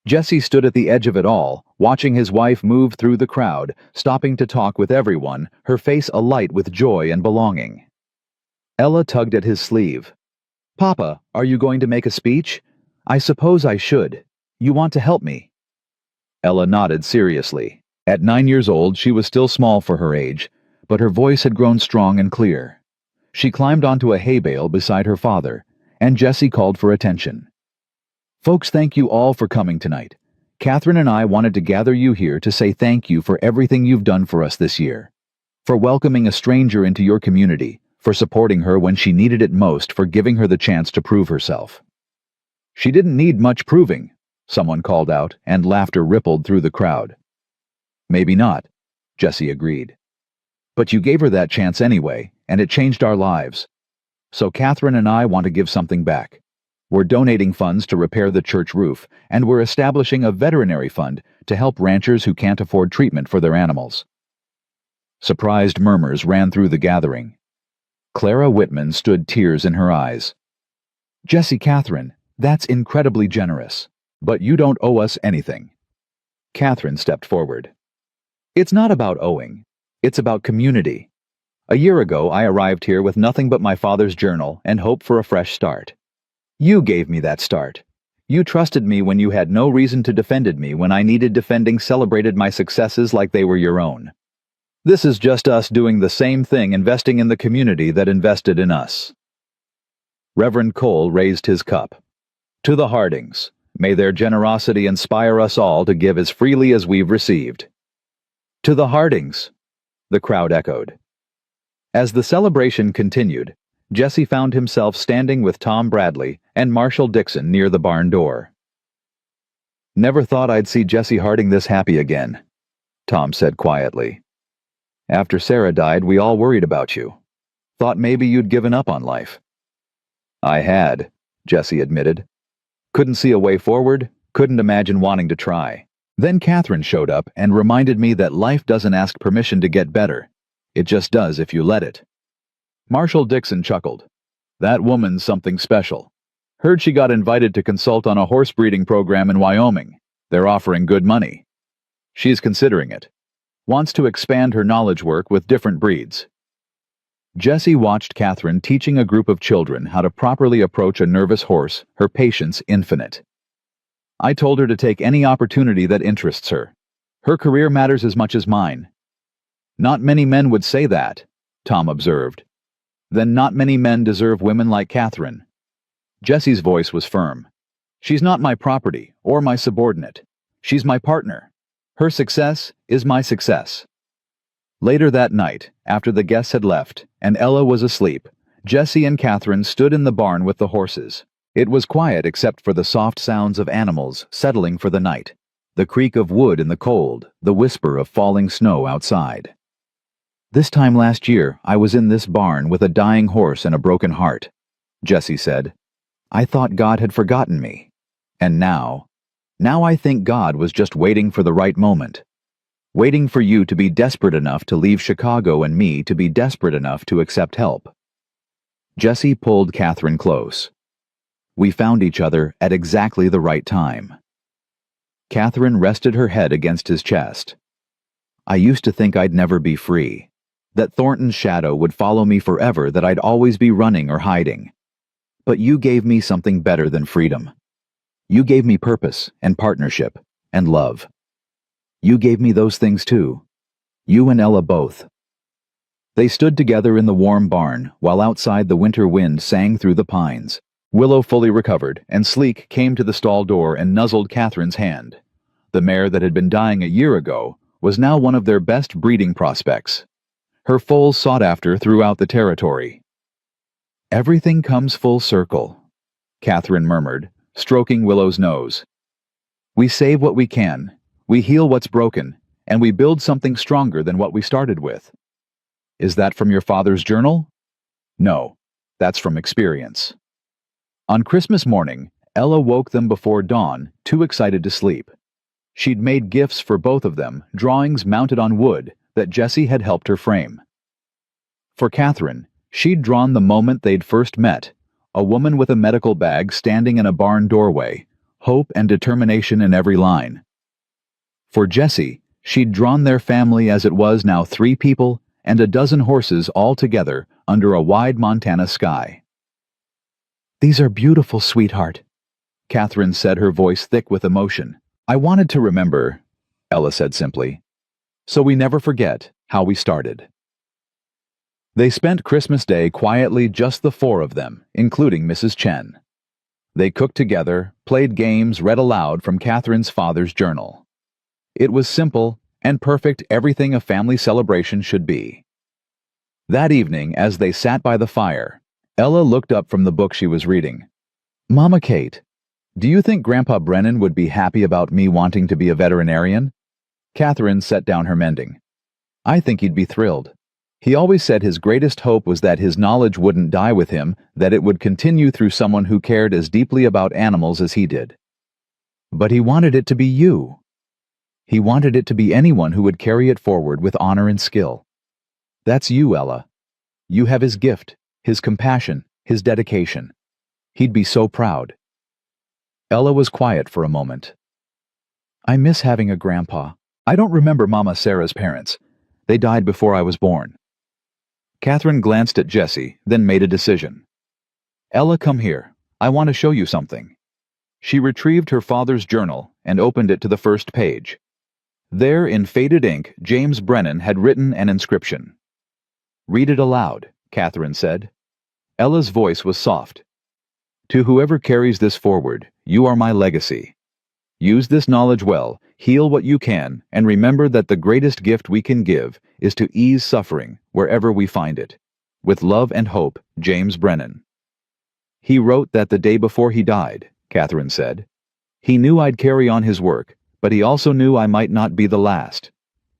Jesse stood at the edge of it all, watching his wife move through the crowd, stopping to talk with everyone, her face alight with joy and belonging. Ella tugged at his sleeve. "Papa, are you going to make a speech?" "I suppose I should. You want to help me?" Ella nodded seriously. At 9 years old, she was still small for her age, but her voice had grown strong and clear. She climbed onto a hay bale beside her father, and Jesse called for attention. "Folks, thank you all for coming tonight. Catherine and I wanted to gather you here to say thank you for everything you've done for us this year. For welcoming a stranger into your community, for supporting her when she needed it most, for giving her the chance to prove herself." "She didn't need much proving," someone called out, and laughter rippled through the crowd. "Maybe not," Jesse agreed. "But you gave her that chance anyway, and it changed our lives. So Catherine and I want to give something back. We're donating funds to repair the church roof, and we're establishing a veterinary fund to help ranchers who can't afford treatment for their animals." Surprised murmurs ran through the gathering. Clara Whitman stood, tears in her eyes. "Jesse, Catherine, that's incredibly generous. But you don't owe us anything." Catherine stepped forward. "It's not about owing. It's about community. A year ago, I arrived here with nothing but my father's journal and hope for a fresh start. You gave me that start. You trusted me when you had no reason to defend me when I needed defending, celebrated my successes like they were your own. This is just us doing the same thing, investing in the community that invested in us." Reverend Cole raised his cup. "To the Hardings, may their generosity inspire us all to give as freely as we've received." "To the Hardings," the crowd echoed. As the celebration continued, Jesse found himself standing with Tom Bradley and Marshall Dixon near the barn door. "Never thought I'd see Jesse Harding this happy again," Tom said quietly. "After Sarah died, we all worried about you. Thought maybe you'd given up on life." "I had," Jesse admitted. "Couldn't see a way forward, couldn't imagine wanting to try. Then Catherine showed up and reminded me that life doesn't ask permission to get better. It just does if you let it." Marshall Dixon chuckled. "That woman's something special. Heard she got invited to consult on a horse breeding program in Wyoming. They're offering good money. She's considering it. Wants to expand her knowledge work with different breeds." Jesse watched Catherine teaching a group of children how to properly approach a nervous horse, her patience infinite. "I told her to take any opportunity that interests her. Her career matters as much as mine." "Not many men would say that," Tom observed. "Then not many men deserve women like Catherine." Jesse's voice was firm. "She's not my property or my subordinate. She's my partner. Her success is my success." Later that night, after the guests had left and Ella was asleep, Jesse and Catherine stood in the barn with the horses. It was quiet except for the soft sounds of animals settling for the night, the creak of wood in the cold, the whisper of falling snow outside. "This time last year, I was in this barn with a dying horse and a broken heart," Jesse said. "I thought God had forgotten me. And now I think God was just waiting for the right moment. Waiting for you to be desperate enough to leave Chicago and me to be desperate enough to accept help." Jesse pulled Catherine close. "We found each other at exactly the right time." Catherine rested her head against his chest. "I used to think I'd never be free, that Thornton's shadow would follow me forever, that I'd always be running or hiding. But you gave me something better than freedom. You gave me purpose and partnership and love. You gave me those things too. You and Ella both." They stood together in the warm barn while outside the winter wind sang through the pines. Willow fully recovered, and Sleek came to the stall door and nuzzled Catherine's hand. The mare that had been dying a year ago was now one of their best breeding prospects. Her foals sought after throughout the territory. "Everything comes full circle," Catherine murmured, stroking Willow's nose. "We save what we can, we heal what's broken, and we build something stronger than what we started with." "Is that from your father's journal?" "No, that's from experience." On Christmas morning, Ella woke them before dawn, too excited to sleep. She'd made gifts for both of them, drawings mounted on wood that Jesse had helped her frame. For Catherine, she'd drawn the moment they'd first met, a woman with a medical bag standing in a barn doorway, hope and determination in every line. For Jesse, she'd drawn their family as it was now 3 people and a dozen horses all together under a wide Montana sky. "These are beautiful, sweetheart," Catherine said, her voice thick with emotion. "I wanted to remember," Ella said simply, "so we never forget how we started." They spent Christmas Day quietly, just the 4 of them, including Mrs. Chen. They cooked together, played games, read aloud from Catherine's father's journal. It was simple and perfect, everything a family celebration should be. That evening, as they sat by the fire, Ella looked up from the book she was reading. "Mama Kate, do you think Grandpa Brennan would be happy about me wanting to be a veterinarian?" Catherine set down her mending. "I think he'd be thrilled. He always said his greatest hope was that his knowledge wouldn't die with him, that it would continue through someone who cared as deeply about animals as he did. But he wanted it to be you. He wanted it to be anyone who would carry it forward with honor and skill. That's you, Ella. You have his gift, his compassion, his dedication. He'd be so proud." Ella was quiet for a moment. "I miss having a grandpa. I don't remember Mama Sarah's parents. They died before I was born." Catherine glanced at Jessie, then made a decision. Ella, come here. I want to show you something. She retrieved her father's journal and opened it to the first page. There, in faded ink, James Brennan had written an inscription. Read it aloud, Catherine said. Ella's voice was soft. To whoever carries this forward, you are my legacy. Use this knowledge well, heal what you can, and remember that the greatest gift we can give is to ease suffering wherever we find it. With love and hope, James Brennan. He wrote that the day before he died, Catherine said. He knew I'd carry on his work, but he also knew I might not be the last.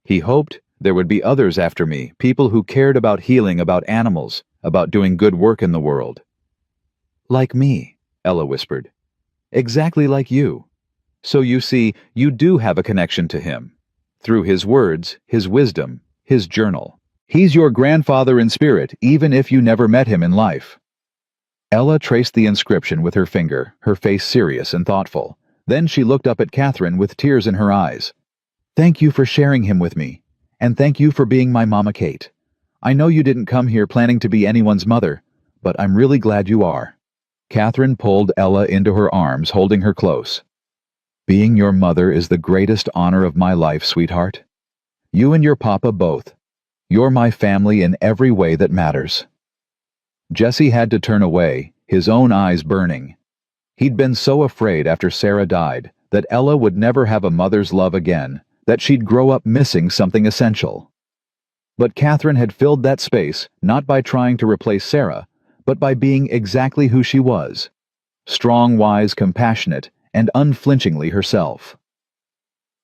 He hoped there would be others after me, people who cared about healing, about animals, about doing good work in the world. Like me, Ella whispered. Exactly like you. So you see, you do have a connection to him. Through his words, his wisdom, his journal. He's your grandfather in spirit, even if you never met him in life. Ella traced the inscription with her finger, her face serious and thoughtful. Then she looked up at Catherine with tears in her eyes. Thank you for sharing him with me. And thank you for being my Mama Kate. I know you didn't come here planning to be anyone's mother, but I'm really glad you are. Catherine pulled Ella into her arms, holding her close. Being your mother is the greatest honor of my life, sweetheart. You and your papa both. You're my family in every way that matters. Jesse had to turn away, his own eyes burning. He'd been so afraid after Sarah died that Ella would never have a mother's love again, that she'd grow up missing something essential. But Catherine had filled that space not by trying to replace Sarah, but by being exactly who she was. Strong, wise, compassionate, and unflinchingly herself.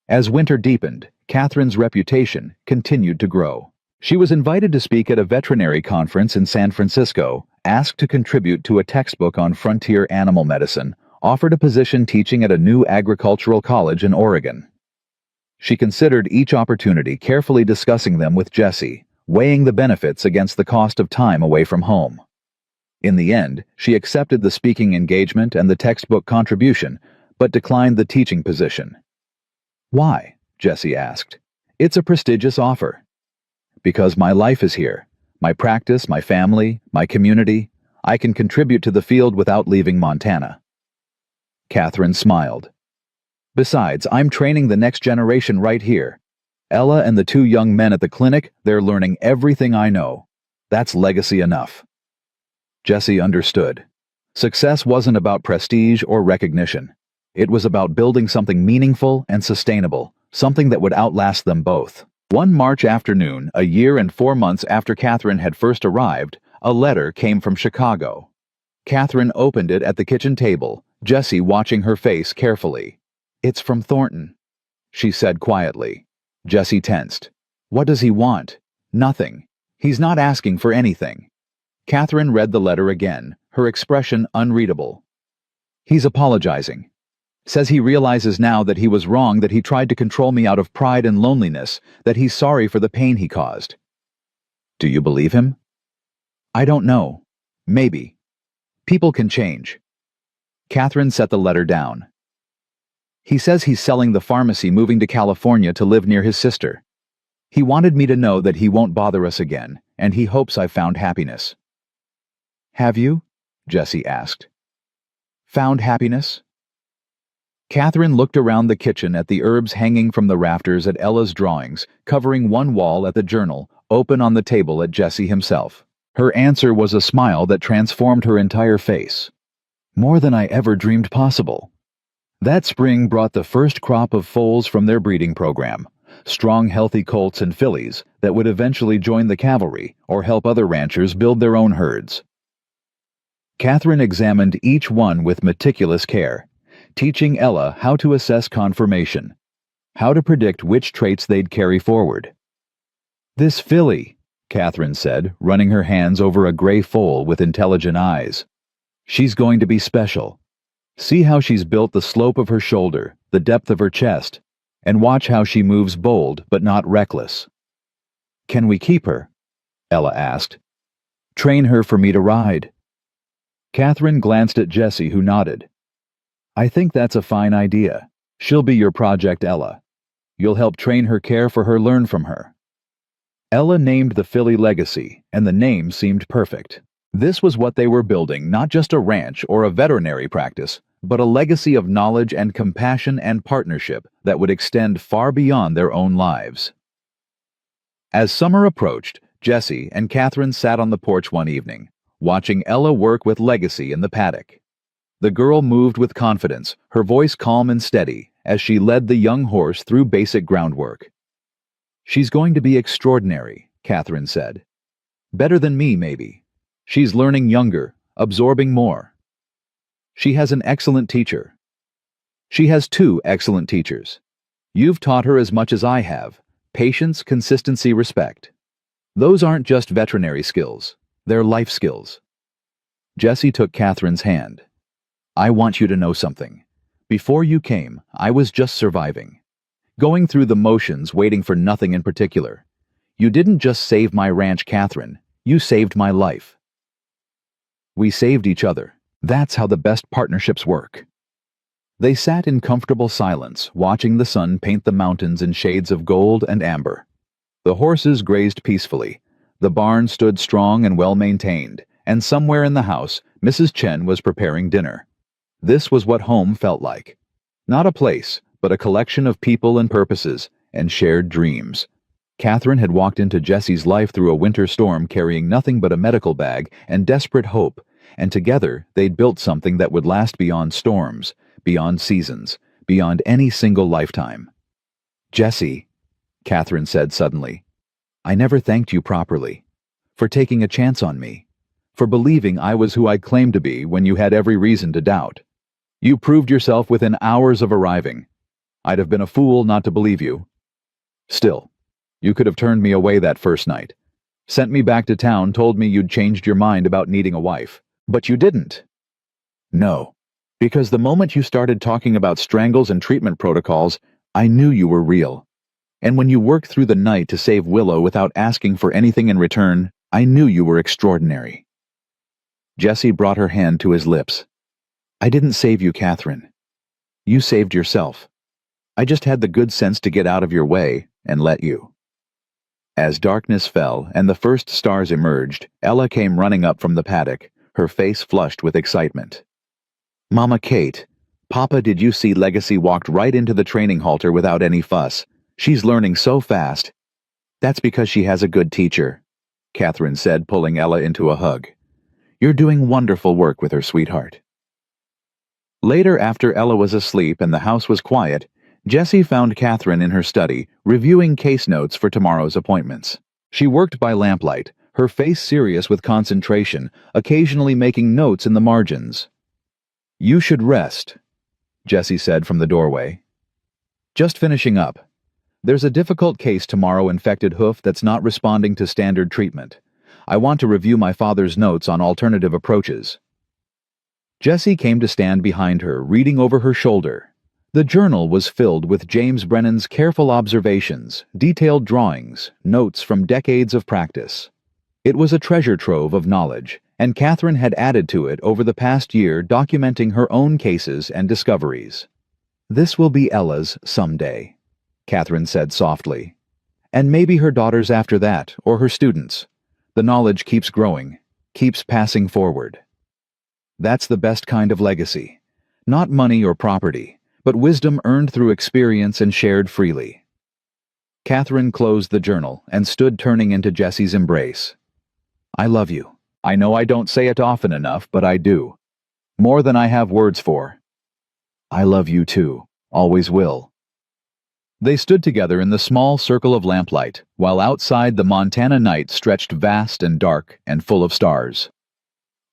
As winter deepened, Catherine's reputation continued to grow. She was invited to speak at a veterinary conference in San Francisco, asked to contribute to a textbook on frontier animal medicine, offered a position teaching at a new agricultural college in Oregon. She considered each opportunity, carefully discussing them with Jesse, weighing the benefits against the cost of time away from home. In the end, she accepted the speaking engagement and the textbook contribution, but declined the teaching position. Why? Jesse asked. It's a prestigious offer. Because my life is here, my practice, my family, my community. I can contribute to the field without leaving Montana. Catherine smiled. Besides, I'm training the next generation right here. Ella and the two young men at the clinic, they're learning everything I know. That's legacy enough. Jesse understood. Success wasn't about prestige or recognition. It was about building something meaningful and sustainable, something that would outlast them both. One March afternoon, a year and 4 months after Catherine had first arrived, a letter came from Chicago. Catherine opened it at the kitchen table, Jesse watching her face carefully. It's from Thornton, she said quietly. Jesse tensed. What does he want? Nothing. He's not asking for anything. Catherine read the letter again, her expression unreadable. He's apologizing. Says he realizes now that he was wrong, that he tried to control me out of pride and loneliness, that he's sorry for the pain he caused. Do you believe him? I don't know. Maybe. People can change. Catherine set the letter down. He says he's selling the pharmacy, moving to California to live near his sister. He wanted me to know that he won't bother us again, and he hopes I've found happiness. Have you? Jesse asked. Found happiness? Catherine looked around the kitchen at the herbs hanging from the rafters, at Ella's drawings, covering one wall, at the journal, open on the table, at Jesse himself. Her answer was a smile that transformed her entire face. More than I ever dreamed possible. That spring brought the first crop of foals from their breeding program, strong, healthy colts and fillies that would eventually join the cavalry or help other ranchers build their own herds. Catherine examined each one with meticulous care, teaching Ella how to assess conformation, how to predict which traits they'd carry forward. This filly, Catherine said, running her hands over a gray foal with intelligent eyes. She's going to be special. See how she's built, the slope of her shoulder, the depth of her chest, and watch how she moves, bold but not reckless. Can we keep her? Ella asked. Train her for me to ride. Catherine glanced at Jesse, who nodded. I think that's a fine idea. She'll be your project, Ella. You'll help train her, care for her, learn from her. Ella named the filly Legacy, and the name seemed perfect. This was what they were building, not just a ranch or a veterinary practice, but a legacy of knowledge and compassion and partnership that would extend far beyond their own lives. As summer approached, Jesse and Catherine sat on the porch one evening, watching Ella work with Legacy in the paddock. The girl moved with confidence, her voice calm and steady, as she led the young horse through basic groundwork. "She's going to be extraordinary," Catherine said. "Better than me, maybe. She's learning younger, absorbing more. She has an excellent teacher. She has two excellent teachers. You've taught her as much as I have: patience, consistency, respect. Those aren't just veterinary skills, they're life skills." Jesse took Catherine's hand. "I want you to know something. Before you came, I was just surviving. Going through the motions, waiting for nothing in particular. You didn't just save my ranch, Catherine. You saved my life. We saved each other. That's how the best partnerships work." They sat in comfortable silence, watching the sun paint the mountains in shades of gold and amber. The horses grazed peacefully. The barn stood strong and well-maintained, and somewhere in the house, Mrs. Chen was preparing dinner. This was what home felt like. Not a place, but a collection of people and purposes, and shared dreams. Catherine had walked into Jesse's life through a winter storm carrying nothing but a medical bag and desperate hope, and together they'd built something that would last beyond storms, beyond seasons, beyond any single lifetime. "Jesse," Catherine said suddenly, "I never thanked you properly. For taking a chance on me. For believing I was who I claimed to be when you had every reason to doubt. You proved yourself within hours of arriving. I'd have been a fool not to believe you. Still, you could have turned me away that first night. Sent me back to town, told me you'd changed your mind about needing a wife. But you didn't." "No. Because the moment you started talking about strangles and treatment protocols, I knew you were real. And when you worked through the night to save Willow without asking for anything in return, I knew you were extraordinary." Jesse brought her hand to his lips. "I didn't save you, Catherine. You saved yourself. I just had the good sense to get out of your way and let you." As darkness fell and the first stars emerged, Ella came running up from the paddock, her face flushed with excitement. "Mama Kate, Papa, did you see Legacy walked right into the training halter without any fuss? She's learning so fast." "That's because she has a good teacher," Catherine said, pulling Ella into a hug. "You're doing wonderful work with her, sweetheart." Later, after Ella was asleep and the house was quiet, Jessie found Catherine in her study, reviewing case notes for tomorrow's appointments. She worked by lamplight, her face serious with concentration, occasionally making notes in the margins. "You should rest," Jessie said from the doorway. "Just finishing up. There's a difficult case tomorrow, infected hoof that's not responding to standard treatment. I want to review my father's notes on alternative approaches." Jessie came to stand behind her, reading over her shoulder. The journal was filled with James Brennan's careful observations, detailed drawings, notes from decades of practice. It was a treasure trove of knowledge, and Catherine had added to it over the past year, documenting her own cases and discoveries. "This will be Ella's someday," Catherine said softly. "And maybe her daughters after that, or her students. The knowledge keeps growing, keeps passing forward. That's the best kind of legacy. Not money or property, but wisdom earned through experience and shared freely." Catherine closed the journal and stood turning into Jessie's embrace. "I love you. I know I don't say it often enough, but I do. More than I have words for. I love you too, always will." They stood together in the small circle of lamplight, while outside the Montana night stretched vast and dark and full of stars.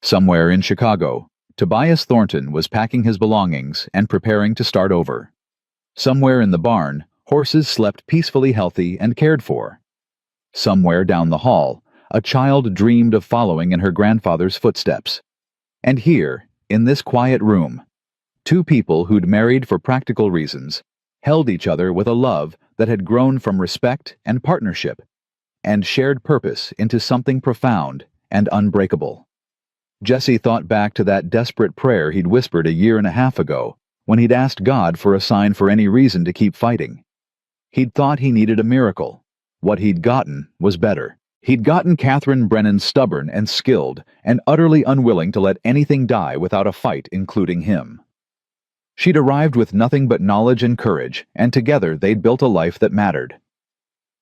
Somewhere in Chicago, Tobias Thornton was packing his belongings and preparing to start over. Somewhere in the barn, horses slept peacefully healthy and cared for. Somewhere down the hall, a child dreamed of following in her grandfather's footsteps. And here, in this quiet room, two people who'd married for practical reasons held each other with a love that had grown from respect and partnership and shared purpose into something profound and unbreakable. Jesse thought back to that desperate prayer he'd whispered a year and a half ago when he'd asked God for a sign for any reason to keep fighting. He'd thought he needed a miracle, What he'd gotten was better. He'd gotten Catherine Brennan stubborn and skilled, and utterly unwilling to let anything die without a fight, including him. She'd arrived with nothing but knowledge and courage, and together they'd built a life that mattered.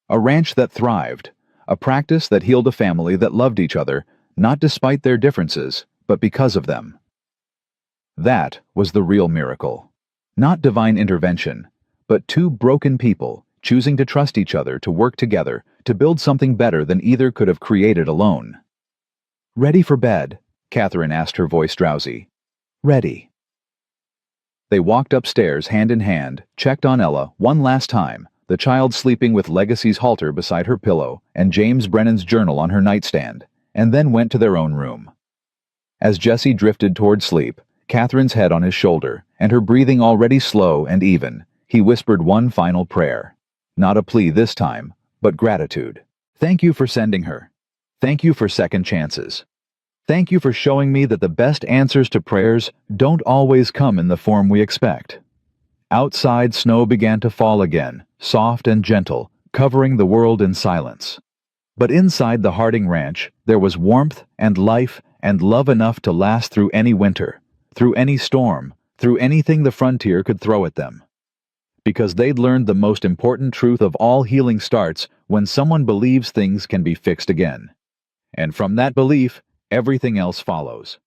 A ranch that thrived, a practice that healed a family that loved each other, not despite their differences, but because of them. That was the real miracle. Not divine intervention, but two broken people choosing to trust each other, to work together, to build something better than either could have created alone. "Ready for bed?" Catherine asked, her voice drowsy. "Ready." They walked upstairs hand in hand, checked on Ella one last time, the child sleeping with Legacy's halter beside her pillow and James Brennan's journal on her nightstand, and then went to their own room. As Jesse drifted toward sleep, Catherine's head on his shoulder, and her breathing already slow and even, he whispered one final prayer. Not a plea this time, but gratitude. "Thank you for sending her. Thank you for second chances. Thank you for showing me that the best answers to prayers don't always come in the form we expect." Outside, snow began to fall again, soft and gentle, covering the world in silence. But inside the Harding Ranch, there was warmth and life and love enough to last through any winter, through any storm, through anything the frontier could throw at them. Because they'd learned the most important truth of all healing starts when someone believes things can be fixed again. And from that belief, everything else follows.